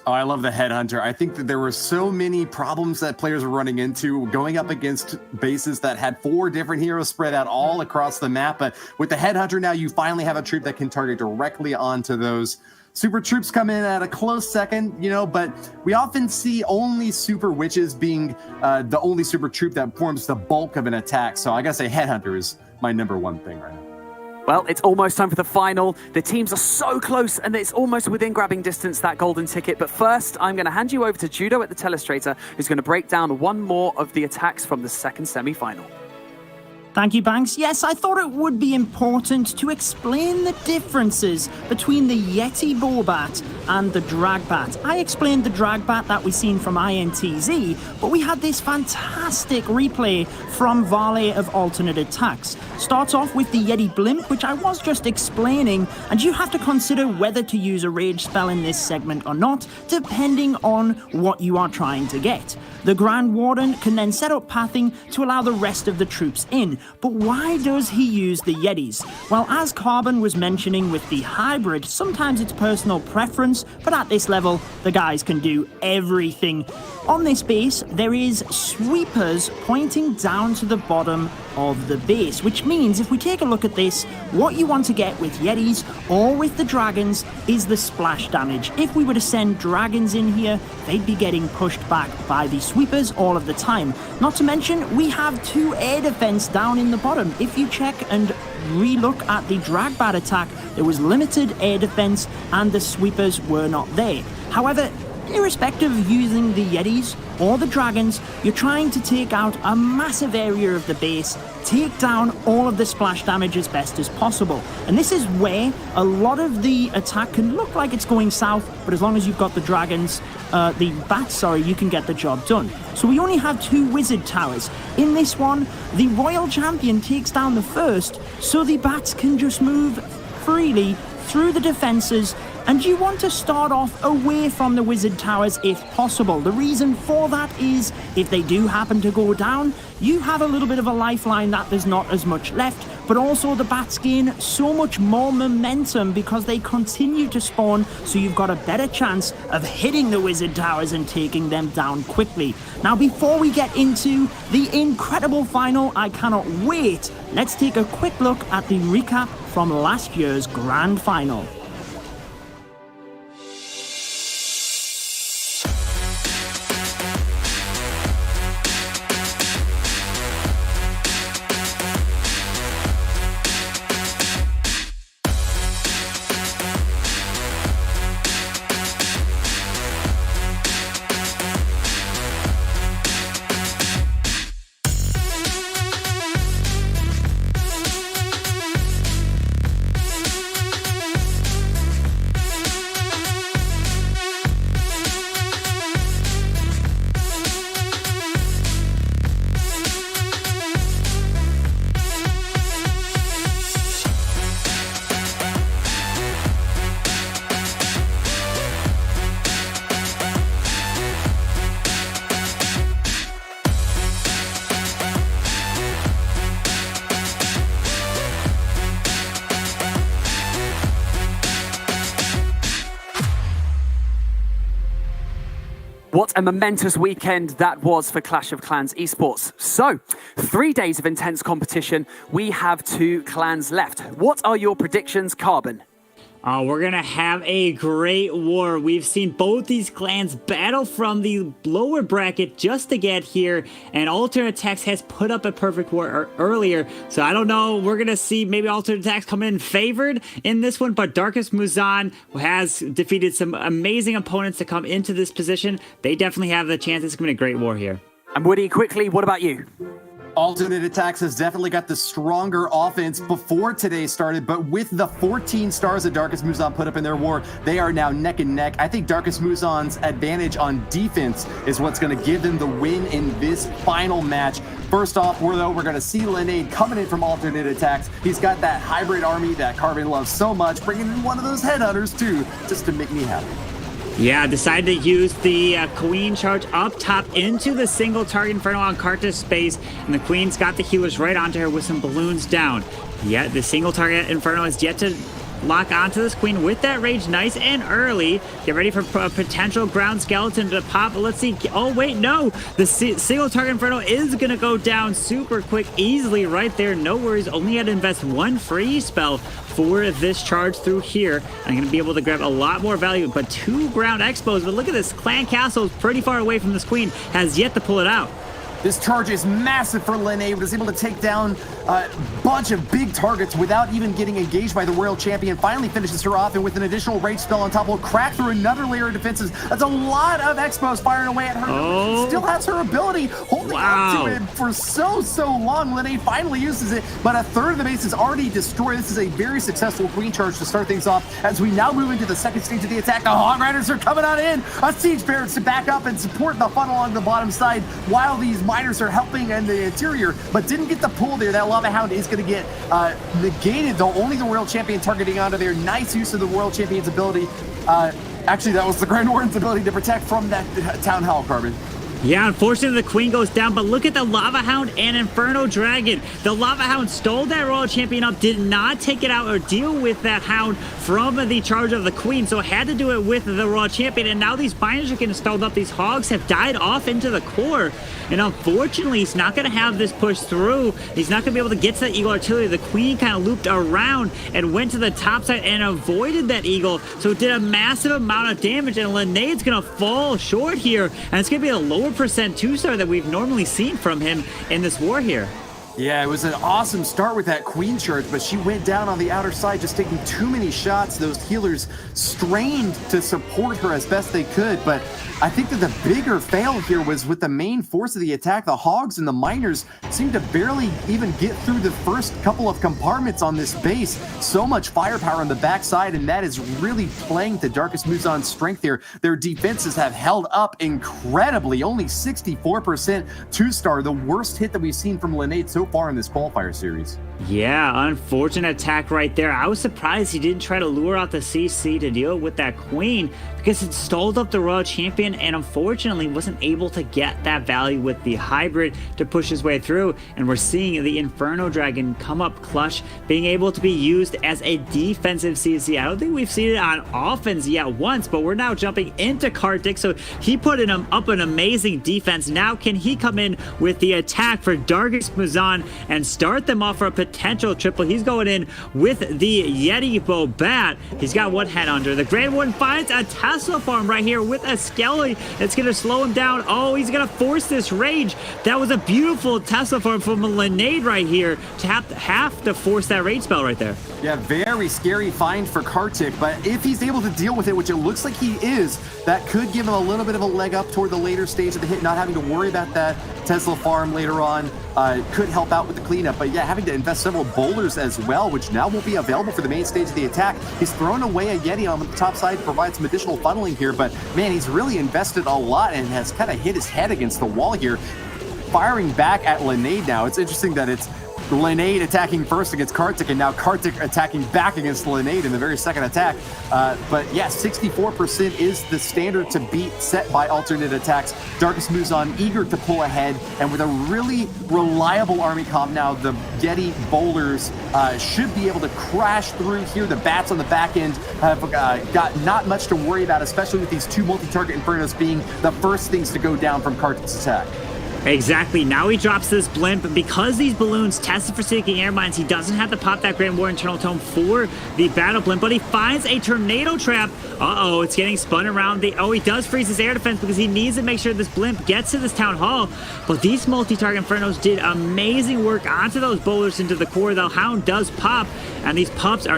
Oh, I love the Headhunter. I think that there were so many problems that players were running into going up against bases that had 4 different heroes spread out all across the map. But with the Headhunter now, you finally have a troop that can target directly onto those. Super troops come in at a close second, but we often see only super witches being the only super troop that forms the bulk of an attack. So I gotta say Headhunter is my #1 thing right now. Well, it's almost time for the final. The teams are so close, and it's almost within grabbing distance, that golden ticket. But first, I'm going to hand you over to Judo at the Telestrator, who's going to break down one more of the attacks from the second semi-final. Thank you, Banks. Yes, I thought it would be important to explain the differences between the Yeti Bobat and the Dragbat. I explained the Dragbat that we've seen from INTZ, but we had this fantastic replay from Vale of Alternate Attacks. Starts off with the Yeti Blimp, which I was just explaining, and you have to consider whether to use a rage spell in this segment or not, depending on what you are trying to get. The Grand Warden can then set up pathing to allow the rest of the troops in. But why does he use the Yetis? Well, as Carbon was mentioning with the hybrid, sometimes it's personal preference, but at this level, the guys can do everything. On this base, there is sweepers pointing down to the bottom of the base, which means if we take a look at this, what you want to get with Yetis or with the dragons is the splash damage. If we were to send dragons in here, they'd be getting pushed back by the sweepers all of the time. Not to mention, we have 2 air defense down in the bottom. If you check and re-look at the Dragbat attack, there was limited air defense and the sweepers were not there. However, irrespective of using the Yetis or the dragons, you're trying to take out a massive area of the base, take down all of the splash damage as best as possible. And this is where a lot of the attack can look like it's going south, but as long as you've got the dragons, the bats, you can get the job done. So we only have 2 wizard towers. In this one, the royal champion takes down the first, so the bats can just move freely through the defenses, and you want to start off away from the wizard towers if possible. The reason for that is if they do happen to go down, you have a little bit of a lifeline that there's not as much left, but also the bats gain so much more momentum because they continue to spawn, so you've got a better chance of hitting the wizard towers and taking them down quickly. Now, before we get into the incredible final, I cannot wait. Let's take a quick look at the recap from last year's grand final. What a momentous weekend that was for Clash of Clans esports. So, 3 days of intense competition. We have 2 clans left. What are your predictions, Carbon? We're going to have a great war. We've seen both these clans battle from the lower bracket just to get here, and Alternate Attacks has put up a perfect war earlier. So I don't know, we're going to see maybe Alternate Attacks come in favored in this one, but Darkest Muzan has defeated some amazing opponents to come into this position. They definitely have the chance. It's going to be a great war here. And Woody, quickly, what about you? Alternate Attacks has definitely got the stronger offense before today started, but with the 14 stars that Darkest Muzan put up in their war, they are now neck and neck. I think Darkest Muzan's advantage on defense is what's going to give them the win in this final match. First off, we're going to see Linade coming in from Alternate Attacks. He's got that hybrid army that Carbon loves so much, bringing in one of those headhunters too, just to make me happy. Yeah, decided to use the Queen charge up top into the single target Inferno on Karta's space, and the Queen's got the healers right onto her with some balloons down. Yet the single target Inferno has yet to lock onto this Queen with that rage nice and early. Get ready for a potential ground skeleton to pop. Let's see. Oh, wait, no. The single target Inferno is going to go down super quick, easily right there. No worries. Only had to invest one free spell for this charge through here. I'm going to be able to grab a lot more value, but 2 ground expos. But look at this. Clan Castle is pretty far away from this Queen. Has yet to pull it out. This charge is massive for Linade, was able to take down a bunch of big targets without even getting engaged by the Royal Champion. Finally finishes her off, and with an additional rage spell on top, will crack through another layer of defenses. That's a lot of expos firing away at her. Oh. She still has her ability, holding on to it for so long. Linade finally uses it, but a third of the base is already destroyed. This is a very successful Queen charge to start things off. As we now move into the second stage of the attack, the Hog Riders are coming on in. A Siege Barracks to back up and support the funnel along the bottom side, while these miners are helping in the interior, but didn't get the pull there. That Lava Hound is going to get negated, though. Only the Royal Champion targeting onto there. Nice use of the Royal Champion's ability. Actually, that was the Grand Warden's ability to protect from that Town Hall, Carbon. Yeah, unfortunately the Queen goes down, but look at the Lava Hound and Inferno Dragon. The Lava Hound stole that Royal Champion up, did not take it out or deal with that Hound from the charge of the Queen, so had to do it with the Royal Champion, and now these miners are getting stalled up. These hogs have died off into the core, and unfortunately he's not going to have this push through. He's not going to be able to get to that Eagle Artillery. The Queen kind of looped around and went to the top side and avoided that Eagle, so it did a massive amount of damage, and Linade's going to fall short here, and it's going to be a lower percent 2-star that we've normally seen from him in this war here. Yeah, it was an awesome start with that Queen charge, but she went down on the outer side, just taking too many shots. Those healers strained to support her as best they could, but I think that the bigger fail here was with the main force of the attack. The Hogs and the Miners seemed to barely even get through the first couple of compartments on this base. So much firepower on the backside, and that is really playing to Darkest Muzan's strength here. Their defenses have held up incredibly. Only 64% 2-star, the worst hit that we've seen from Linade so far in this qualifier series. Yeah, unfortunate attack right there. I was surprised he didn't try to lure out the CC to deal with that Queen, because it stalled up the Royal Champion and unfortunately wasn't able to get that value with the hybrid to push his way through. And we're seeing the Inferno Dragon come up clutch, being able to be used as a defensive CC. I don't think we've seen it on offense yet once, but we're now jumping into Kartik, so he put up an amazing defense. Now can he come in with the attack for Darkest Muzan and start them off for a potential triple? He's going in with the Yeti Bow Bat. He's got one head under. The Grand Warden finds a Tesla farm right here with a Skelly. It's going to slow him down. Oh, he's going to force this rage. That was a beautiful Tesla farm from a Linade right here to have to force that rage spell right there. Yeah, very scary find for Kartik, but if he's able to deal with it, which it looks like he is, that could give him a little bit of a leg up toward the later stage of the hit, not having to worry about that Tesla farm later on. Could help out with the cleanup, but yeah, having to invest several boulders as well, which now won't be available for the main stage of the attack. He's thrown away a Yeti on the top side to provide some additional funneling here, but man, he's really invested a lot and has kind of hit his head against the wall here. Firing back at Linade now. It's interesting that it's Linade attacking first against Kartik, and now Kartik attacking back against Linade in the very second attack. But yeah, 64% is the standard to beat set by alternate attacks. Darkest Muzan eager to pull ahead, and with a really reliable army comp now, the Yeti bowlers should be able to crash through here. The bats on the back end have got not much to worry about, especially with these two multi-target Infernos being the first things to go down from Kartik's attack. Exactly. Now he drops this blimp. Because these balloons tested for seeking air mines, he doesn't have to pop that Grand War Internal Tome for the battle blimp, but he finds a tornado trap. Uh-oh, it's getting spun around. He does freeze his air defense because he needs to make sure this blimp gets to this town hall. But these multi-target Infernos did amazing work onto those boulders into the core. The Hound does pop, and these pups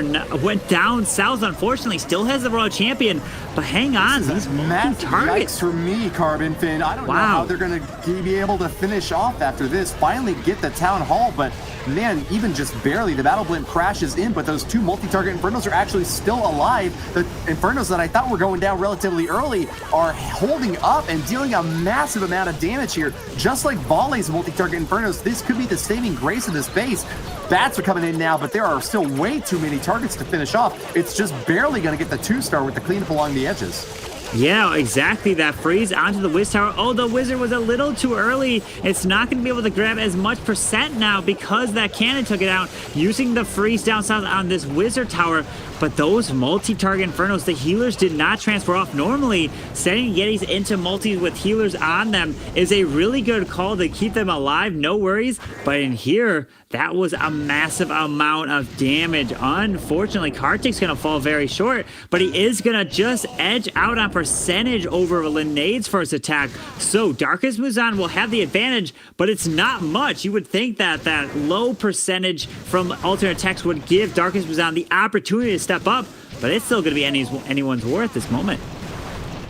went down south, unfortunately. Still has the Royal Champion, but hang on. This is these massive yikes for me, Carbon Finn. I don't know how they're going to be able able to finish off after this, finally get the Town Hall, but man, even just barely, the Battle Blimp crashes in, but those two multi-target Infernos are actually still alive. The Infernos that I thought were going down relatively early are holding up and dealing a massive amount of damage here. Just like Volley's multi-target Infernos, this could be the saving grace of this base. Bats are coming in now, but there are still way too many targets to finish off. It's just barely going to get the 2-star with the cleanup along the edges. Yeah, exactly. That freeze onto the Wiz Tower. Oh, the Wizard was a little too early. It's not going to be able to grab as much percent now because that cannon took it out, using the freeze down south on this Wizard Tower. But those multi-target Infernos, the healers did not transfer off. Normally, setting Yetis into multis with healers on them is a really good call to keep them alive, no worries. But in here, that was a massive amount of damage. Unfortunately, Kartik's going to fall very short, but he is going to just edge out on percentage over Linnade's first attack. So Darkest Muzan will have the advantage, but it's not much. You would think that that low percentage from alternate attacks would give Darkest Muzan the opportunity to step up, but it's still going to be anyone's war at this moment.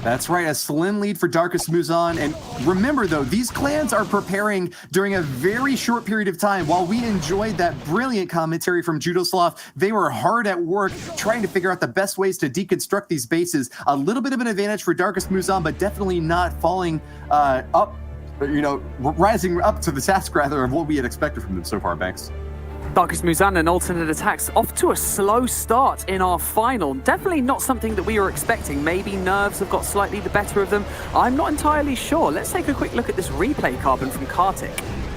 That's right, a slim lead for Darkest Muzan. And remember, though, these clans are preparing during a very short period of time. While we enjoyed that brilliant commentary from Judoslav, they were hard at work trying to figure out the best ways to deconstruct these bases. A little bit of an advantage for Darkest Muzan, but definitely not falling up, rising up to the task, rather, of what we had expected from them so far, Banks. Darkest Muzan and alternate attacks off to a slow start in our final. Definitely not something that we were expecting. Maybe nerves have got slightly the better of them. I'm not entirely sure. Let's take a quick look at this replay, Carbon, from Kartik.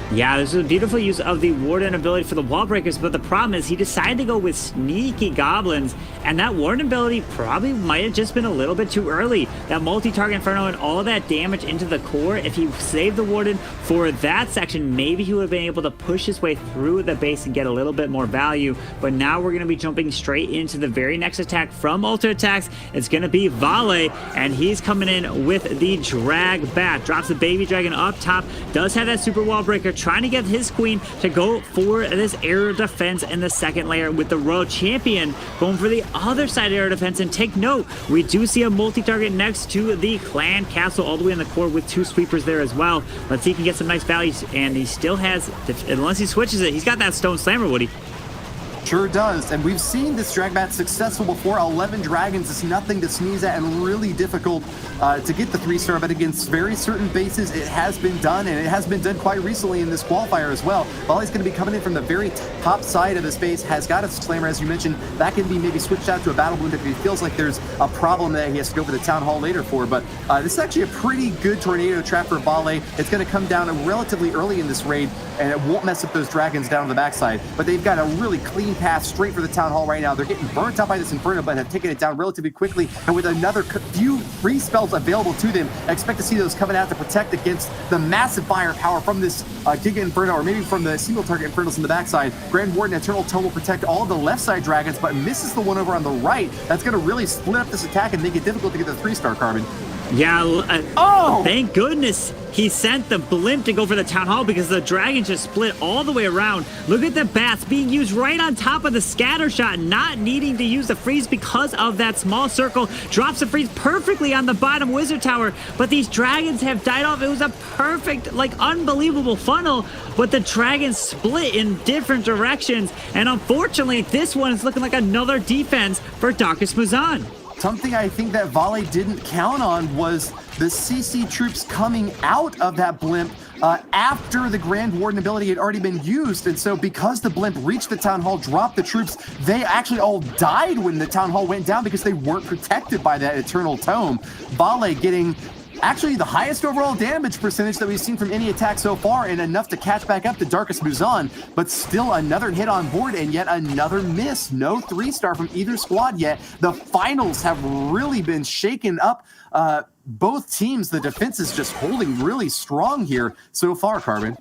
Yeah, this is a beautiful use of the Warden ability for the wall breakers, but the problem is he decided to go with sneaky goblins, and that Warden ability probably might have just been a little bit too early. That multi-target Inferno and all that damage into the core, if he saved the Warden for that section, maybe he would have been able to push his way through the base and get a little bit more value. But now we're going to be jumping straight into the very next attack from Alter Attacks. It's going to be Vale, and he's coming in with the Drag Bat. Drops the Baby Dragon up top, does have that super wall breaker, trying to get his queen to go for this air defense in the second layer, with the Royal Champion going for the other side air defense. And take note, we do see a multi-target next to the clan castle all the way in the core with two sweepers there as well. Let's see if he can get some nice values, and he still has, unless he switches it, he's got that Stone Slammer, Woody. Sure does, and we've seen this Dragbat successful before. 11 dragons is nothing to sneeze at, and really difficult to get the 3-star, but against very certain bases it has been done, and it has been done quite recently in this qualifier as well. Volley's going to be coming in from the very top side of the space, has got a slammer, as you mentioned. That can be maybe switched out to a battle balloon if he feels like there's a problem that he has to go for the town hall later for, but this is actually a pretty good tornado trap for Volley. It's going to come down relatively early in this raid, and it won't mess up those dragons down on the backside, but they've got a really clean path straight for the town hall right now. They're getting burnt out by this Inferno, but have taken it down relatively quickly, and with another few free spells available to them, I expect to see those coming out to protect against the massive firepower from this Giga Inferno, or maybe from the single target Infernos on the backside. Grand Warden Eternal Tome will protect all of the left side dragons, but misses the one over on the right. That's going to really split up this attack and make it difficult to get the 3-star, Carbon. Yeah, thank goodness he sent the blimp to go for the town hall, because the dragon just split all the way around. Look at the bats being used right on top of the scatter shot, not needing to use the freeze because of that small circle. Drops the freeze perfectly on the bottom wizard tower, but these dragons have died off. It was a perfect, like, unbelievable funnel, but the dragons split in different directions, and unfortunately this one is looking like another defense for Darkest Muzan. Something I think that Volley didn't count on was the CC troops coming out of that blimp after the Grand Warden ability had already been used. And so because the blimp reached the town hall, dropped the troops, they actually all died when the town hall went down because they weren't protected by that Eternal Tome. Volley getting actually the highest overall damage percentage that we've seen from any attack so far, and enough to catch back up to Darkest Muzan, but still another hit on board and yet another miss. No 3-star from either squad yet. The finals have really been shaken up. Both teams, the defense is just holding really strong here so far, Carbon.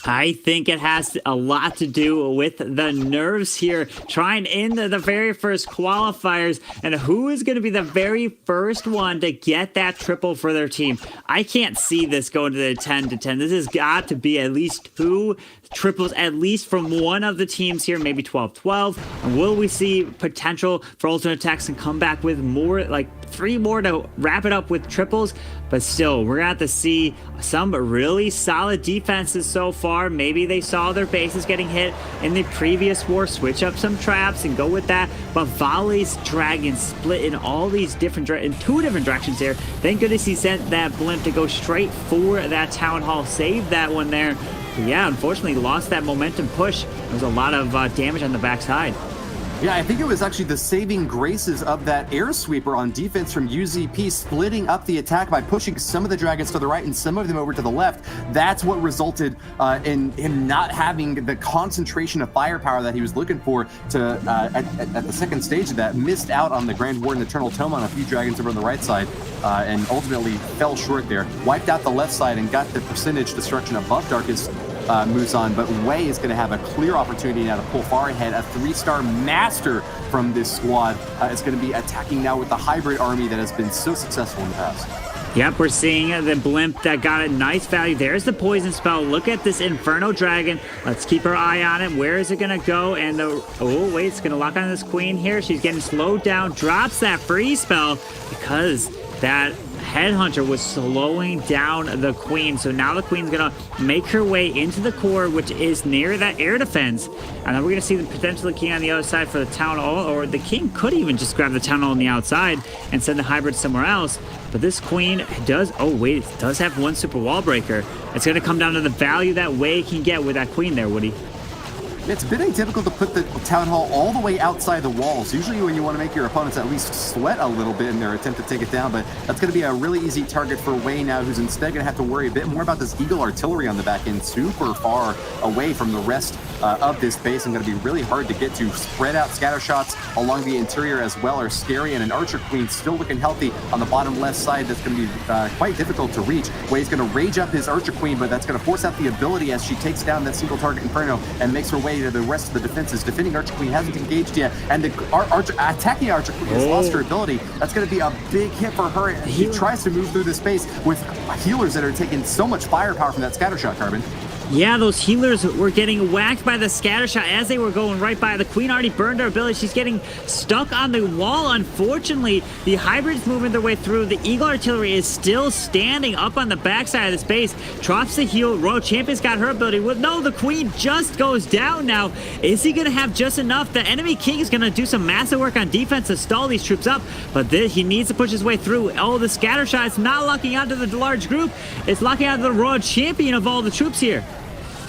I think it has a lot to do with the nerves here, trying in the very first qualifiers, and who is going to be the very first one to get that triple for their team. I can't see this going to the 10-10. This has got to be at least 2 triples, at least from one of the teams here, maybe 12-12. And will we see potential for alternate attacks and come back with more, like, 3 more to wrap it up with triples, but still, we're gonna have to see some really solid defenses so far. Maybe they saw their bases getting hit in the previous war, switch up some traps and go with that. But Volley's Dragon split in all these different in 2 different directions there. Thank goodness he sent that blimp to go straight for that Town Hall, saved that one there. But yeah, unfortunately lost that momentum push. There was a lot of damage on the backside. Yeah, I think it was actually the saving graces of that air sweeper on defense from UZP, splitting up the attack by pushing some of the dragons to the right and some of them over to the left. That's what resulted in him not having the concentration of firepower that he was looking for to at the second stage of that. Missed out on the Grand Warden Eternal Tome on a few dragons over on the right side, and ultimately fell short there. Wiped out the left side and got the percentage destruction above Darkest moves on, but Wei is going to have a clear opportunity now to pull far ahead. A 3-star master from this squad is going to be attacking now with the hybrid army that has been so successful in the past. Yep, we're seeing the blimp that got a nice value. There's the poison spell. Look at this Inferno Dragon. Let's keep our eye on it. Where is it going to go? And oh, wait, it's going to lock on this queen here. She's getting slowed down. Drops that freeze spell because that Headhunter was slowing down the queen. So now the queen's gonna make her way into the core, which is near that air defense. And then we're gonna see the potential king on the other side for the Town Hall, or the king could even just grab the Town Hall on the outside and send the hybrid somewhere else. But this queen does, oh wait, it does have 1 super wall breaker. It's gonna come down to the value that Wei can get with that queen there, Woody. It's been atypical to put the Town Hall all the way outside the walls. Usually when you want to make your opponents at least sweat a little bit in their attempt to take it down, but that's going to be a really easy target for Wei now, who's instead going to have to worry a bit more about this Eagle artillery on the back end, super far away from the rest of this base, and going to be really hard to get to. Spread out scatter shots along the interior as well are scary, and an Archer Queen still looking healthy on the bottom left side. That's going to be quite difficult to reach. Wei's going to rage up his Archer Queen, but that's going to force out the ability as she takes down that single target Inferno and makes her way to the rest of the defenses. Defending Archer Queen hasn't engaged yet, and the attacking Archer Queen has lost her ability. That's going to be a big hit for her. She tries to move through the space with healers that are taking so much firepower from that scatter shot, Carbon. Yeah, those healers were getting whacked by the scatter shot as they were going right by. The queen already burned her ability. She's getting stuck on the wall. Unfortunately, the hybrids moving their way through. The Eagle artillery is still standing up on the backside of this base. Drops the heal. Royal Champion's got her ability. Well, no, the queen just goes down now. Is he going to have just enough? The enemy king is going to do some massive work on defense to stall these troops up, but he needs to push his way through. Oh, the scatter shot is not locking onto the large group. It's locking onto the Royal Champion of all the troops here.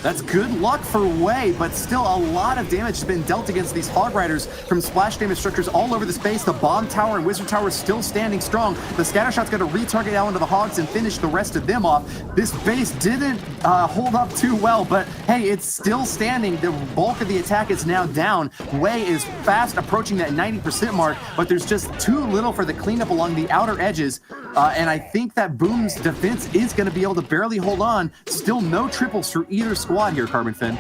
That's good luck for Wei, but still a lot of damage has been dealt against these Hog Riders from splash damage structures all over the space. The Bomb Tower and Wizard Tower is still standing strong. The Scatter Shot's going to retarget out into the Hogs and finish the rest of them off. This base didn't hold up too well, but hey, it's still standing. The bulk of the attack is now down. Wei is fast approaching that 90% mark, but there's just too little for the cleanup along the outer edges. And I think that Boom's defense is going to be able to barely hold on. Still no triples for either squad here, Carbon Finn.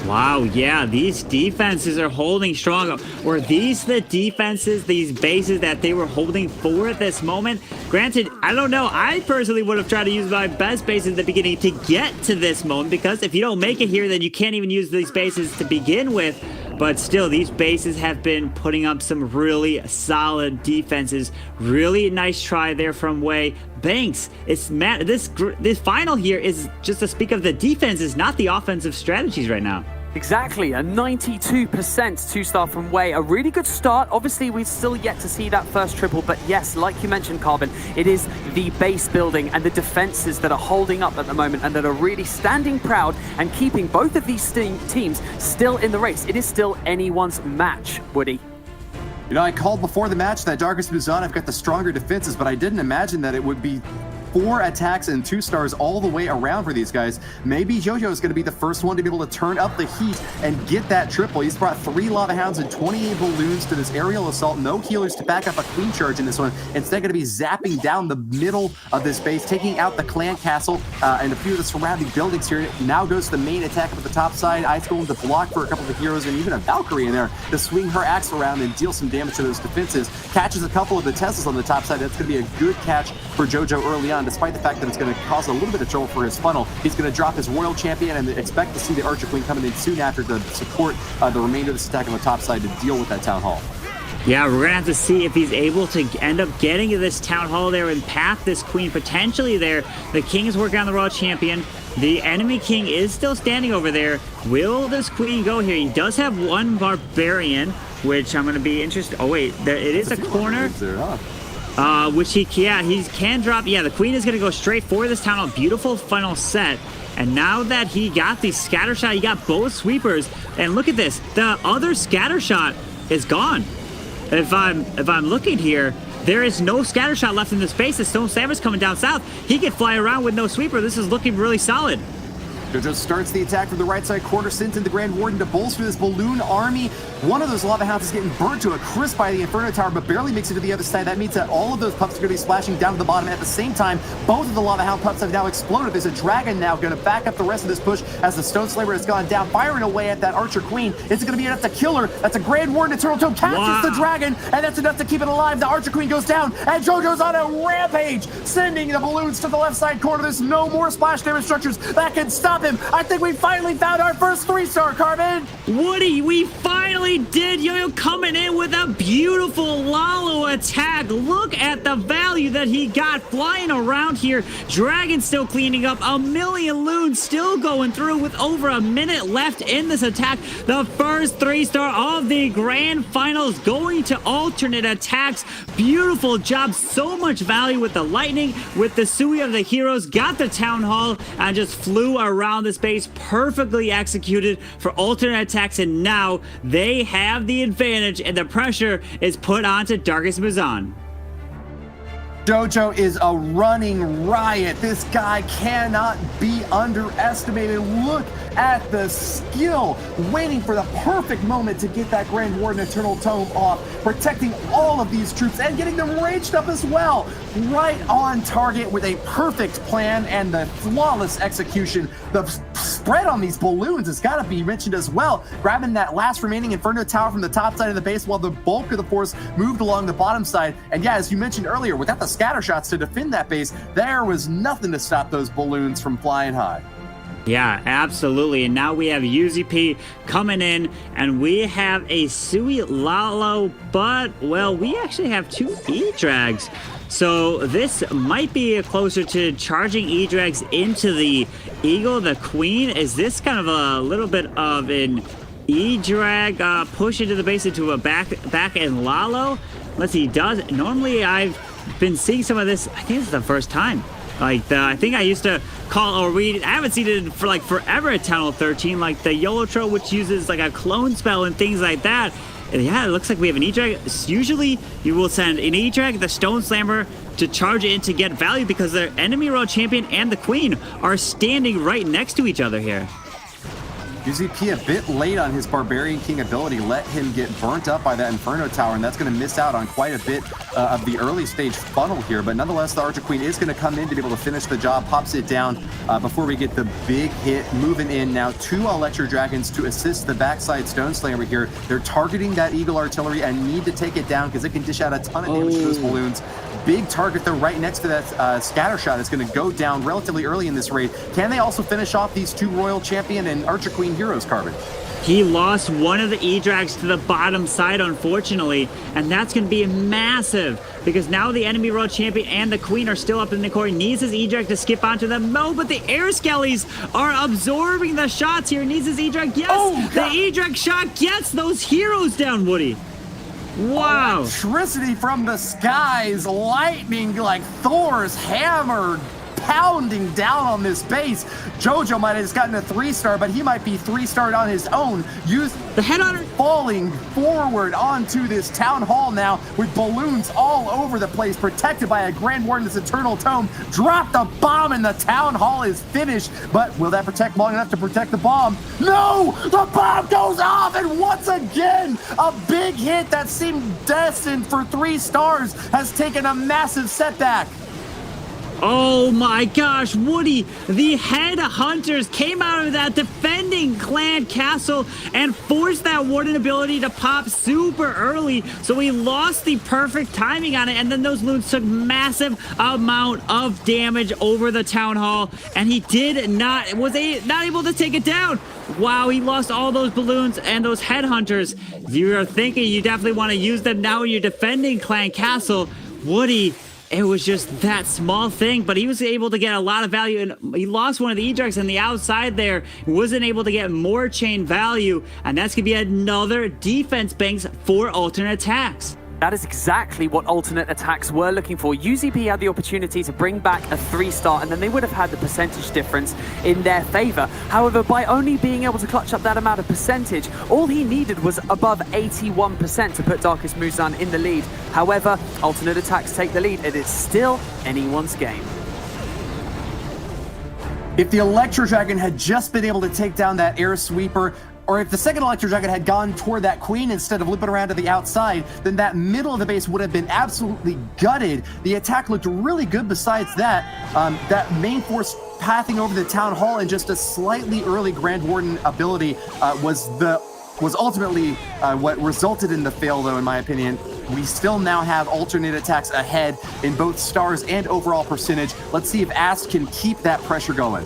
Wow, yeah, these defenses are holding strong. Were these the defenses, these bases that they were holding for at this moment? Granted, I don't know. I personally would have tried to use my best bases at the beginning to get to this moment, because if you don't make it here, then you can't even use these bases to begin with. But still, these bases have been putting up some really solid defenses. Really nice try there from Wei. Banks, it's this final here is just to speak of the defenses, not the offensive strategies right now. Exactly, a 92% 2-star from Wei. A really good start. Obviously, we've still yet to see that first triple, but yes, like you mentioned, Carbon, it is the base building and the defenses that are holding up at the moment and that are really standing proud and keeping both of these teams still in the race. It is still anyone's match, Woody. You know, I called before the match that Darkest Muzan have got the stronger defenses, but I didn't imagine that it would be 4 attacks and 2 stars all the way around for these guys. Maybe JoJo is going to be the first one to be able to turn up the heat and get that triple. He's brought 3 Lava Hounds and 28 balloons to this aerial assault. No healers to back up a queen charge in this one. Instead, going to be zapping down the middle of this base, taking out the clan castle and a few of the surrounding buildings here. Now goes to the main attack up at the top side. Ice Golem to block for a couple of the heroes, and even a Valkyrie in there to swing her axe around and deal some damage to those defenses. Catches a couple of the Teslas on the top side. That's going to be a good catch for JoJo early on, despite the fact that it's going to cause a little bit of trouble for his funnel. He's going to drop his Royal Champion and expect to see the Archer Queen coming in soon after to support the remainder of this attack on the top side to deal with that Town Hall. Yeah, we're gonna have to see if he's able to end up getting to this town hall there and path this queen potentially there. The king is working on the royal champion. The enemy king is still standing over there. Will this queen go here? He does have one barbarian, which I'm gonna be interested. Oh wait, it is a corner. Which he can drop. Yeah, the queen is gonna go straight for this town hall. Beautiful final set. And now that he got the scatter shot, he got both sweepers. And look at this, the other scatter shot is gone. If I'm looking here, there is no scatter shot left in the space. The Stone Slammer's coming down south. He can fly around with no sweeper. This is looking really solid. Jojo starts the attack from the right side corner, sent in the Grand Warden to bolster this balloon army. One of those lava hounds is getting burnt to a crisp by the Inferno Tower, but barely makes it to the other side. That means that all of those pups are going to be splashing down to the bottom. At the same time, both of the lava hound pups have now exploded. There's a dragon now going to back up the rest of this push as the Stone Slammer has gone down, firing away at that Archer Queen. Is it going to be enough to kill her? That's a Grand Warden. Eternal Tome captures the dragon, and that's enough to keep it alive. The Archer Queen goes down, and Jojo's on a rampage, sending the balloons to the left side corner. There's no more splash damage structures that can stop him. I think we finally found our first 3-star, Carbon. Woody, we finally did. Yo-Yo coming in with a beautiful Lalo attack. Look at the value that he got flying around here. Dragon still cleaning up. A million loons still going through with over a minute left in this attack. The first 3-star of the grand finals going to alternate attacks. Beautiful job. So much value with the lightning, with the Sui of the heroes. Got the town hall and just flew around the space. Perfectly executed for alternate attacks, and now they have the advantage and the pressure is put onto Darkest Muzan. Jojo is a running riot. This guy cannot be underestimated. Look at the skill, waiting for the perfect moment to get that Grand Warden Eternal Tome off, protecting all of these troops and getting them raged up as well. Right on target with a perfect plan and the flawless execution. The spread on these balloons has got to be mentioned as well, grabbing that last remaining Inferno Tower from the top side of the base while the bulk of the force moved along the bottom side. And yeah, as you mentioned earlier, without the scatter shots to defend that base, there was nothing to stop those balloons from flying high. Yeah, absolutely. And now we have UZP coming in, and we have a Sui Lalo, but, well, we actually have 2 E-Drags. So this might be closer to charging E-Drags into the Eagle, the Queen. Is this kind of a little bit of an E-Drag push into the base into a back end Lalo? Let's see, normally I've been seeing some of this. I think this is the first time. I think I used to call or read. I haven't seen it for like forever at Town Hall 13, like the Yolotro, which uses like a clone spell and things like that. And yeah, it looks like we have an E-Drag. Usually you will send an E-Drag, the Stone Slammer, to charge in to get value because the enemy royal champion and the queen are standing right next to each other here. UZP a bit late on his Barbarian King ability, let him get burnt up by that Inferno Tower, and that's going to miss out on quite a bit of the early stage funnel here. But nonetheless, the Archer Queen is going to come in to be able to finish the job, pops it down before we get the big hit. Moving in now, 2 Electro Dragons to assist the backside Stone Slammer here. They're targeting that Eagle Artillery and need to take it down because it can dish out a ton of damage to those balloons. Big target though right next to that scatter shot is going to go down relatively early in this raid. Can they also finish off these 2 Royal Champion and Archer Queen heroes, Carbon? He lost one of the E-Drags to the bottom side, unfortunately, and that's going to be massive because now the enemy Royal Champion and the Queen are still up in the core. He needs his E-Drag to skip onto them. No, but the Air Skellies are absorbing the shots here. Needs his E-Drag. Yes, the E-Drag shot gets those heroes down, Woody. Wow. Electricity from the skies, lightning like Thor's hammer pounding down on this base. Jojo might have just gotten a 3-star, but he might be 3-starred on his own. Use the headhunter falling forward onto this town hall now with balloons all over the place, protected by a Grand Warden's Eternal Tome. Drop the bomb and the town hall is finished, but will that protect long enough to protect the bomb? No! The bomb goes off, and once again, a big hit that seemed destined for 3 stars has taken a massive setback. Oh my gosh, Woody, the headhunters came out of that defending clan castle and forced that warden ability to pop super early, so we lost the perfect timing on it, and then those loons took massive amount of damage over the town hall, and he was not able to take it down. Wow, he lost all those balloons and those headhunters. If you are thinking you definitely want to use them now when you're defending Clan Castle, Woody, it was just that small thing, but he was able to get a lot of value, and he lost one of the E-Drugs on the outside there. He wasn't able to get more chain value, and that's going to be another defense banks for alternate attacks. That is exactly what alternate attacks were looking for. UZP had the opportunity to bring back a 3-star, and then they would have had the percentage difference in their favor. However, by only being able to clutch up that amount of percentage, all he needed was above 81% to put Darkest Muzan in the lead. However, alternate attacks take the lead. It is still anyone's game. If the Electro Dragon had just been able to take down that air sweeper, or if the second Electro Dragon had gone toward that queen instead of looping around to the outside, then that middle of the base would have been absolutely gutted. The attack looked really good besides that. That main force pathing over the town hall and just a slightly early Grand Warden ability was ultimately what resulted in the fail, though, in my opinion. We still now have alternate attacks ahead in both stars and overall percentage. Let's see if Ast can keep that pressure going.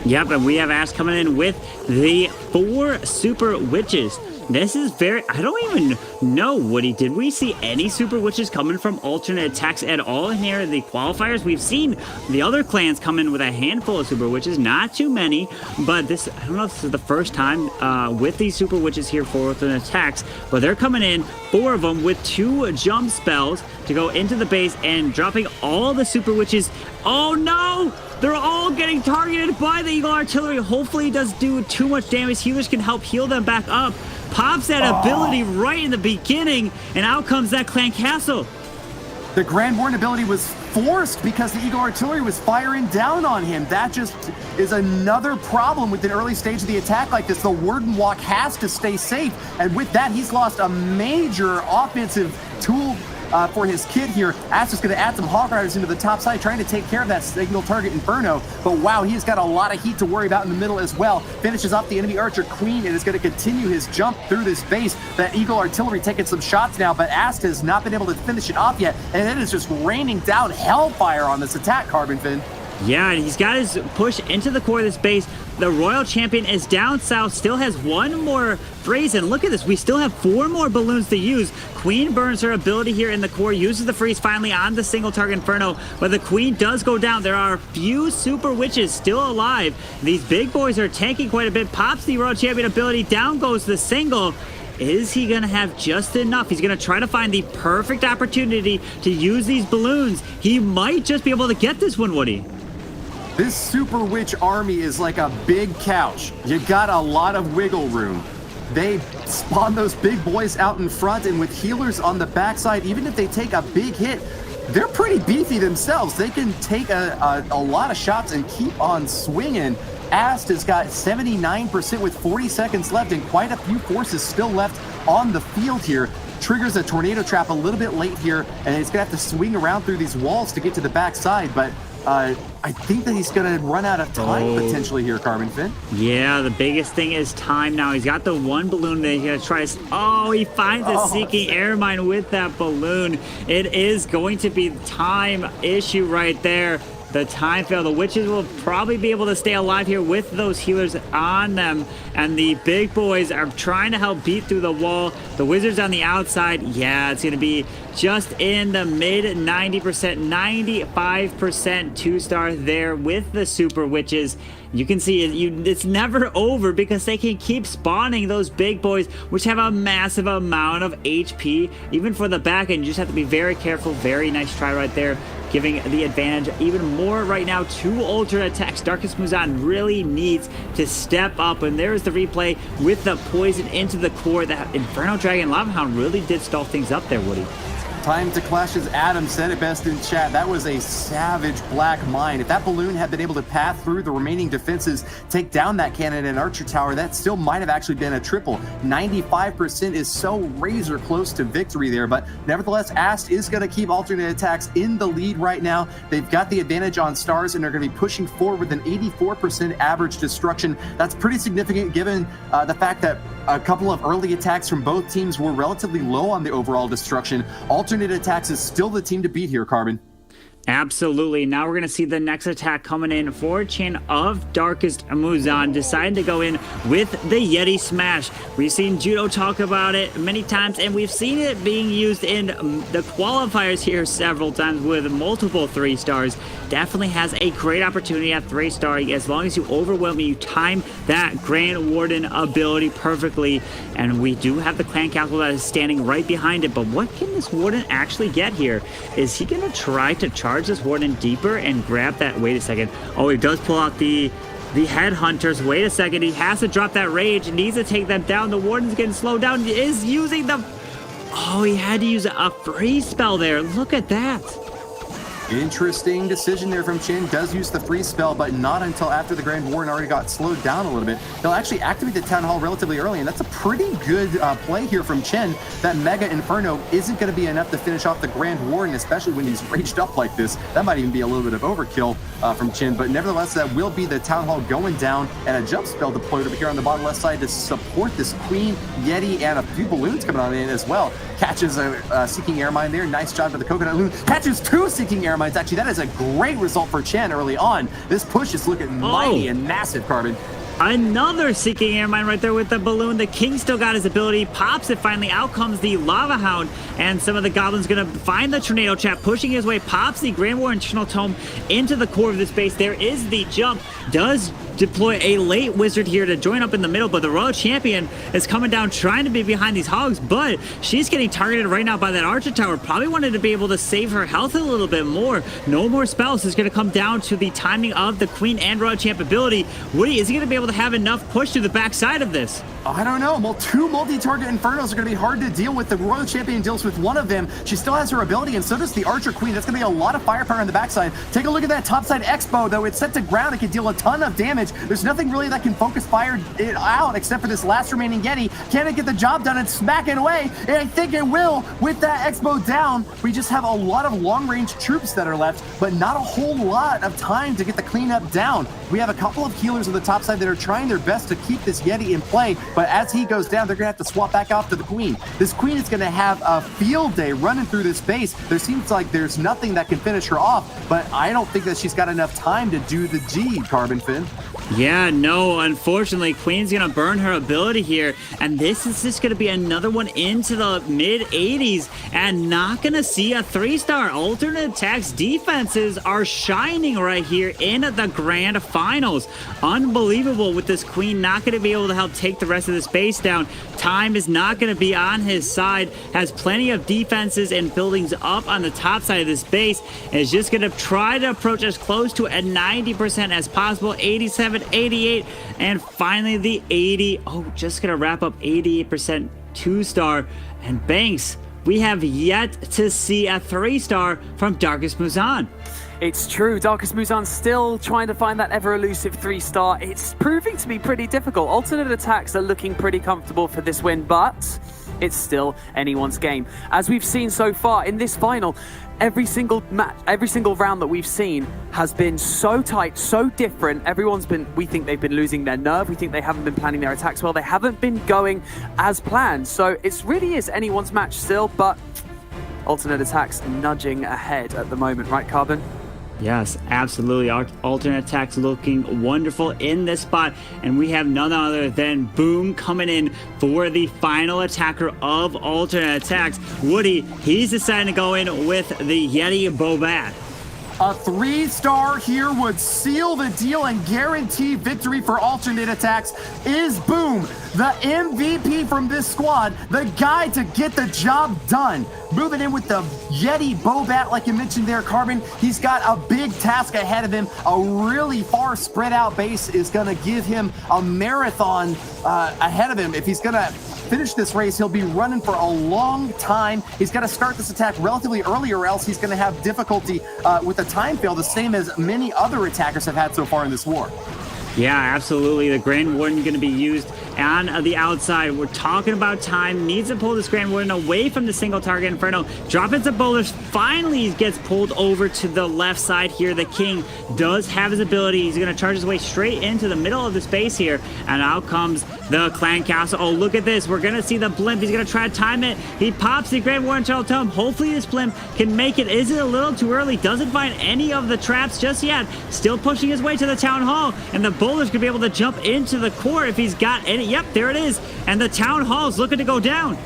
Yep, and we have Ash coming in with the 4 Super Witches. This is I don't even know, Woody, did we see any Super Witches coming from alternate attacks at all in here in the qualifiers? We've seen the other clans come in with a handful of Super Witches, not too many, but this, I don't know if this is the first time with these Super Witches here for alternate attacks, but they're coming in, 4 of them with 2 jump spells to go into the base and dropping all the Super Witches. Oh no! They're all getting targeted by the Eagle Artillery. Hopefully it doesn't do too much damage. Healers can help heal them back up. Pops that ability right in the beginning, and out comes that Clan Castle. The Grand Warden ability was forced because the Eagle Artillery was firing down on him. That just is another problem with an early stage of the attack like this. The Warden Walk has to stay safe, and with that, he's lost a major offensive tool for his kit here. Ast is going to add some Hog Riders into the top side, trying to take care of that signal target Inferno. But wow, he's got a lot of heat to worry about in the middle as well. Finishes off the enemy Archer Queen and is going to continue his jump through this base. That Eagle Artillery taking some shots now, but Ast has not been able to finish it off yet. And it is just raining down hellfire on this attack, Carbon Fin. Yeah, and he's got his push into the core of this base. The Royal Champion is down south, still has 1 more freeze, and look at this, we still have 4 more balloons to use. Queen burns her ability here in the core, uses the freeze finally on the single target Inferno, but the Queen does go down. There are a few Super Witches still alive. These big boys are tanking quite a bit. Pops the Royal Champion ability, down goes the single. Is he going to have just enough? He's going to try to find the perfect opportunity to use these balloons. He might just be able to get this one, Woody. This Super Witch army is like a big couch. You got a lot of wiggle room. They spawn those big boys out in front, and with healers on the backside, even if they take a big hit, they're pretty beefy themselves. They can take a lot of shots and keep on swinging. Ast has got 79% with 40 seconds left, and quite a few forces still left on the field here. Triggers a tornado trap a little bit late here, and he's gonna have to swing around through these walls to get to the backside, but I think that he's going to run out of time potentially here, Carbon Fin. Yeah, the biggest thing is time now. He's got the 1 balloon that he's going to try to... Oh, he finds a Seeking Air Mine with that balloon. It is going to be time issue right there. The time fail. The Witches will probably be able to stay alive here with those healers on them. And the big boys are trying to help beat through the wall. The Wizards on the outside. Yeah, it's going to be just in the mid 90%, 95% 2-star there with the Super Witches. You can see it's never over because they can keep spawning those big boys, which have a massive amount of HP. Even for the back end, you just have to be very careful. Very nice try right there, giving the advantage even more right now to alternate attacks. Darkest Muzan really needs to step up, and there's the replay with the poison into the core. That Inferno Dragon Lava Hound really did stall things up there, Woody. Time to clash, as Adam said it best in chat. That was a savage black mine. If that balloon had been able to path through the remaining defenses, take down that cannon and archer tower, that still might have actually been a triple. 95% is so razor close to victory there, but nevertheless, Ast is going to keep alternate attacks in the lead right now. They've got the advantage on stars, and they're going to be pushing forward with an 84% average destruction. That's pretty significant given the fact that a couple of early attacks from both teams were relatively low on the overall destruction. Alternate attacks is still the team to beat here, Carbon. Absolutely. Now we're going to see the next attack coming in for Chin of Darkest Muzan, deciding to go in with the Yeti Smash. We've seen Judo talk about it many times, and we've seen it being used in the qualifiers here several times with multiple 3 stars. Definitely has a great opportunity at 3-star as long as you overwhelm and you time that Grand Warden ability perfectly. And we do have the Clan Castle that is standing right behind it, but what can this Warden actually get here? Is he going to try to charge this Warden deeper and grab that? Wait a second. Oh, he does pull out the Headhunters. Wait a second. He has to drop that rage. He needs to take them down. The Warden's getting slowed down. He is using the... Oh, he had to use a freeze spell there. Look at that. Interesting decision there from Chin. Does use the freeze spell, but not until after the Grand Warden already got slowed down a little bit. He'll actually activate the Town Hall relatively early, and that's a pretty good play here from Chin. That Mega Inferno isn't going to be enough to finish off the Grand Warden, especially when he's raged up like this. That might even be a little bit of overkill from Chin, but nevertheless, that will be the Town Hall going down, and a jump spell deployed over here on the bottom left side to support this Queen, Yeti, and a few balloons coming on in as well. Catches a Seeking Air Mine there. Nice job for the Coconut Loon. Catches 2 Seeking Air Mines. Actually, that is a great result for Chen early on. This push is looking mighty and massive, Carbon. Another Seeking Air Mine right there with the balloon. The King still got his ability. Pops it finally. Out comes the Lava Hound. And some of the goblins going to find the Tornado Trap. Pushing his way. Pops the Grand War Internal Tome into the core of this base. There is the jump. Does deploy a late wizard here to join up in the middle, but the Royal Champion is coming down trying to be behind these hogs, but she's getting targeted right now by that Archer Tower. Probably wanted to be able to save her health a little bit more. No more spells. It's going to come down to the timing of the Queen and Royal Champ ability. Woody, is he going to be able to have enough push to the backside of this? I don't know. Well, 2 multi-target Infernos are going to be hard to deal with. The Royal Champion deals with one of them. She still has her ability, and so does the Archer Queen. That's going to be a lot of firepower on the backside. Take a look at that topside Expo, though. It's set to ground. It can deal a ton of damage. There's nothing really that can focus fire it out except for this last remaining Yeti. Can it get the job done and smack it away? And I think it will with that Expo down. We just have a lot of long-range troops that are left, but not a whole lot of time to get the cleanup down. We have a couple of healers on the top side that are trying their best to keep this Yeti in play, but as he goes down, they're going to have to swap back off to the Queen. This Queen is going to have a field day running through this base. There seems like there's nothing that can finish her off, but I don't think that she's got enough time to do the G, Carbon Fin. Yeah, no, unfortunately, Queen's going to burn her ability here, and this is just going to be another one into the mid-80s, and not going to see a 3-star. Alternate attacks defenses are shining right here in the grand finals. Unbelievable with this Queen not going to be able to help take the rest of this base down. Time is not going to be on his side, has plenty of defenses and buildings up on the top side of this base, and is just going to try to approach as close to a 90% as possible. 87, 88, and finally the 80. Oh, just gonna wrap up 88% 2-star. And Banks, we have yet to see a 3-star from Darkest Muzan. It's true, Darkest Muzan's still trying to find that ever-elusive 3-star. It's proving to be pretty difficult. Alternate attacks are looking pretty comfortable for this win, but it's still anyone's game. As we've seen so far in this final, every single match, every single round that we've seen has been so tight, so different. We think they've been losing their nerve. We think they haven't been planning their attacks well. They haven't been going as planned. So it really is anyone's match still, but alternate attacks nudging ahead at the moment, right, Carbon? Yes, absolutely. Alternate attacks looking wonderful in this spot. And we have none other than Boom coming in for the final attacker of alternate attacks. Woody, he's deciding to go in with the Yeti Bobat. A 3-star here would seal the deal and guarantee victory for alternate attacks. Is Boom, the MVP from this squad, the guy to get the job done. Moving in with the Yeti Bobat, like you mentioned there, Carbon. He's got a big task ahead of him. A really far spread out base is going to give him a marathon ahead of him. If he's going to finish this race, he'll be running for a long time. He's got to start this attack relatively early, or else he's going to have difficulty with the time fail, the same as many other attackers have had so far in this war. Yeah, absolutely. The Grand Warden going to be used on the outside. We're talking about time. Needs to pull this Grand Warden away from the single target Inferno. Drop into boulders. Finally gets pulled over to the left side here. The King does have his ability. He's going to charge his way straight into the middle of the space here. And out comes the Clan Castle. Oh, look at this. We're going to see the blimp. He's going to try to time it. He pops the Grand Warden Shuttle Tome. Hopefully this blimp can make it. Is it a little too early? Doesn't find any of the traps just yet. Still pushing his way to the Town Hall. And the boulders could be able to jump into the core if he's got any. Yep, there it is. And the Town Hall's looking to go down.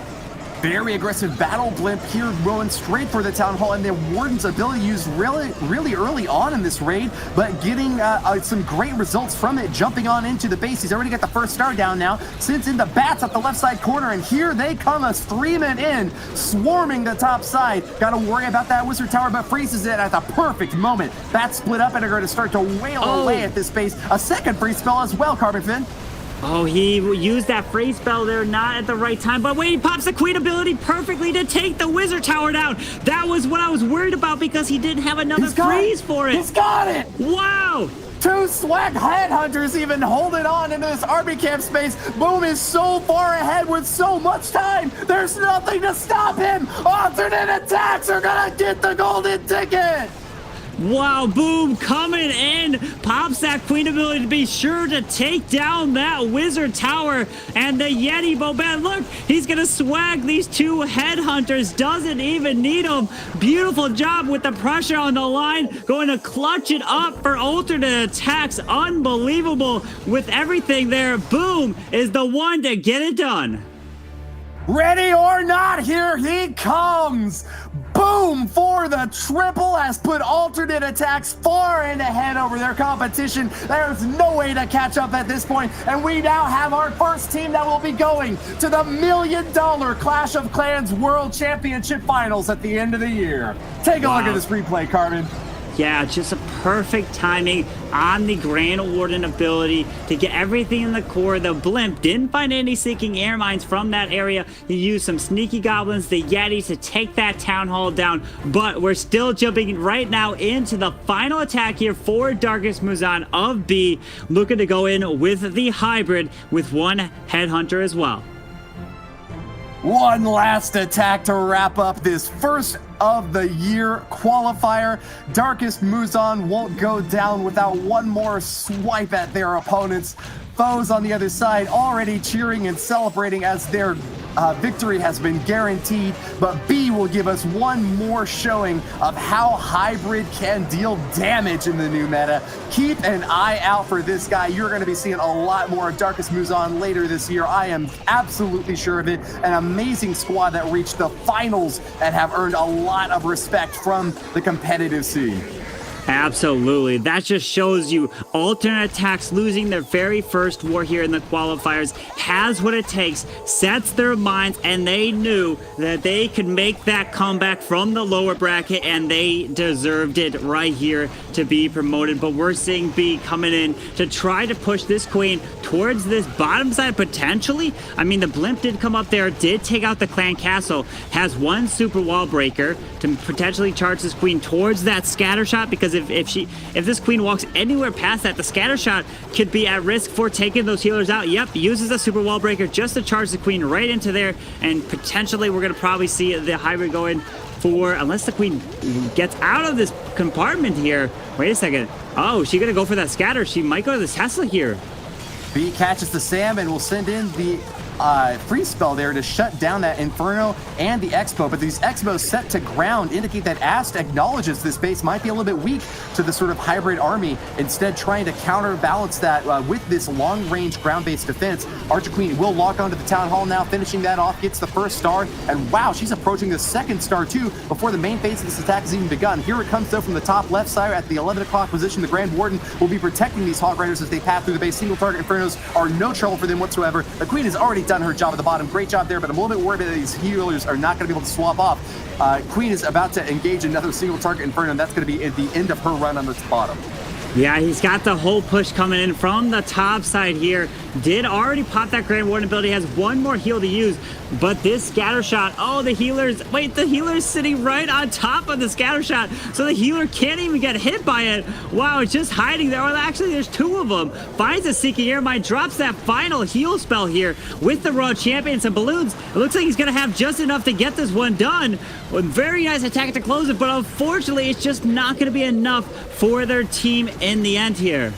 Very aggressive battle blimp here, going straight for the Town Hall, and the Warden's ability used really early on in this raid, but getting some great results from it, jumping on into the base. He's already got the first star down now, sends in the bats at the left side corner, and here they come streaming in, swarming the top side. Got to worry about that Wizard Tower, but freezes it at the perfect moment. Bats split up and are going to start to wail away at this base. A second freeze spell as well, Carbon Fin. Oh, he used that freeze spell there, not at the right time. But wait, he pops the Queen ability perfectly to take the Wizard Tower down. That was what I was worried about because he didn't have another freeze for it. He's got it! Wow! Two swag headhunters even holding on into this army camp space. Boom is so far ahead with so much time. There's nothing to stop him. Alternate attacks are gonna get the golden ticket. Wow, Boom coming in, pops that Queen ability to be sure to take down that Wizard Tower. And the Yeti Bobat, look, he's gonna swag these two headhunters, doesn't even need them. Beautiful job with the pressure on the line, going to clutch it up for alternate attacks. Unbelievable with everything there. Boom is the one to get it done. Ready or not, here he comes. Boom for the triple, has put alternate attacks far and ahead over their competition. There's no way to catch up at this point, and we now have our first team that will be going to the $1 million Clash of Clans World Championship Finals at the end of the year. Take a look at this replay, Carmen. Yeah, just a perfect timing on the Grand Warden ability to get everything in the core. The blimp didn't find any seeking air mines from that area. He used some sneaky goblins, the Yetis, to take that Town Hall down. But we're still jumping right now into the final attack here for Darkest Muzan of B, looking to go in with the hybrid with one headhunter as well. One last attack to wrap up this first of the year qualifier. Darkest Muzan won't go down without one more swipe at their opponents. Foes on the other side already cheering and celebrating as their victory has been guaranteed, but B will give us one more showing of how hybrid can deal damage in the new meta. Keep an eye out for this guy. You're going to be seeing a lot more of Darkest Muzan later this year. I am absolutely sure of it. An amazing squad that reached the finals and have earned a lot of respect from the competitive scene. Absolutely. That just shows you alternate attacks losing their very first war here in the qualifiers has what it takes, sets their minds, and they knew that they could make that comeback from the lower bracket, and they deserved it right here to be promoted. But we're seeing B coming in to try to push this Queen towards this bottom side potentially. I mean, the blimp did come up there, did take out the Clan Castle, has one super wall breaker to potentially charge this Queen towards that scatter shot, because if this Queen walks anywhere past that, the scatter shot could be at risk for taking those healers out. Yep, uses a super wall breaker just to charge the Queen right into there, and potentially we're going to probably see the hybrid go in for, unless the Queen gets out of this compartment here. Wait a second. Oh, she's going to go for that scatter. She might go to the Tesla here. B catches the Sam and will send in the freeze spell there to shut down that Inferno and the Expo, but these Expos set to ground indicate that Ast acknowledges this base might be a little bit weak to the sort of hybrid army, instead trying to counterbalance that with this long-range ground-based defense. Archer Queen will lock onto the Town Hall now, finishing that off, gets the first star, and wow, she's approaching the second star too before the main phase of this attack has even begun. Here it comes though from the top left side at the 11 o'clock position. The Grand Warden will be protecting these Hawk Riders as they pass through the base. Single target Infernos are no trouble for them whatsoever. The Queen has already done her job at the bottom. Great job there, but I'm a little bit worried that these healers are not going to be able to swap off. Queen is about to engage another single target Inferno, and that's going to be at the end of her run on the bottom. Yeah, he's got the whole push coming in from the top side here. did already pop that Grand Warden ability, has one more heal to use, but this scatter shot, oh, the healer's sitting right on top of the scatter shot, so the healer can't even get hit by it. Wow, it's just hiding there. Well, actually, there's two of them. Finds a Seeking Air Mine, drops that final heal spell here with the Royal Champion, some balloons. It looks like he's going to have just enough to get this one done. A very nice attack to close it, but unfortunately, it's just not going to be enough for their team in the end here.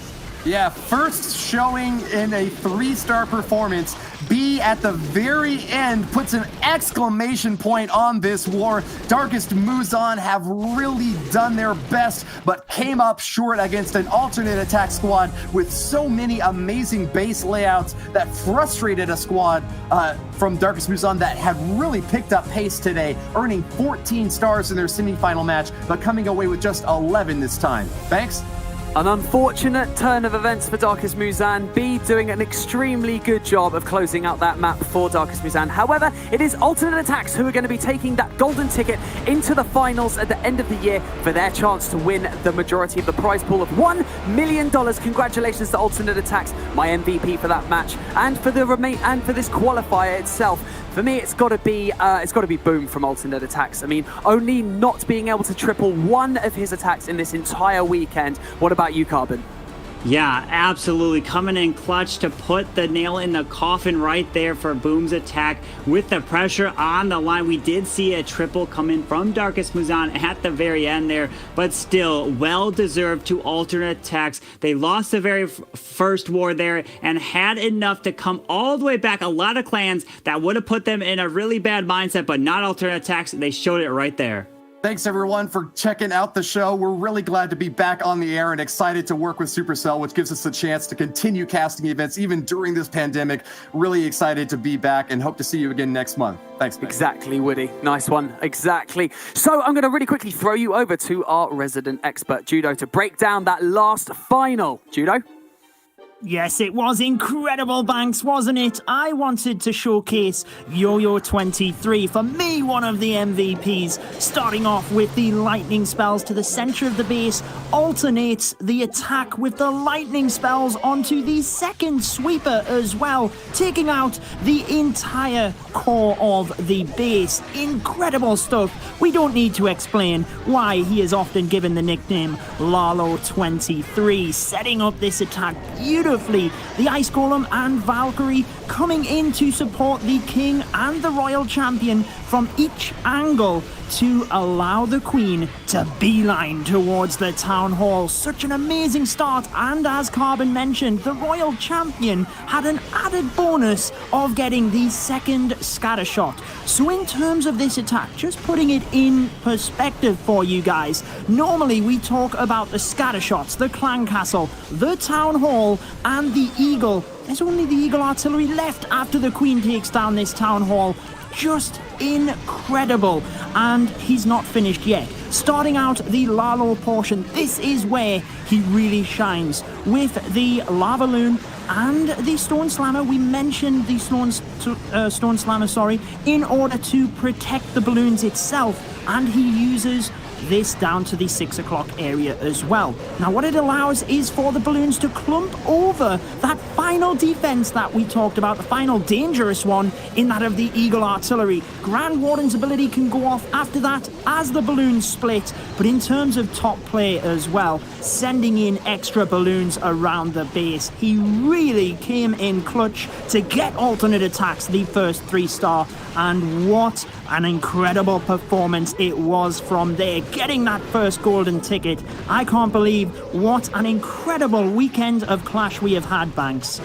Yeah, first showing in a 3-star performance. B at the very end puts an exclamation point on this war. Darkest Muzan have really done their best, but came up short against an alternate attack squad with so many amazing base layouts that frustrated a squad from Darkest Muzan that have really picked up pace today, earning 14 stars in their semifinal match, but coming away with just 11 this time. Thanks. An unfortunate turn of events for Darkest Muzan. B doing an extremely good job of closing out that map for Darkest Muzan. However, it is Alternate Attacks who are going to be taking that golden ticket into the finals at the end of the year for their chance to win the majority of the prize pool of $1 million. Congratulations to Alternate Attacks, my MVP for that match, and for the and for this qualifier itself. For me, it's got to be boom from Alternate Attacks. I mean, only not being able to triple one of his attacks in this entire weekend. What about you, Carbon? Yeah, absolutely. Coming in clutch to put the nail in the coffin right there for Boom's attack with the pressure on the line. We did see a triple come in from Darkest Muzan at the very end there, but still well-deserved to Alternate Attacks. They lost the very first war there and had enough to come all the way back. A lot of clans that would have put them in a really bad mindset, but not Alternate Attacks. They showed it right there. Thanks, everyone, for checking out the show. We're really glad to be back on the air and excited to work with Supercell, which gives us a chance to continue casting events even during this pandemic. Really excited to be back and hope to see you again next month. Thanks, man. Exactly, Woody. Nice one. Exactly. So I'm going to really quickly throw you over to our resident expert, Judo, to break down that last final. Judo? Yes, it was incredible, Banks, wasn't it? I wanted to showcase Yo-Yo 23, for me, one of the MVPs. Starting off with the lightning spells to the center of the base, alternates the attack with the lightning spells onto the second sweeper as well, taking out the entire core of the base. Incredible stuff. We don't need to explain why he is often given the nickname Lalo 23, setting up this attack beautifully. The Ice Golem and Valkyrie coming in to support the King and the Royal Champion from each angle to allow the Queen to beeline towards the Town Hall. Such an amazing start, and as Carbon mentioned, the Royal Champion had an added bonus of getting the second scatter shot. So in terms of this attack, just putting it in perspective for you guys, normally we talk about the scatter shots, the Clan Castle, the Town Hall, and the Eagle. There's only the Eagle Artillery left after the Queen takes down this Town Hall. Just incredible, and he's not finished yet. Starting out the Lalo portion, this is where he really shines with the Lava Loon and the Stone Slammer. We mentioned the Stone Slammer, in order to protect the balloons itself, and he uses this down to the 6 o'clock area as well. Now what it allows is for the balloons to clump over that final defense that we talked about, the final dangerous one in that of the Eagle Artillery. Grand Warden's ability can go off after that as the balloons split, but in terms of top play as well, sending in extra balloons around the base, he really came in clutch to get Alternate Attacks the first 3-star, and what an incredible performance it was from there, getting that first golden ticket. I can't believe what an incredible weekend of Clash we have had, Banks.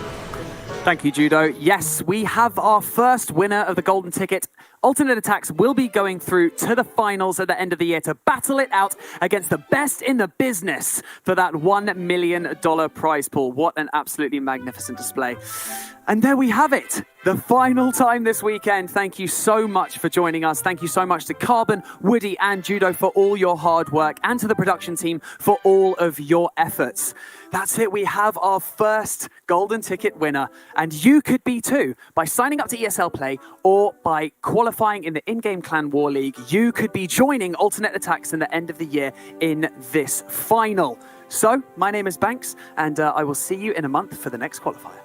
Thank you, Judo. Yes, we have our first winner of the golden ticket. Alternate Attacks will be going through to the finals at the end of the year to battle it out against the best in the business for that $1 million prize pool. What an absolutely magnificent display. And there we have it, the final time this weekend. Thank you so much for joining us. Thank you so much to Carbon, Woody, and Judo for all your hard work, and to the production team for all of your efforts. That's it. We have our first golden ticket winner, and you could be too. By signing up to ESL Play or by qualifying in the in-game Clan War League, you could be joining Alternate Attacks in the end of the year in this final. So, my name is Banks, and I will see you in a month for the next qualifier.